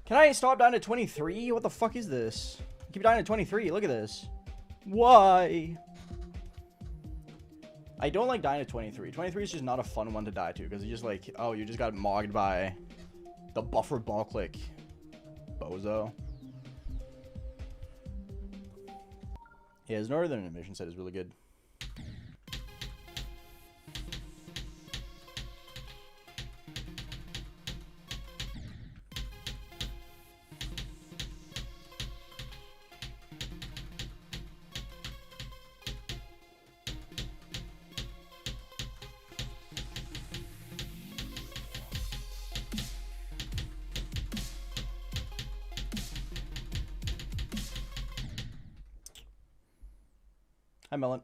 Can I stop dying at 23? What the fuck is this? I keep dying at 23. Look at this. Why? I don't like dying to 23. 23 is just not a fun one to die to, because you just like, oh, you just got mogged by the buffer ball click bozo. Yeah, his northern emission set is really good. Hi, Melon.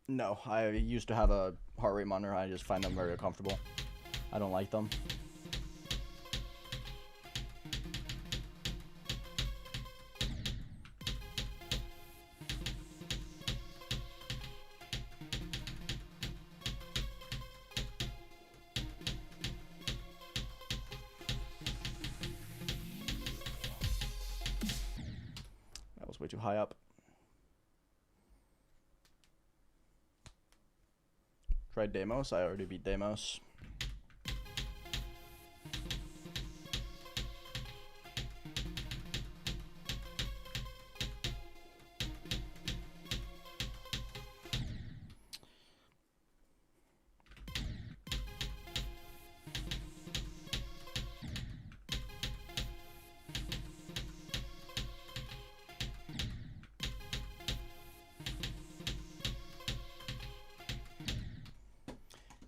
No, I used to have a heart rate monitor. I just find them very uncomfortable. I don't like them. That was way too high up. Tried Deimos. I already beat Deimos.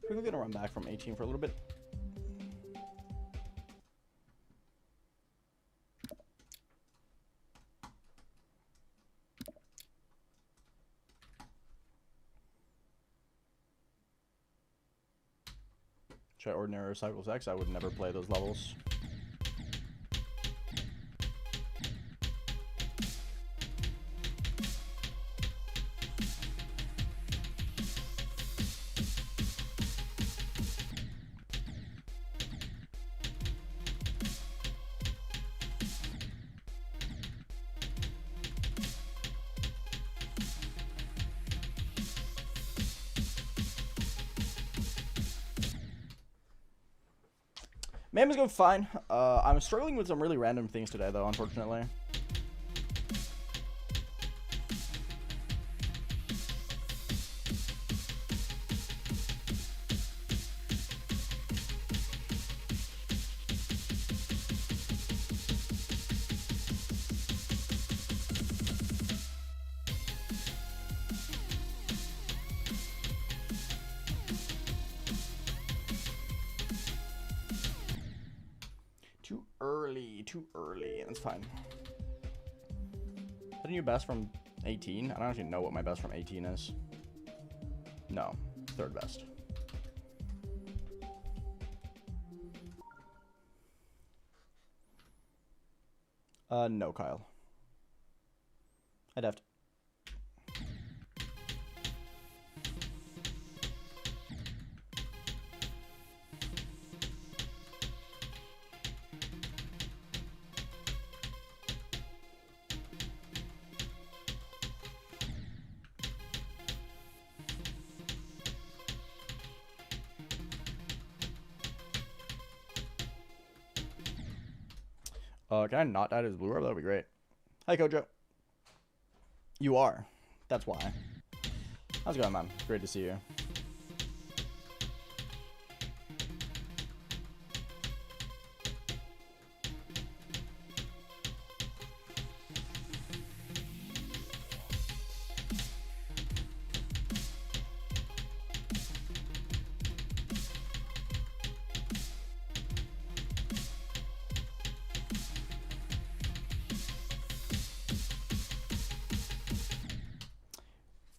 We're gonna run back from 18 for a little bit. Try Ordinary or Cycles X. I would never play those levels. Mayhem is going fine. I'm struggling with some really random things today, though, unfortunately. Too early. That's fine. Isn't your best from 18? I don't actually know what my best from 18 is. No, third best. No, Kyle. I'd have to. Can I not die to his blue orb? That would be great. Hi, Kojo. You are. That's why. How's it going, man? Great to see you.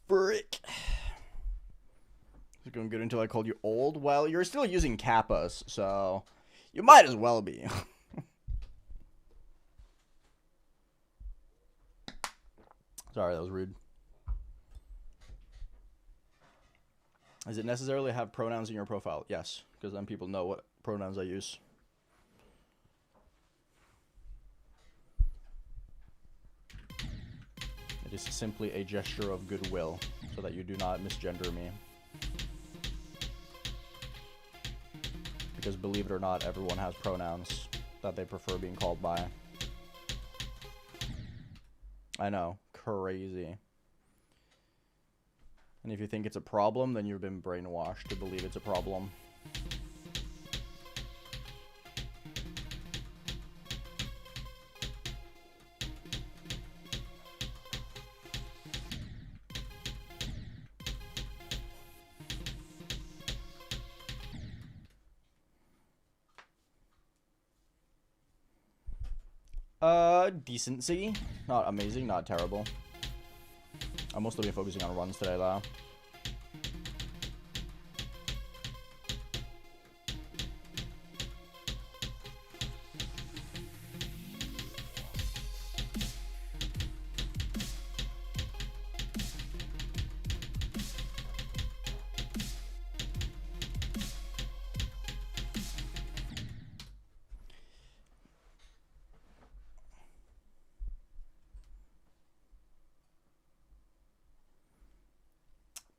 Frick. It's going good until I called you old. Well, you're still using kappas, so you might as well be. Sorry, that was rude. Is it necessarily have pronouns in your profile? Yes, because then people know what pronouns I use. It is simply a gesture of goodwill, so that you do not misgender me. Because believe it or not, everyone has pronouns that they prefer being called by. I know, crazy. And if you think it's a problem, then you've been brainwashed to believe it's a problem. Decency. Not amazing, not terrible. I'm mostly been focusing on runs today, though.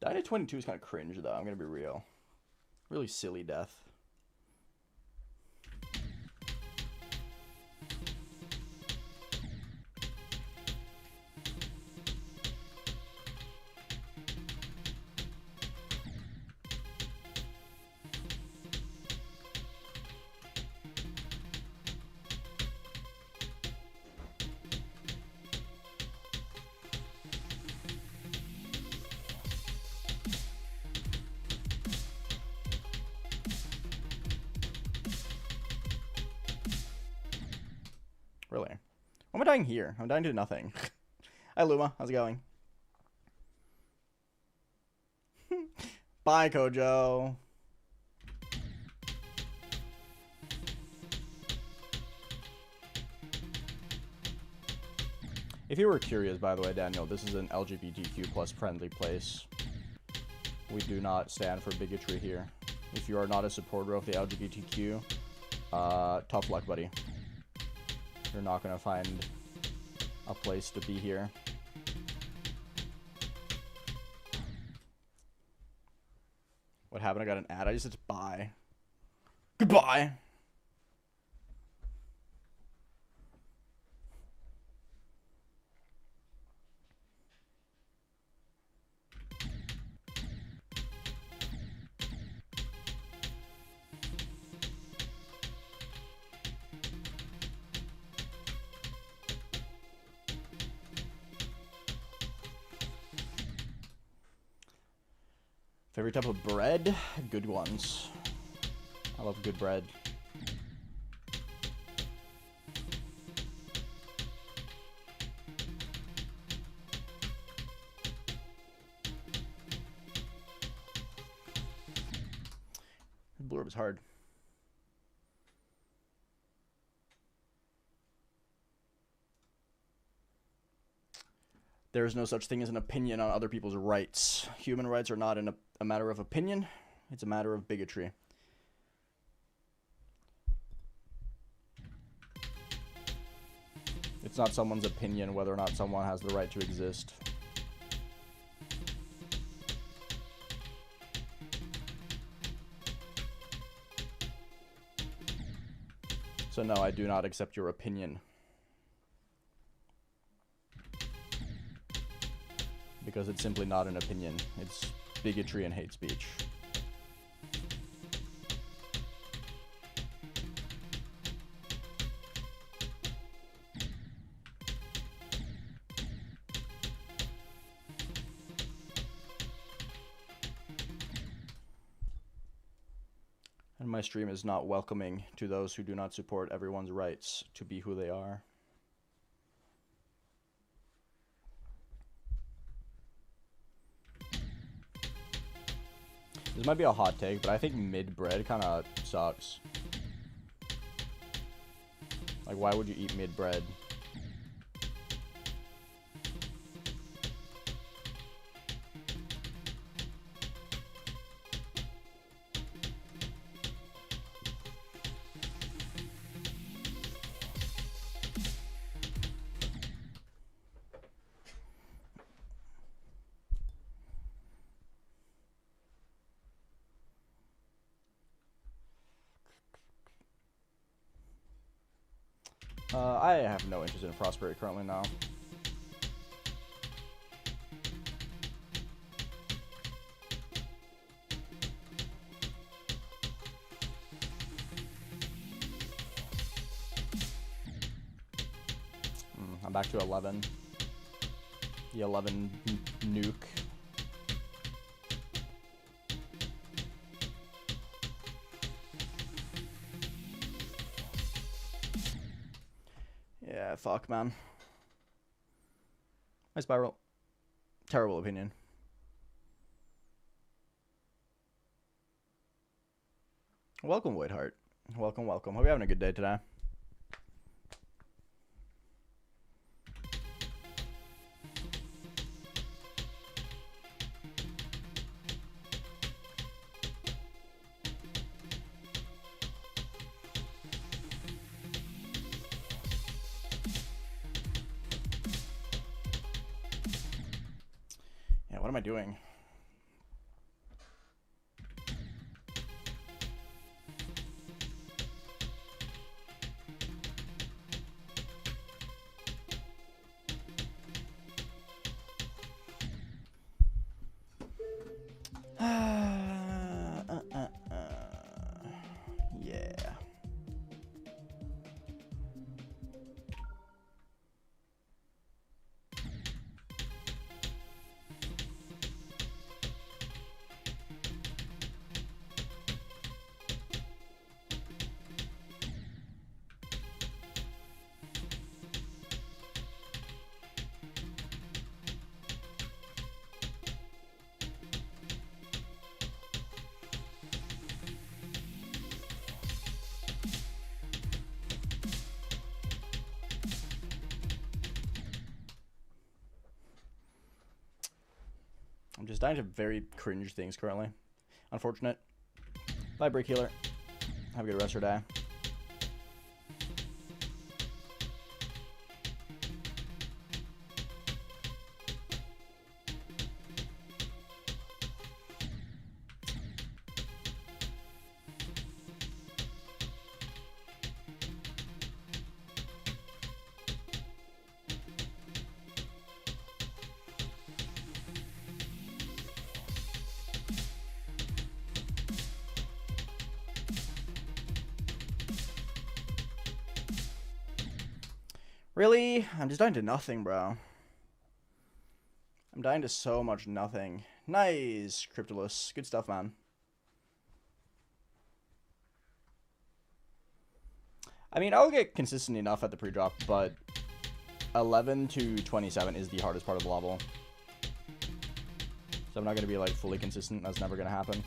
Dying at 22 is kind of cringe, though. I'm gonna be real. Really silly death. Really? Why am I dying here? I'm dying to nothing. Hi, Luma. How's it going? Bye, Kojo. If you were curious, by the way, Daniel, this is an LGBTQ plus friendly place. We do not stand for bigotry here. If you are not a supporter of the LGBTQ, tough luck, buddy. You're not gonna find a place to be here. What happened? I got an ad. I just said bye. Goodbye. Favorite type of bread? Good ones. I love good bread. Blurb is hard. There is no such thing as an opinion on other people's rights. Human rights are not a matter of opinion. It's a matter of bigotry. It's not someone's opinion whether or not someone has the right to exist. So no, I do not accept your opinion. Because it's simply not an opinion. It's bigotry and hate speech. And my stream is not welcoming to those who do not support everyone's rights to be who they are. This might be a hot take, but I think mid bread kind of sucks. Like, why would you eat mid bread? I have no interest in prosperity currently now. I'm back to 11. The 11 nuke. Yeah, fuck, man. My spiral. Terrible opinion. Welcome, Whiteheart. Welcome, welcome. Hope you're having a good day today. Yeah, what am I doing? Yeah. I'm just dying to very cringe things currently. Unfortunate. Bye, Break Healer. Have a good rest of your day. Really? I'm just dying to nothing, bro. I'm dying to so much nothing. Nice, Cryptolus. Good stuff, man. I mean, I'll get consistent enough at the pre-drop, but 11 to 27 is the hardest part of the level. So I'm not going to be, like, fully consistent. That's never going to happen.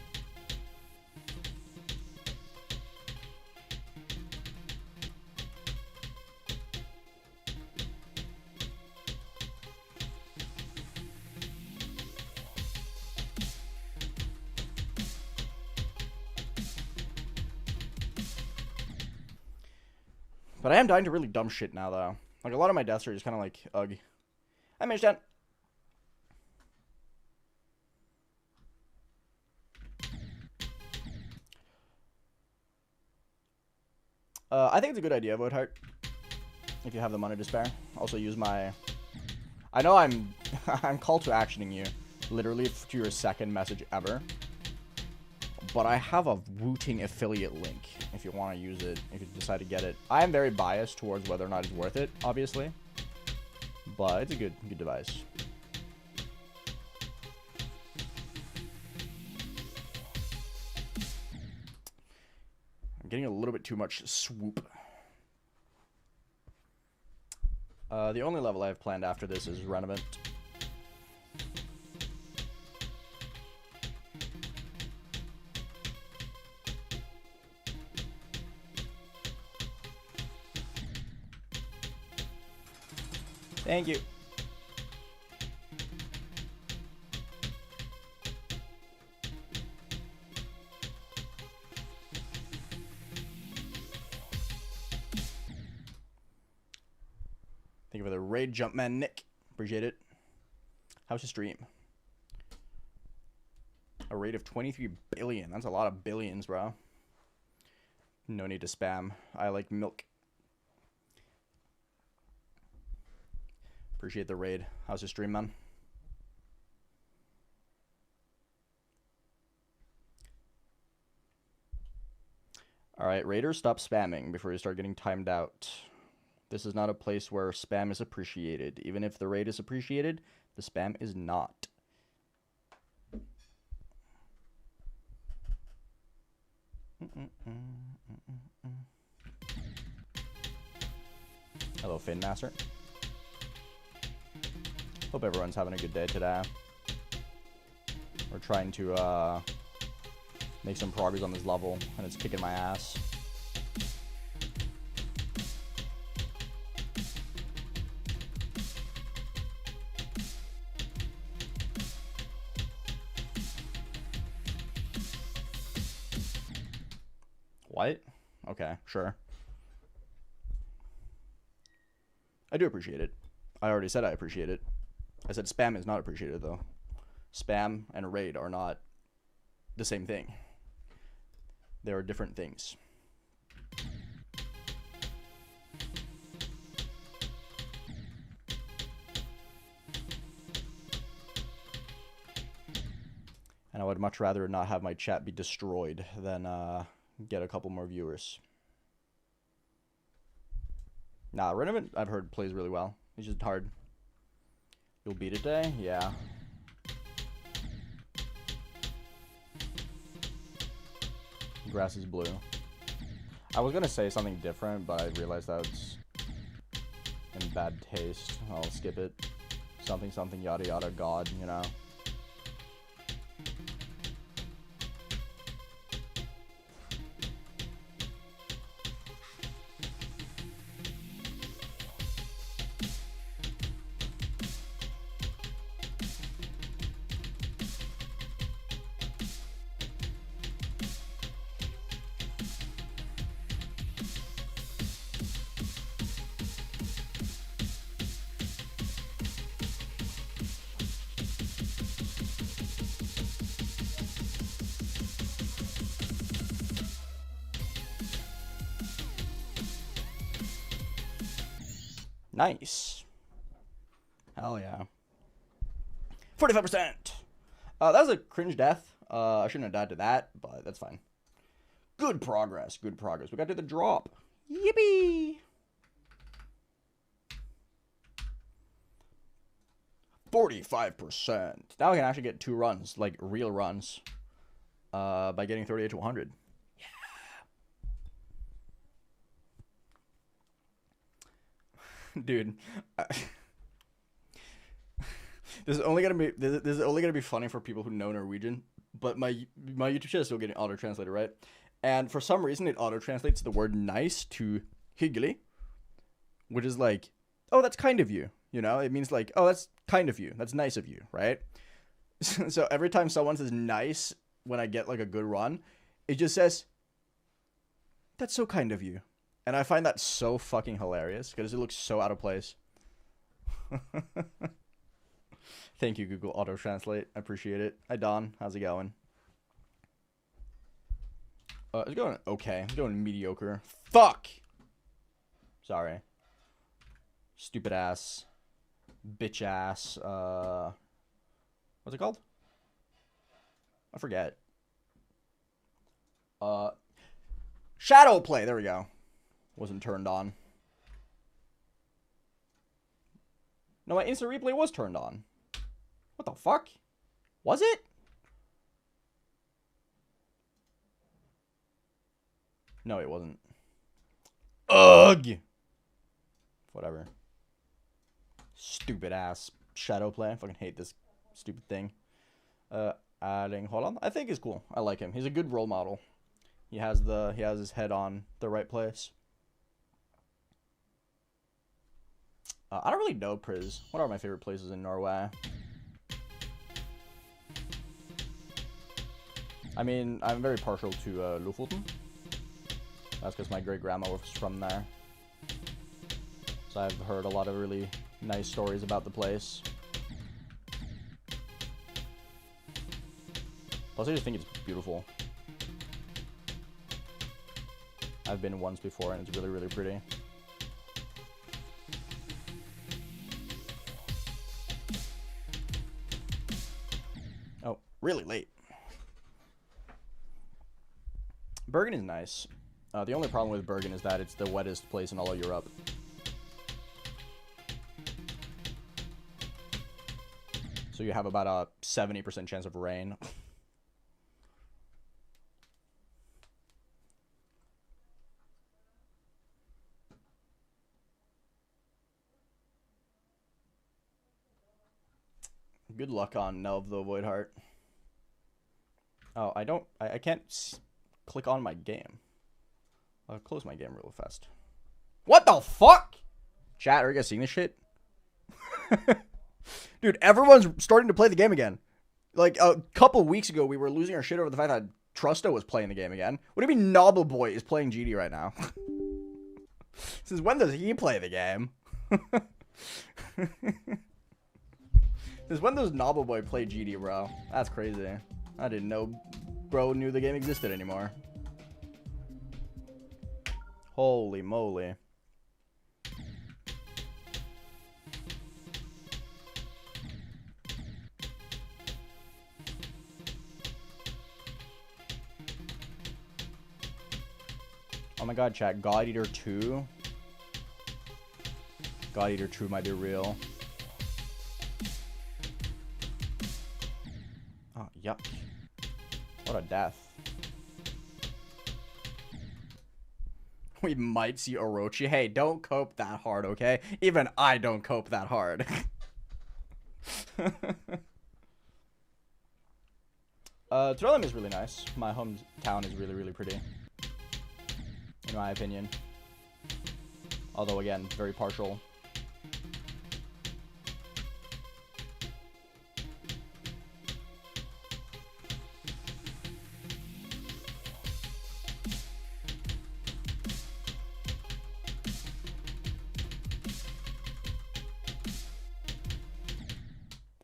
But I am dying to really dumb shit now, though. Like, a lot of my deaths are just kind of like, ugh. I managed that. I think it's a good idea, Voidheart. If you have the money to spare. Also use my... I know I'm call to actioning you. Literally to your second message ever. But I have a Wooting affiliate link. If you want to use it. If you decide to get it. I am very biased towards whether or not it's worth it, obviously. But it's a good device. I'm getting a little bit too much swoop. The only level I have planned after this is Renovant. Thank you. Thank you for the raid, Jumpman Nick. Appreciate it. How's the stream? A rate of 23 billion. That's a lot of billions, bro. No need to spam. I like milk. Appreciate the raid. How's your stream, man? Alright, raiders, stop spamming before you start getting timed out. This is not a place where spam is appreciated. Even if the raid is appreciated, the spam is not. Hello, Finn Master. Hope everyone's having a good day today. We're trying to make some progress on this level, and it's kicking my ass. What? Okay, sure. I do appreciate it. I already said I appreciate it. I said spam is not appreciated, though. Spam and raid are not the same thing. They are different things. And I would much rather not have my chat be destroyed than get a couple more viewers. Nah, Renovant, I've heard, plays really well. It's just hard. You'll beat it today? Yeah. Grass is blue. I was gonna say something different, but I realized that's in bad taste. I'll skip it. Something, something, yada, yada, God, you know. Nice. Hell yeah. 45%. That was a cringe death. I shouldn't have died to that, but that's fine. Good progress. Good progress. We got to the drop. Yippee. 45%. Now I can actually get 2 runs, like real runs, by getting 38 to 100. Dude, this is only gonna be funny for people who know Norwegian. But my YouTube channel is still getting auto translated, right? And for some reason, it auto translates the word "nice" to "hyggelig," which is like, oh, that's kind of you. You know, it means like, oh, that's kind of you. That's nice of you, right? So every time someone says "nice" when I get like a good run, it just says, "That's so kind of you." And I find that so fucking hilarious because it looks so out of place. Thank you, Google Auto Translate. I appreciate it. Hi, Don. How's it going? It's going okay. It's going mediocre. Fuck! Sorry. Stupid ass. Bitch ass. What's it called? I forget. Shadow play. There we go. Wasn't turned on. No, my instant replay was turned on. What the fuck? Was it? No, it wasn't. Ugh! Whatever. Stupid ass shadow play. I fucking hate this stupid thing. Adding Holland, I think is cool. I like him. He's a good role model. He has his head on the right place. I don't really know Priz. What are my favorite places in Norway? I mean, I'm very partial to Lofoten. That's because my great-grandma was from there. So I've heard a lot of really nice stories about the place. Plus, I just think it's beautiful. I've been once before, and it's really, really pretty. really late. Bergen is nice. The only problem with Bergen is that it's the wettest place in all of Europe. So you have about a 70% chance of rain. Good luck on Nelv, though, Voidheart. Oh, I can't click on my game. I'll close my game real fast. What the fuck? Chat, are you guys seeing this shit? Dude, everyone's starting to play the game again. Like, a couple weeks ago, we were losing our shit over the fact that Trusto was playing the game again. What do you mean Noble Boy is playing GD right now? Since when does he play the game? Since when does Noble Boy play GD, bro? That's crazy. I didn't know bro knew the game existed anymore. Holy moly. Oh my god, chat. God Eater 2? God Eater 2 might be real. Oh, yuck. What a death. We might see Orochi. Hey, don't cope that hard, okay? Even I don't cope that hard. Trillium is really nice. My hometown is really, really pretty. In my opinion. Although, again, very partial.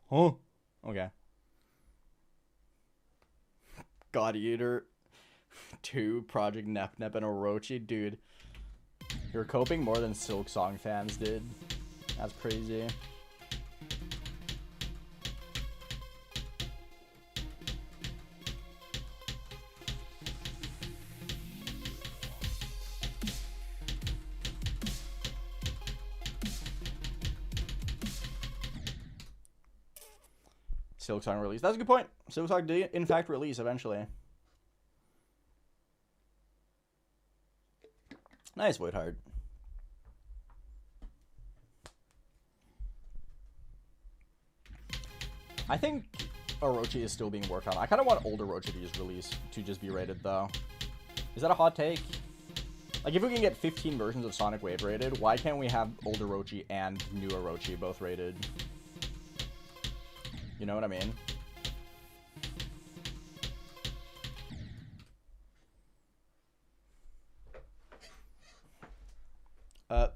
Huh? Okay. God Eater 2, Project Nep Nep, and Orochi. Dude, you're coping more than Silk Song fans did. That's crazy. Silk Song release. That's a good point. Silk Song did, in fact, release eventually. Nice, Voidheart. I think Orochi is still being worked on. I kind of want old Orochi to just release, to just be rated, though. Is that a hot take? Like, if we can get 15 versions of Sonic Wave rated, why can't we have old Orochi and new Orochi both rated? You know what I mean?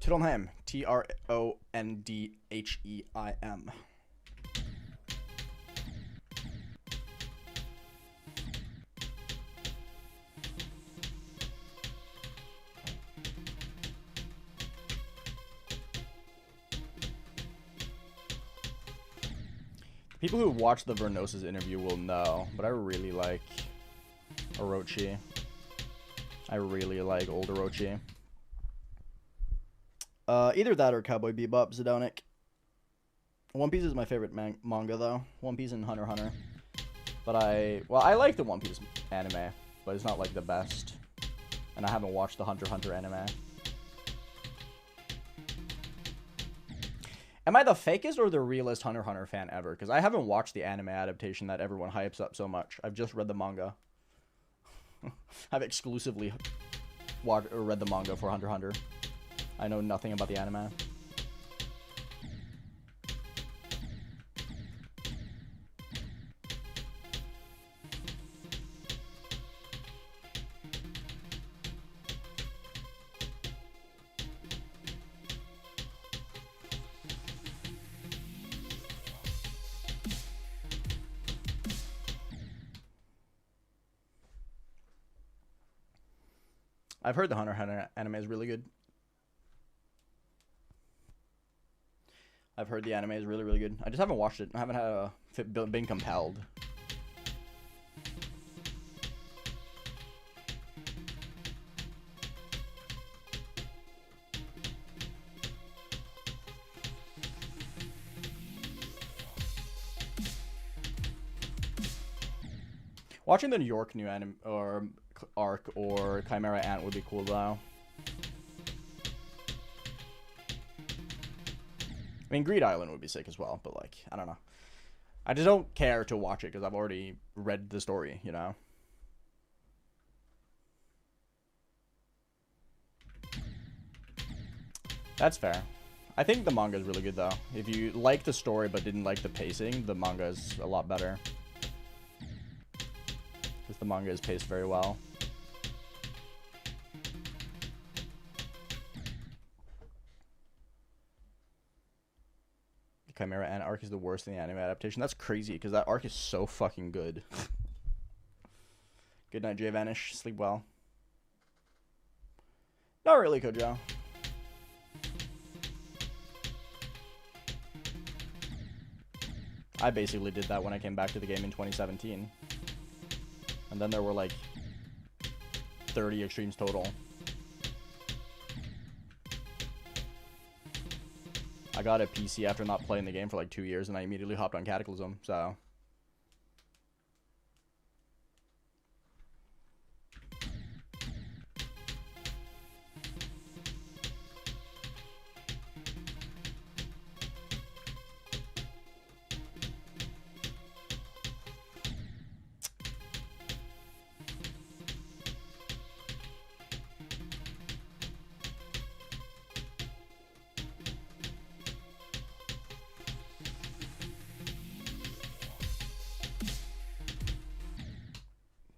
Trondheim. Trondheim. People who watch the Vernosa's interview will know, but I really like Orochi. I really like old Orochi. Either that or Cowboy Bebop, Zidonic. One Piece is my favorite manga, though. One Piece and Hunter x Hunter. But I like the One Piece anime, but it's not, like, the best. And I haven't watched the Hunter x Hunter anime. Am I the fakest or the realest Hunter x Hunter fan ever? Because I haven't watched the anime adaptation that everyone hypes up so much. I've just read the manga. I've exclusively read the manga for Hunter x Hunter. I know nothing about the anime. I've heard the Hunter x Hunter anime is really good. I've heard the anime is really, really good. I just haven't watched it. I haven't had been compelled. Watching the New York new anime or arc or Chimera Ant would be cool though. I mean, Greed Island would be sick as well, but like, I don't know. I just don't care to watch it because I've already read the story, you know? That's fair. I think the manga is really good though. If you like the story but didn't like the pacing, the manga is a lot better. Because the manga is paced very well. The Chimera Ant arc is the worst in the anime adaptation. That's crazy because that arc is so fucking good. Good night, Jay Vanish. Sleep well. Not really, Kojo. I basically did that when I came back to the game in 2017. And then there were like 30 extremes total. I got a PC after not playing the game for like 2 years and I immediately hopped on Cataclysm, so...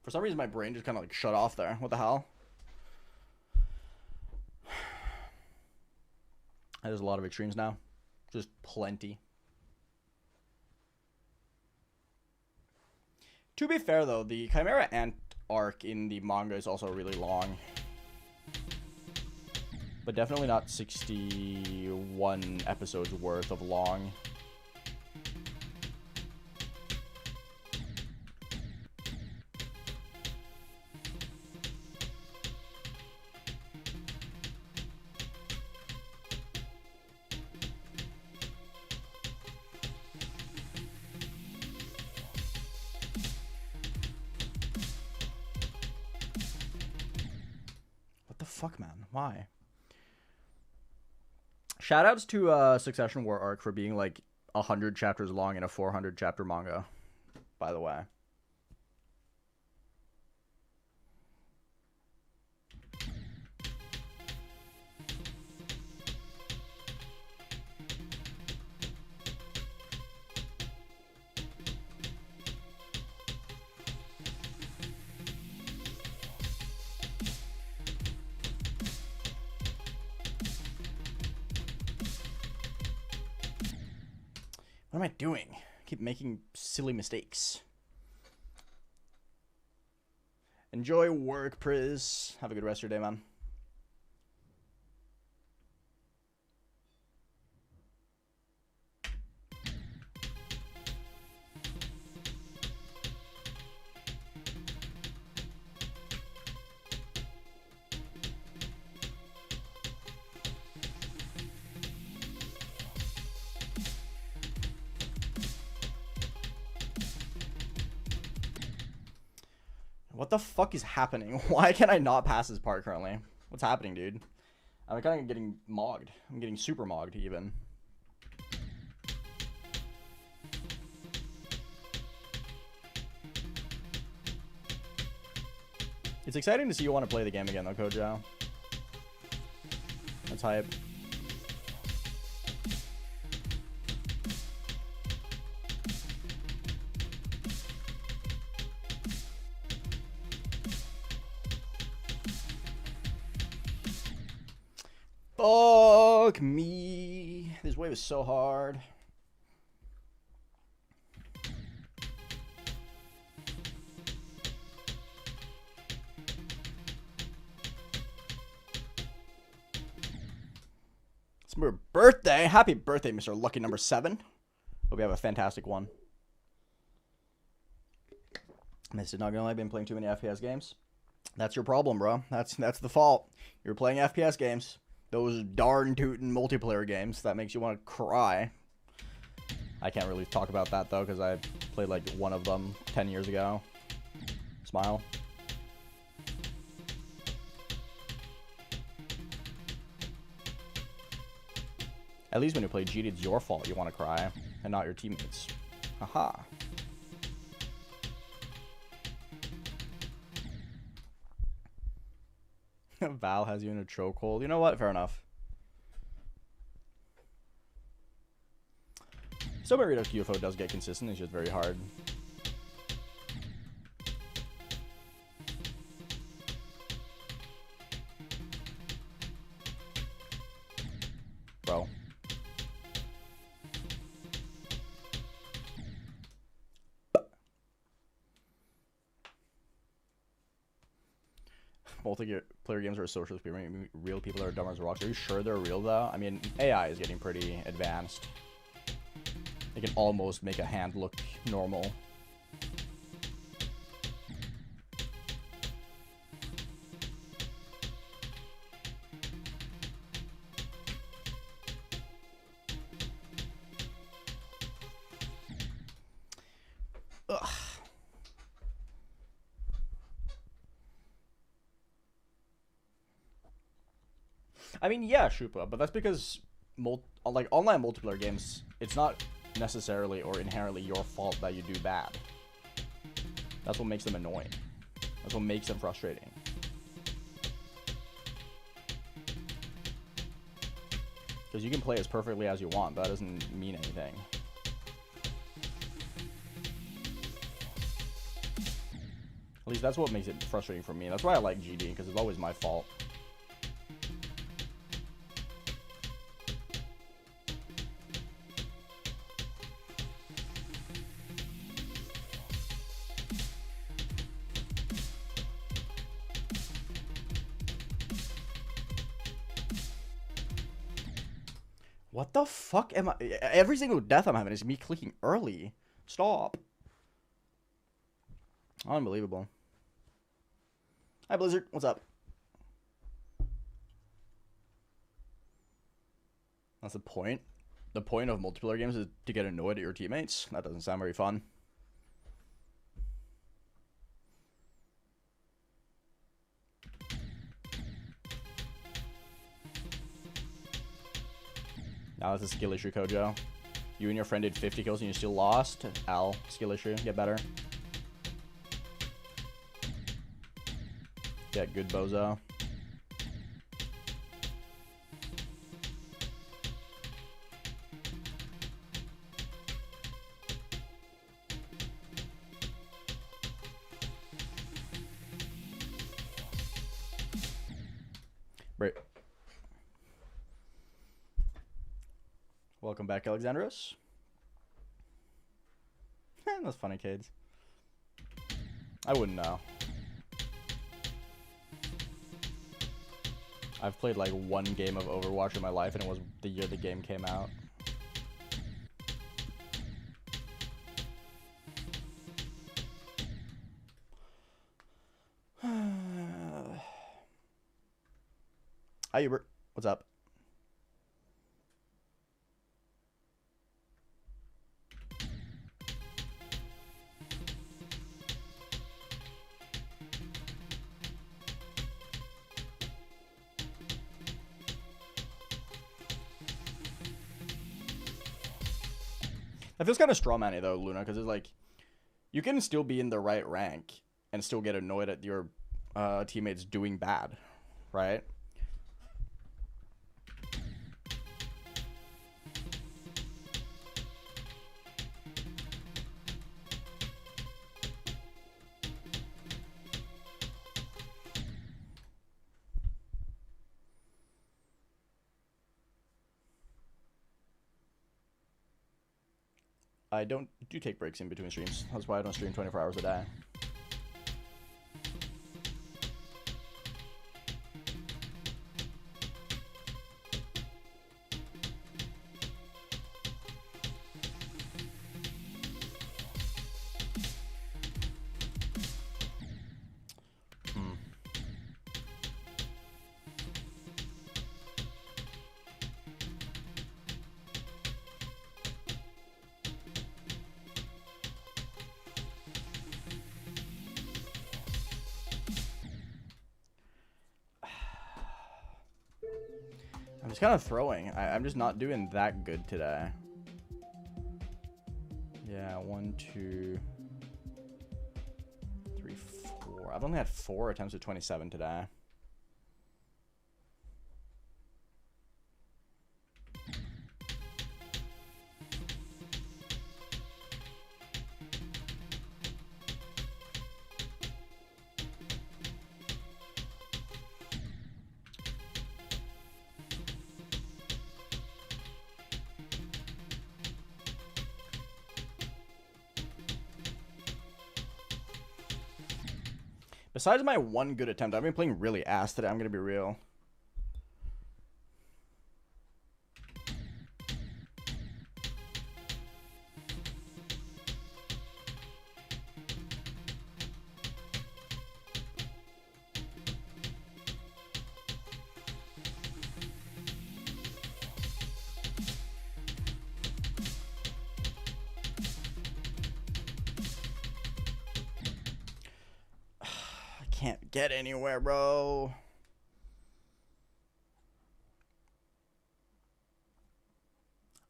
For some reason, my brain just kind of like shut off there. What the hell? There's a lot of extremes now. Just plenty. To be fair, though, the Chimera Ant arc in the manga is also really long. But definitely not 61 episodes worth of long. Fuck, man. Why? Shoutouts to Succession War arc for being like 100 chapters long in a 400 chapter manga, by the way. What am I doing? I keep making silly mistakes. Enjoy work, Priz. Have a good rest of your day, man. What the fuck is happening? Why can I not pass this part currently? What's happening, dude? I'm kind of getting mogged. I'm getting super mogged, even. It's exciting to see you want to play the game again, though, Kojo. That's hype. Fuck me. This wave is so hard. It's my birthday. Happy birthday, Mr. Lucky number 7. Hope you have a fantastic one. Mr. Not gonna lie, I've been playing too many FPS games. That's your problem, bro. That's the fault. You're playing FPS games. Those darn tootin' multiplayer games that makes you want to cry. I can't really talk about that though because I played like one of them 10 years ago. Smile. At least when you play GD, it's your fault you want to cry, and not your teammates. Haha. Val has you in a chokehold. You know what? Fair enough. Still, my Redux UFO does get consistent. It's just very hard. Bro. Multiplayer games are a social experiment. Real people are dumb as rocks. Are you sure they're real, though? I mean, AI is getting pretty advanced. They can almost make a hand look normal. Ugh. I mean, yeah, Shupa, but that's because like online multiplayer games, it's not necessarily or inherently your fault that you do bad. That's what makes them annoying. That's what makes them frustrating. Because you can play as perfectly as you want. That doesn't mean anything. At least that's what makes it frustrating for me. That's why I like GD, because it's always my fault. What the fuck am I? Every single death I'm having is me clicking early. Stop. Unbelievable. Hi, Blizzard. What's up? That's the point. The point of multiplayer games is to get annoyed at your teammates. That doesn't sound very fun. Now that's a skill issue, Kojo. You and your friend did 50 kills and you still lost. Al, skill issue. Get better. Get good, bozo. Right. Welcome back, Alexandros. That's funny, kids. I wouldn't know. I've played like one game of Overwatch in my life, and it was the year the game came out. Hi, Hubert. What's up? That feels kind of strawman-y though, Luna, because it's like you can still be in the right rank and still get annoyed at your teammates doing bad, right? I do take breaks in between streams. That's why I don't stream 24 hours a day. I'm just kind of throwing. I'm just not doing that good today. Yeah, 1, 2, 3, 4. I've only had 4 attempts at 27 today. Besides my 1 good attempt, I've been playing really ass today. I'm going to be real. Can't get anywhere, bro.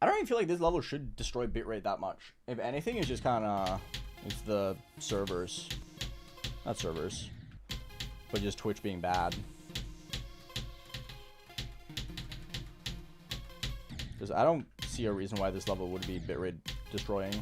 I don't even feel like this level should destroy bitrate that much. If anything, it's just kind of... It's the servers. Not servers. But just Twitch being bad. Because I don't see a reason why this level would be bitrate destroying.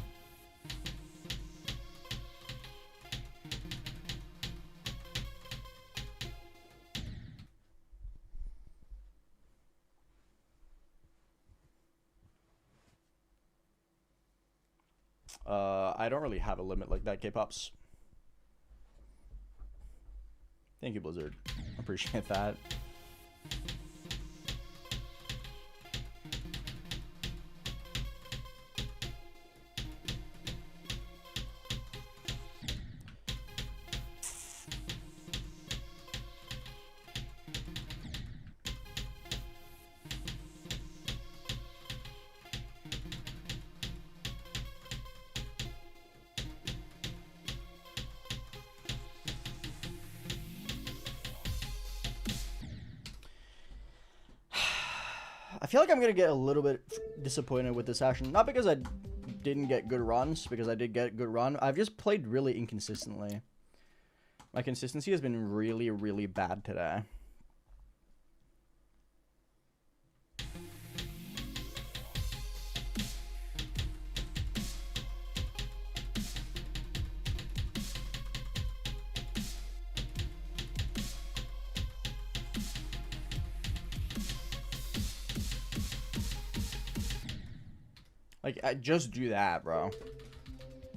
I don't really have a limit like that, K-Pops. Thank you, Blizzard. Appreciate that. I feel like I'm going to get a little bit disappointed with this session. Not because I didn't get good runs, because I did get a good run. I've just played really inconsistently. My consistency has been really, really bad today. Like, I just do that, bro.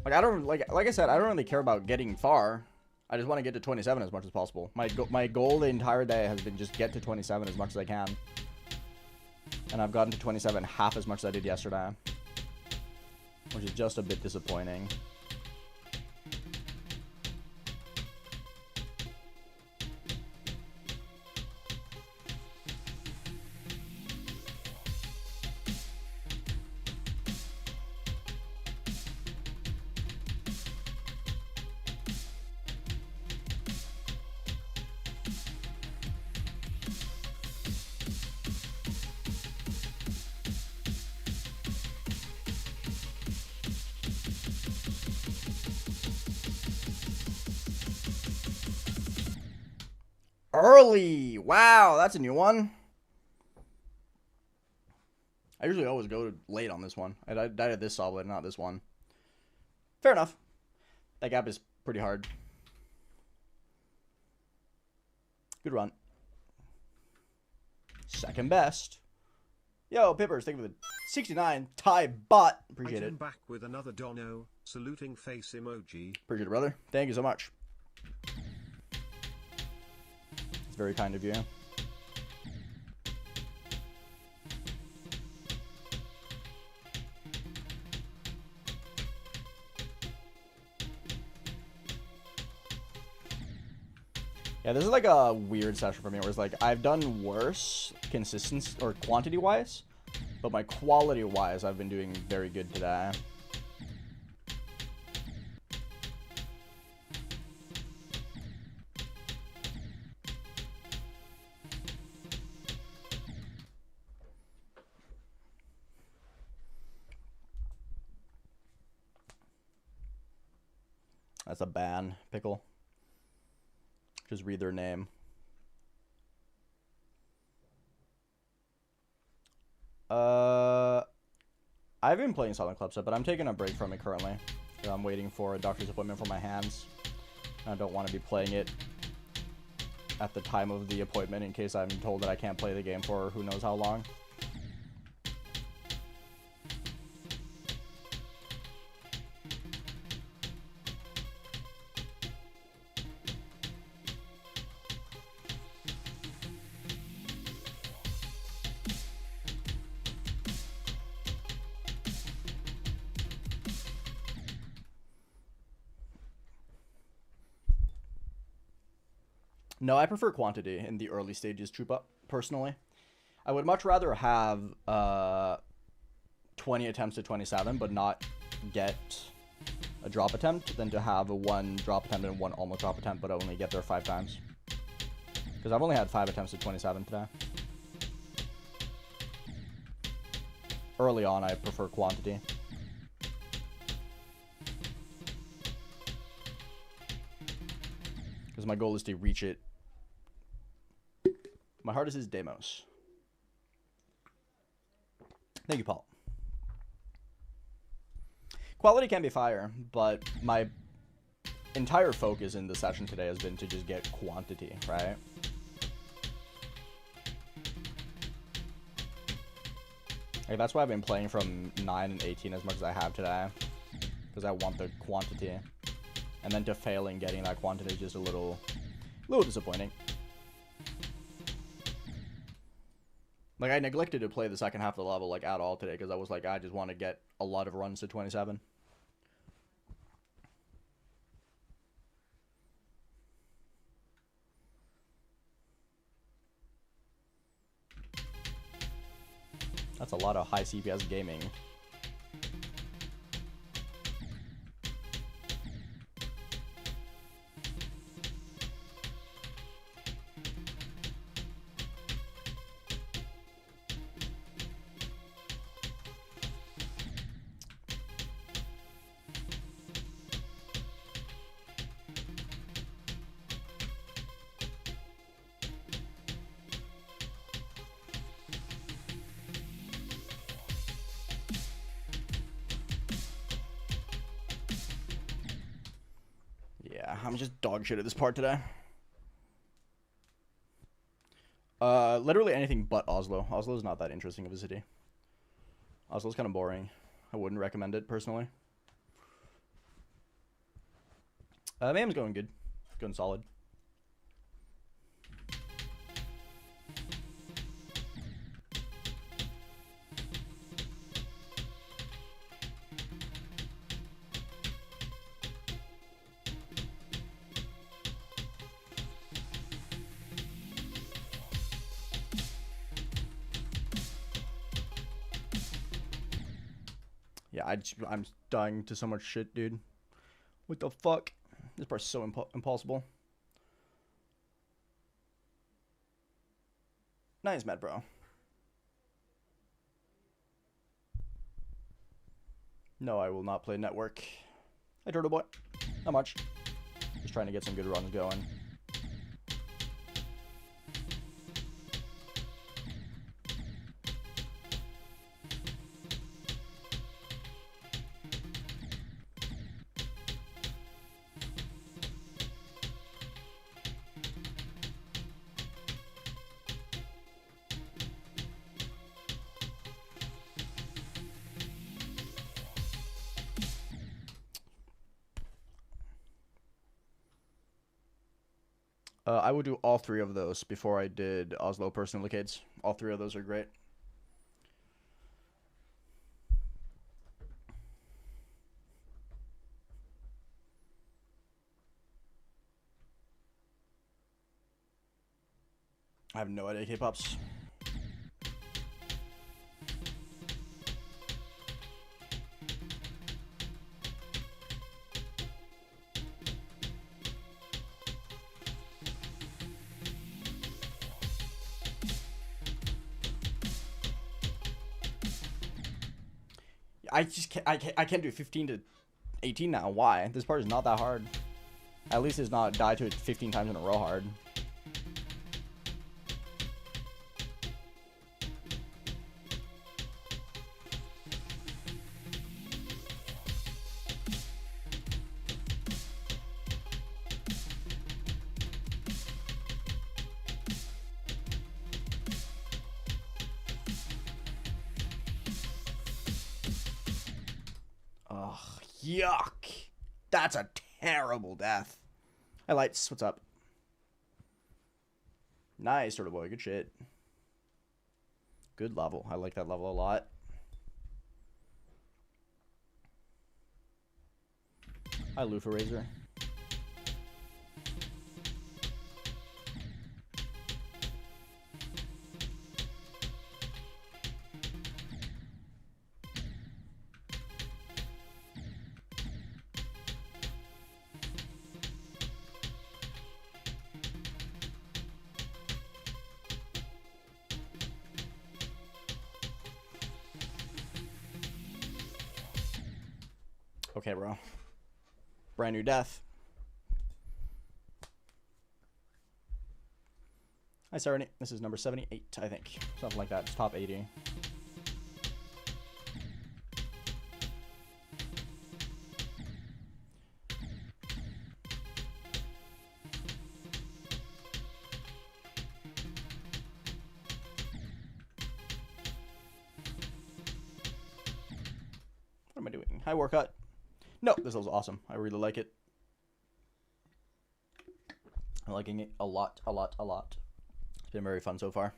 Like, I don't, like I said, I don't really care about getting far. I just want to get to 27 as much as possible. My goal the entire day has been just get to 27 as much as I can. And I've gotten to 27 half as much as I did yesterday. Which is just a bit disappointing. Early! Wow, that's a new one. I usually always go late on this one. I died at this solid, not this one. Fair enough. That gap is pretty hard. Good run. Second best. Yo, Pippers, thank you for the 69 Thai bot. Appreciate it. Back with another dono, saluting face emoji. Appreciate it, brother. Thank you so much. It's very kind of you. Yeah, this is like a weird session for me where it's like I've done worse consistency or quantity wise, but my quality wise I've been doing very good today. That's a ban, Pickle. Just read their name. I've been playing Silent Club stuff, but I'm taking a break from it currently. I'm waiting for a doctor's appointment for my hands. I don't want to be playing it at the time of the appointment in case I'm told that I can't play the game for who knows how long. No, I prefer quantity in the early stages troop up, personally. I would much rather have 20 attempts to 27, but not get a drop attempt, than to have a 1 drop attempt and 1 almost drop attempt, but only get there 5 times. Because I've only had 5 attempts to 27 today. Early on, I prefer quantity. Because my goal is to reach it. My hardest is Demos. Thank you, Paul. Quality can be fire, but my entire focus in the session today has been to just get quantity, right? Like, that's why I've been playing from 9 and 18 as much as I have today. Because I want the quantity. And then to failing getting that quantity is just a little disappointing. Like, I neglected to play the second half of the level, like, at all today, because I was like, I just want to get a lot of runs to 27. That's a lot of high CPS gaming. I'm just dog shit at this part today. Literally anything but Oslo. Oslo's not that interesting of a city. Oslo's kind of boring. I wouldn't recommend it, personally. Mayhem's going good. Going solid. Yeah, I'm dying to so much shit, dude. What the fuck? This part's so impossible. Nice, Mad Bro. No, I will not play Network. Hey, Turtle Boy. Not much. Just trying to get some good runs going. I would do all 3 of those before I did Oslo Personal Locades. All 3 of those are great. I have no idea, K-Pops. I can't do 15 to 18 now. Why? This part is not that hard. At least it's not die to it 15 times in a row hard. Ugh, yuck. That's a terrible death. Hi, Lights. What's up? Nice, sort of boy. Good shit. Good level. I like that level a lot. Hi, Lufa Razor. Okay, bro. Brand new death. Hi, Serenity. This is number 78, I think. Something like that. It's top 80. What am I doing? Hi, Workout. No, this was awesome. I really like it. I'm liking it a lot, a lot, a lot. It's been very fun so far.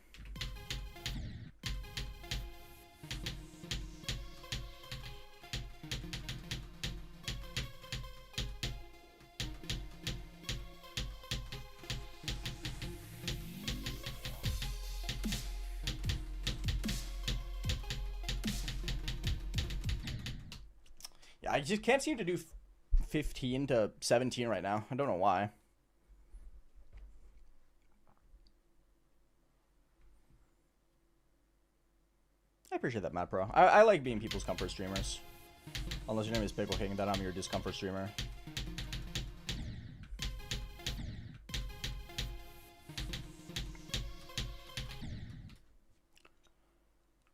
Yeah, I just can't seem to do 15 to 17 right now. I don't know why. I appreciate that, Matt Pro. I like being people's comfort streamers. Unless your name is Pickle King, then I'm your discomfort streamer.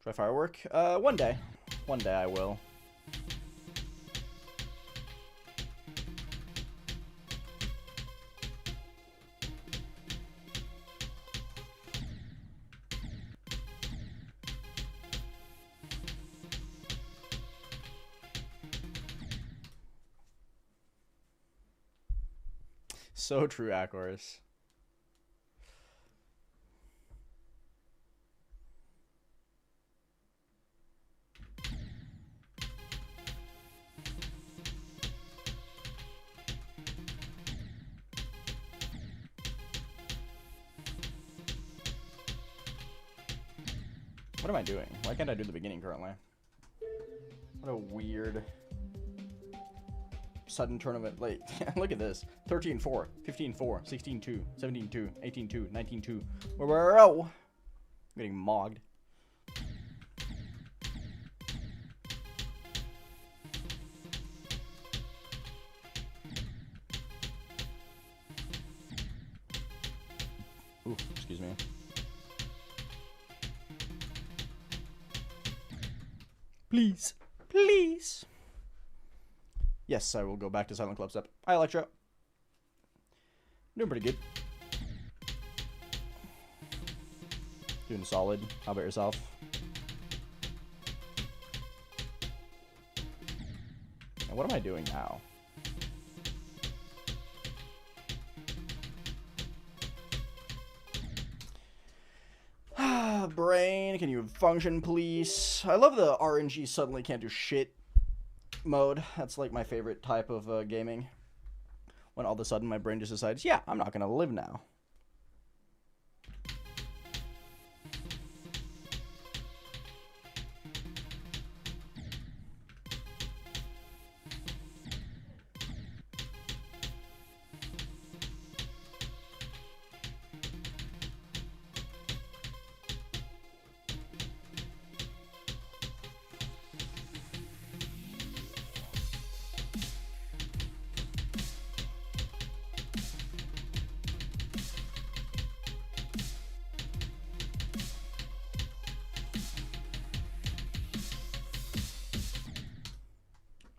Try firework? One day. One day I will. So true, Akors. What am I doing? Why can't I do the beginning currently? What a weird sudden tournament late. Look at this. 13-4, 15-4, 16-2, 17-2, 18-2, 19-2. Whoa. I'm getting mogged. Ooh, excuse me. Please. Please. Yes, I will go back to Silent Club Step. Hi, Electro. Doing pretty good. Doing solid. How about yourself? And what am I doing now? Brain, can you function, please? I love the RNG suddenly can't do shit mode. That's like my favorite type of gaming. When all of a sudden my brain just decides, yeah, I'm not gonna live now.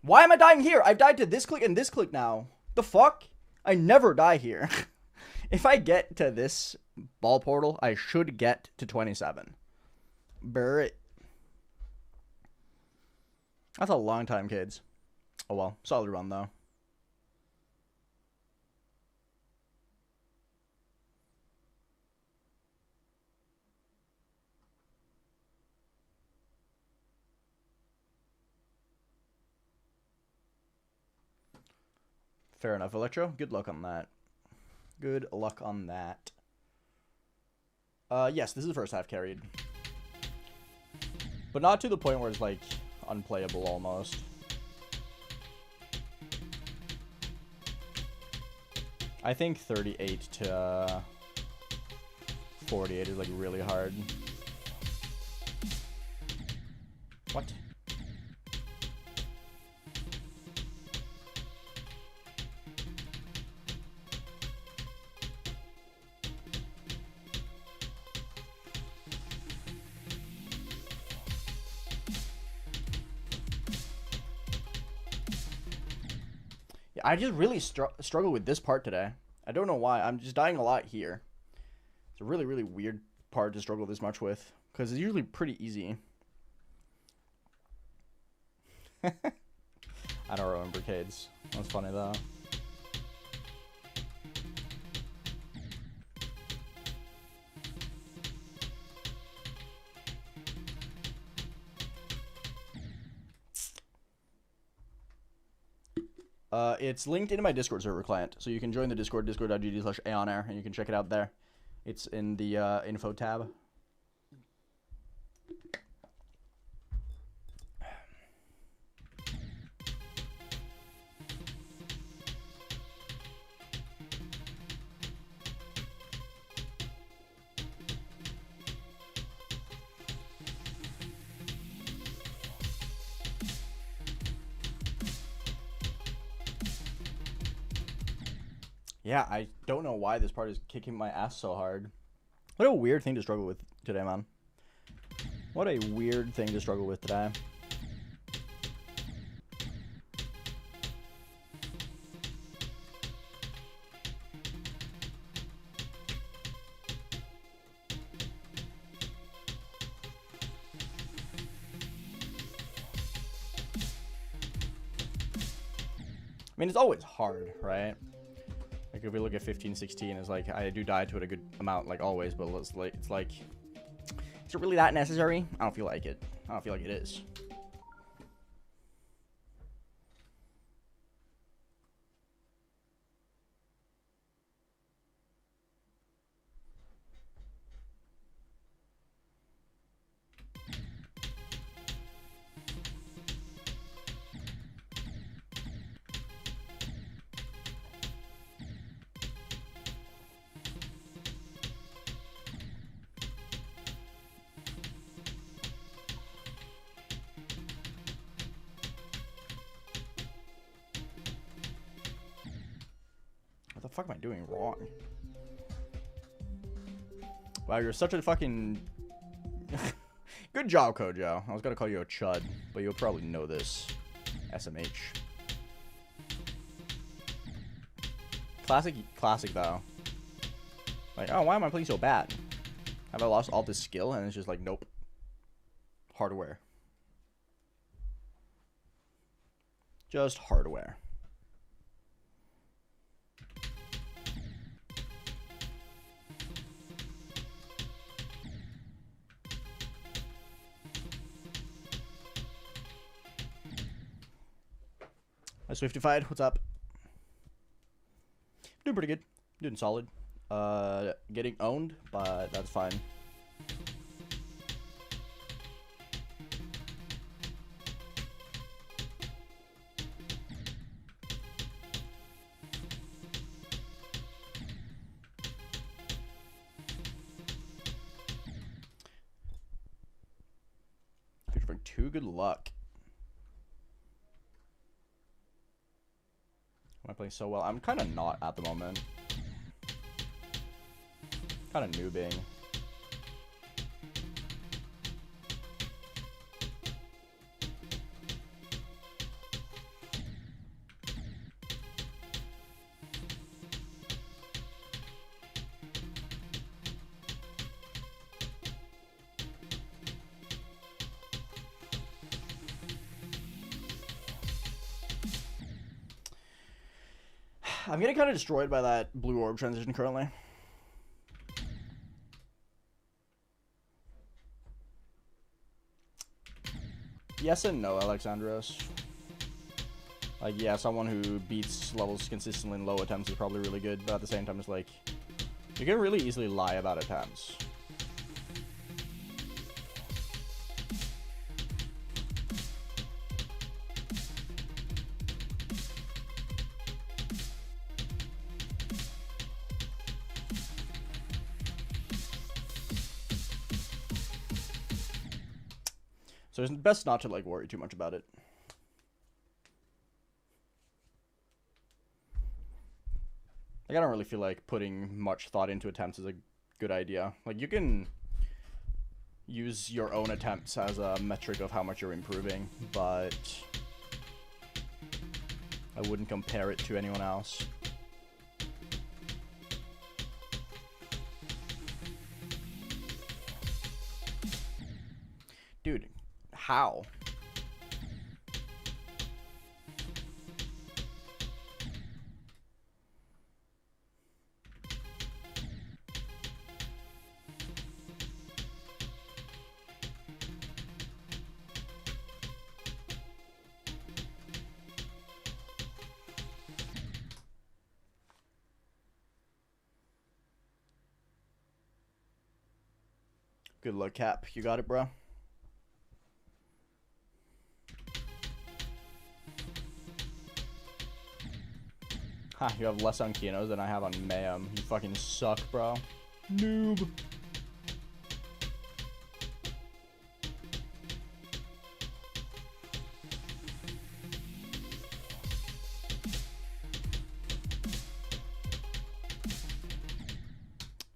Why am I dying here? I've died to this click and this click now. The fuck? I never die here. If I get to this ball portal, I should get to 27. Barrett. That's a long time, kids. Oh well, solid run though. Fair enough, Electro. Good luck on that. Good luck on that. Yes, this is the first half carried. But not to the point where it's, like, unplayable almost. I think 38 to 48 is, like, really hard. What? I just really struggle with this part today. I don't know why. I'm just dying a lot here. It's a really, really weird part to struggle this much with. Because it's usually pretty easy. I don't remember Cades. That's funny though. It's linked into my Discord server client, so you can join the Discord, discord.gg/AeonAir, and you can check it out there. It's in the info tab. Yeah, I don't know why this part is kicking my ass so hard. What a weird thing to struggle with today, man. What a weird thing to struggle with today. I mean, it's always hard, right? Like, if we look at 15, 16, it's like, I do die to it a good amount, like, always, but it's like, is it really that necessary? I don't feel like it. I don't feel like it is. What the fuck am I doing wrong? Wow, you're such a fucking... Good job, Kojo. I was gonna call you a chud, but you'll probably know this. SMH. Classic though. Like, oh, why am I playing so bad? Have I lost all this skill? And it's just like, nope. Hardware. Just hardware. Hi, Swiftified. What's up? Doing pretty good. Doing solid. Getting owned, but that's fine. Picture for 2, good luck. Am I playing so well? I'm kind of not at the moment. Kind of noobing. I'm getting kind of destroyed by that blue orb transition currently. Yes and no, Alexandros. Like, yeah, someone who beats levels consistently in low attempts is probably really good, but at the same time, it's like, you can really easily lie about attempts. So it's best not to, like, worry too much about it. Like, I don't really feel like putting much thought into attempts is a good idea. Like, you can use your own attempts as a metric of how much you're improving, but I wouldn't compare it to anyone else. Dude, how? Good luck, Cap. You got it, bro. Ha, you have less on Kinos than I have on Mayhem. You fucking suck, bro. Noob.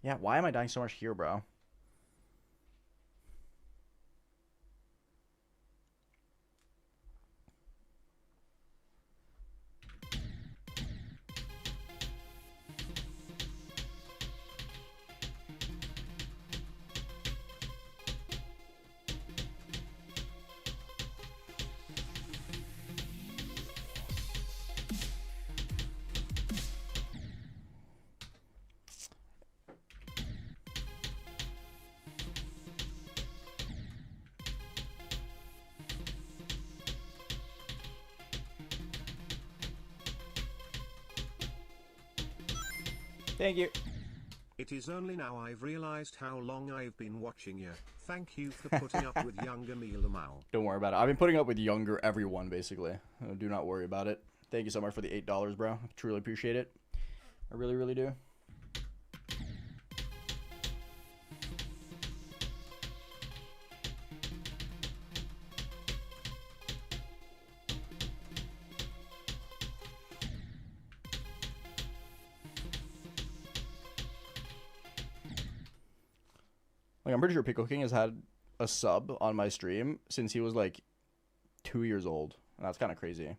Yeah, why am I dying so much here, bro? Thank you. It is only now I've realized how long I've been watching you. Thank you for putting up with younger me Lamau. Don't worry about it. I've been putting up with younger everyone, basically. Do not worry about it. Thank you so much for the $8, bro. I truly appreciate it. I really, really do. Like, I'm pretty sure Pickle King has had a sub on my stream since he was like 2 years old. And that's kind of crazy.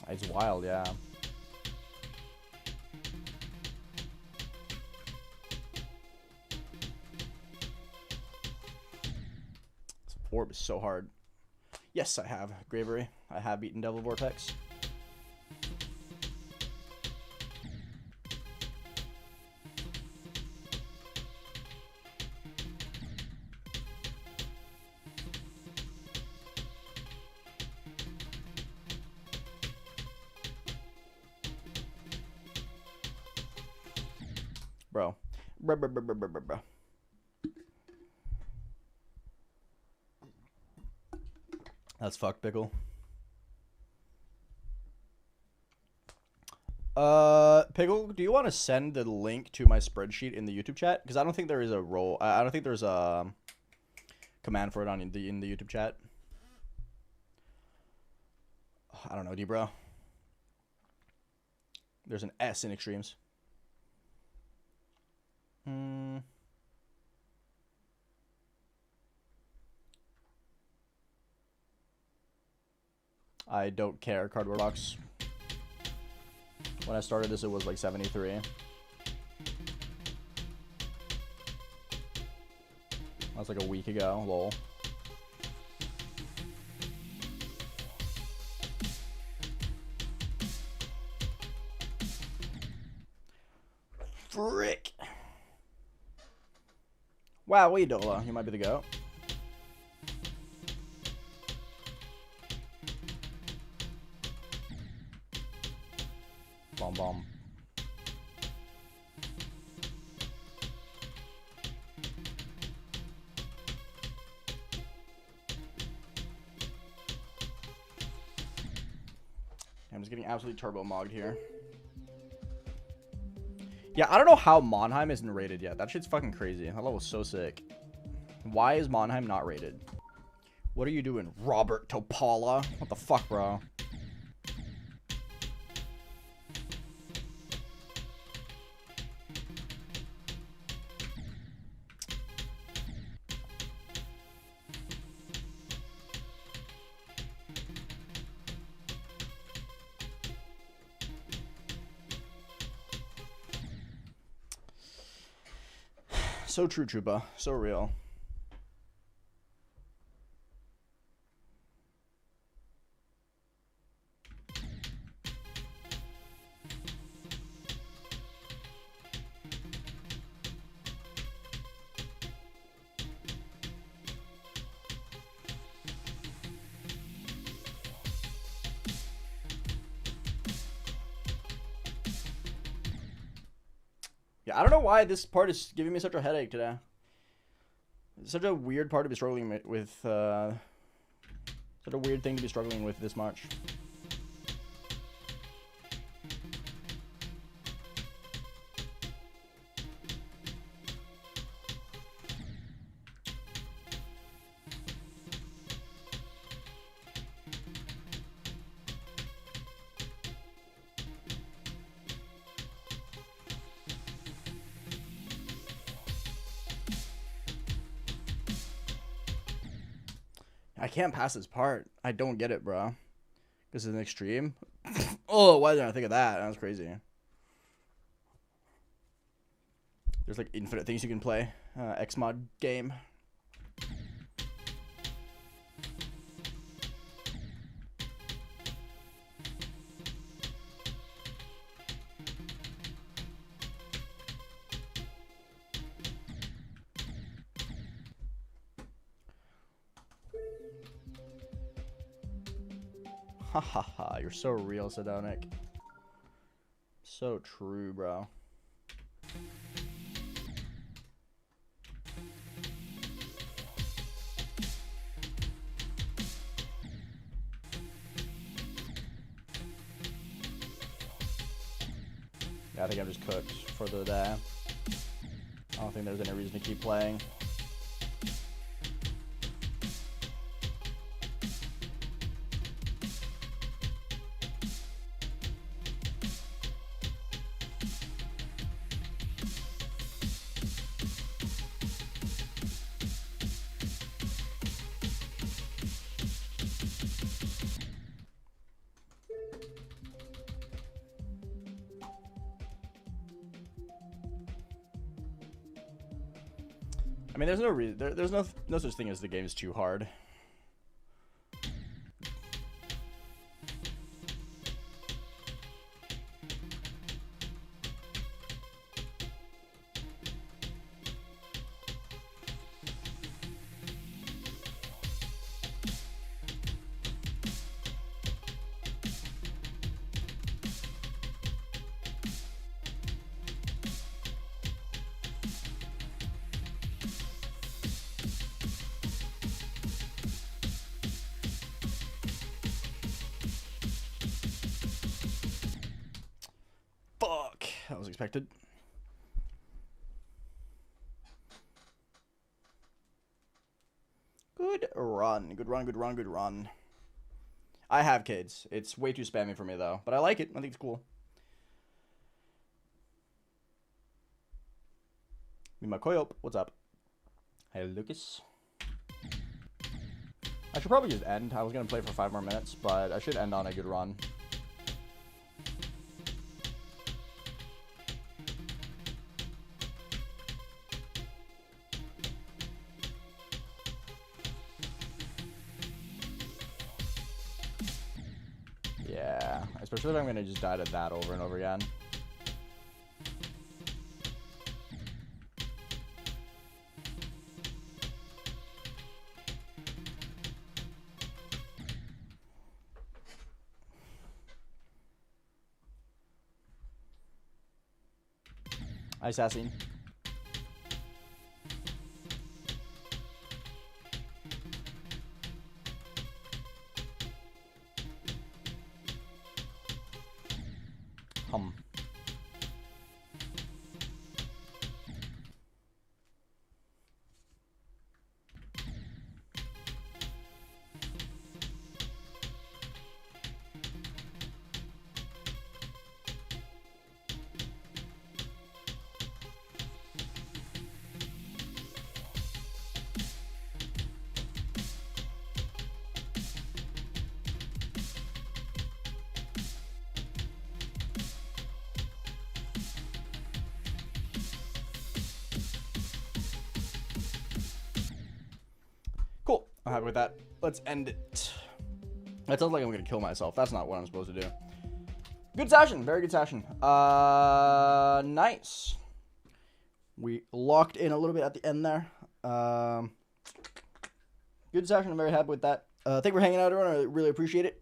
It's wild, yeah. This orb is so hard. Yes, I have, Gravery. I have beaten Devil Vortex. Bro. Bro. That's fucked, Pickle. Pickle, do you want to send the link to my spreadsheet in the YouTube chat? Because I don't think there is a role. I don't think there's a command for it in the YouTube chat. I don't know, D-bro. There's an S in extremes. I don't care, Cardboard Box. When I started this, it was like 73. That's like a week ago, lol. Frick. Wow, Dola. You might be the GOAT. Bomb bomb. I'm just getting absolutely turbo mogged here. Yeah, I don't know how Mannheim isn't rated yet. That shit's fucking crazy. That level's so sick. Why is Mannheim not rated? What are you doing, Robert Topala? What the fuck, bro? So true, Chupa. So real. Yeah, I don't know why this part is giving me such a headache today. It's such a weird part to be struggling with, such a weird thing to be struggling with this much. I can't pass this part. I don't get it, bro. This is an extreme. Oh, why didn't I think of that? That was crazy. There's like infinite things you can play. Xmod game. Ha ha ha, you're so real, Sedonic. So true, bro. Yeah, I think I'm just cooked for the day. I don't think there's any reason to keep playing. I mean, there's no reason. There's no such thing as the game's too hard. Fuck. That was expected. Good run. Good run, good run, good run. I have kids. It's way too spammy for me, though. But I like it. I think it's cool. Mimakoyop. What's up? Hey, Lucas. I should probably just end. I was going to play for 5 more minutes, but I should end on a good run. Yeah, especially if I'm going to just die to that over and over again. Assassin. Cool. I'm happy with that. Let's end it. That sounds like I'm gonna kill myself. That's not what I'm supposed to do. Good session. Very good session. Nice. We locked in a little bit at the end there. Good session. I'm very happy with that. Thank you for hanging out, everyone. I really appreciate it.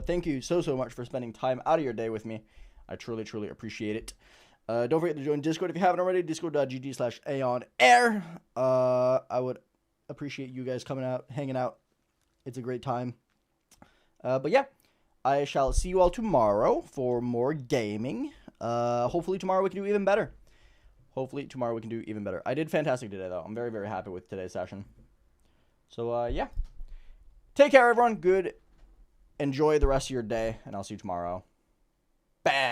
Thank you so much for spending time out of your day with me. I truly appreciate it. Don't forget to join Discord if you haven't already. Discord.gg/AeonAir. I would appreciate you guys coming out, hanging out. It's a great time. But yeah, I shall see you all tomorrow for more gaming. Hopefully tomorrow we can do even better. I did fantastic today, though. I'm very happy with today's session. So, yeah. Take care, everyone. Enjoy the rest of your day, and I'll see you tomorrow. Bam!